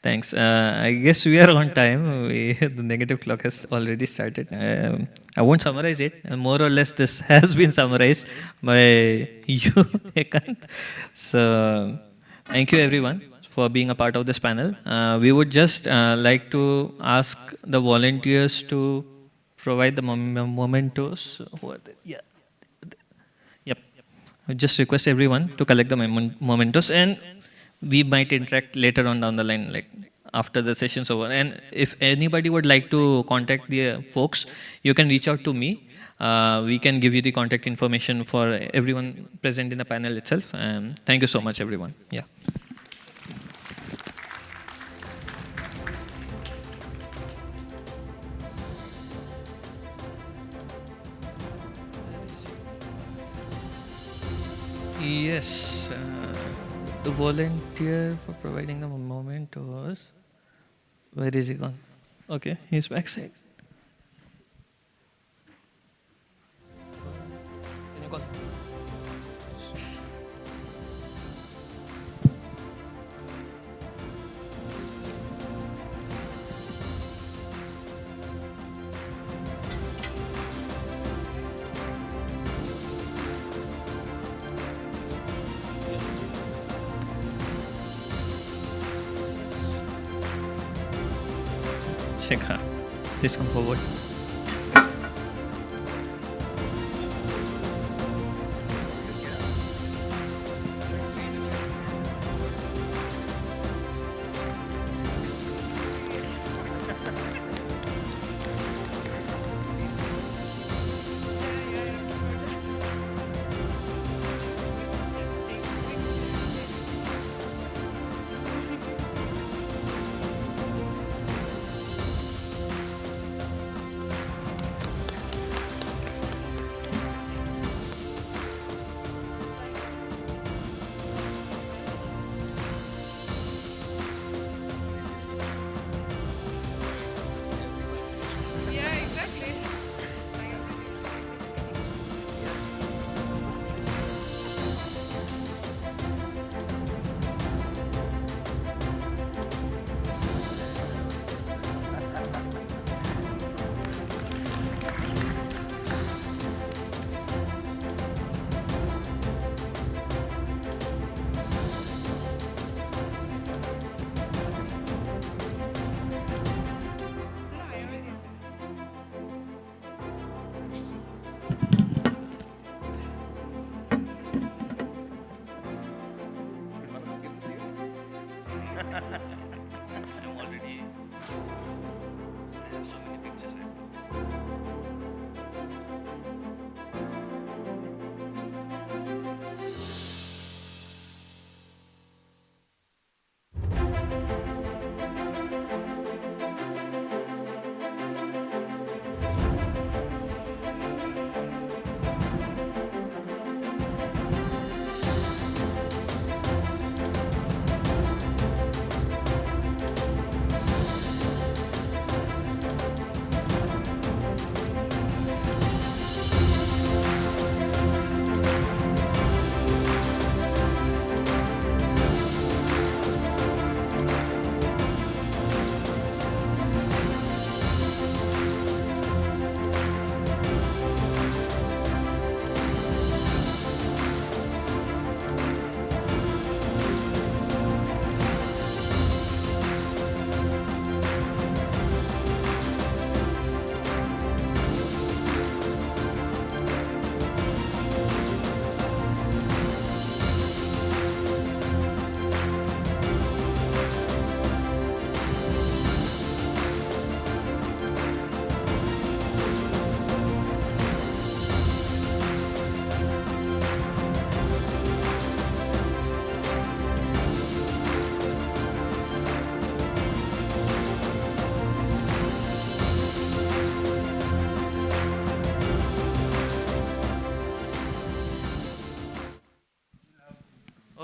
thanks. I guess we are on time. The negative clock has already started. I won't summarize it. More or less, this has been summarized by you, Ekant. So, thank you everyone for being a part of this panel. We would just like to ask the volunteers to provide the mementos. Yeah. Yep. I just request everyone to collect the mementos, and we might interact later on down the line, like after the session's over. And if anybody would like to contact the folks, you can reach out to me. We can give you the contact information for everyone present in the panel itself. And thank you so much, everyone. Yeah. Yes, the volunteer for providing the mementos. Where is he gone? Okay, he's backside. Can you call? Shikha, please come forward.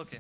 Okay.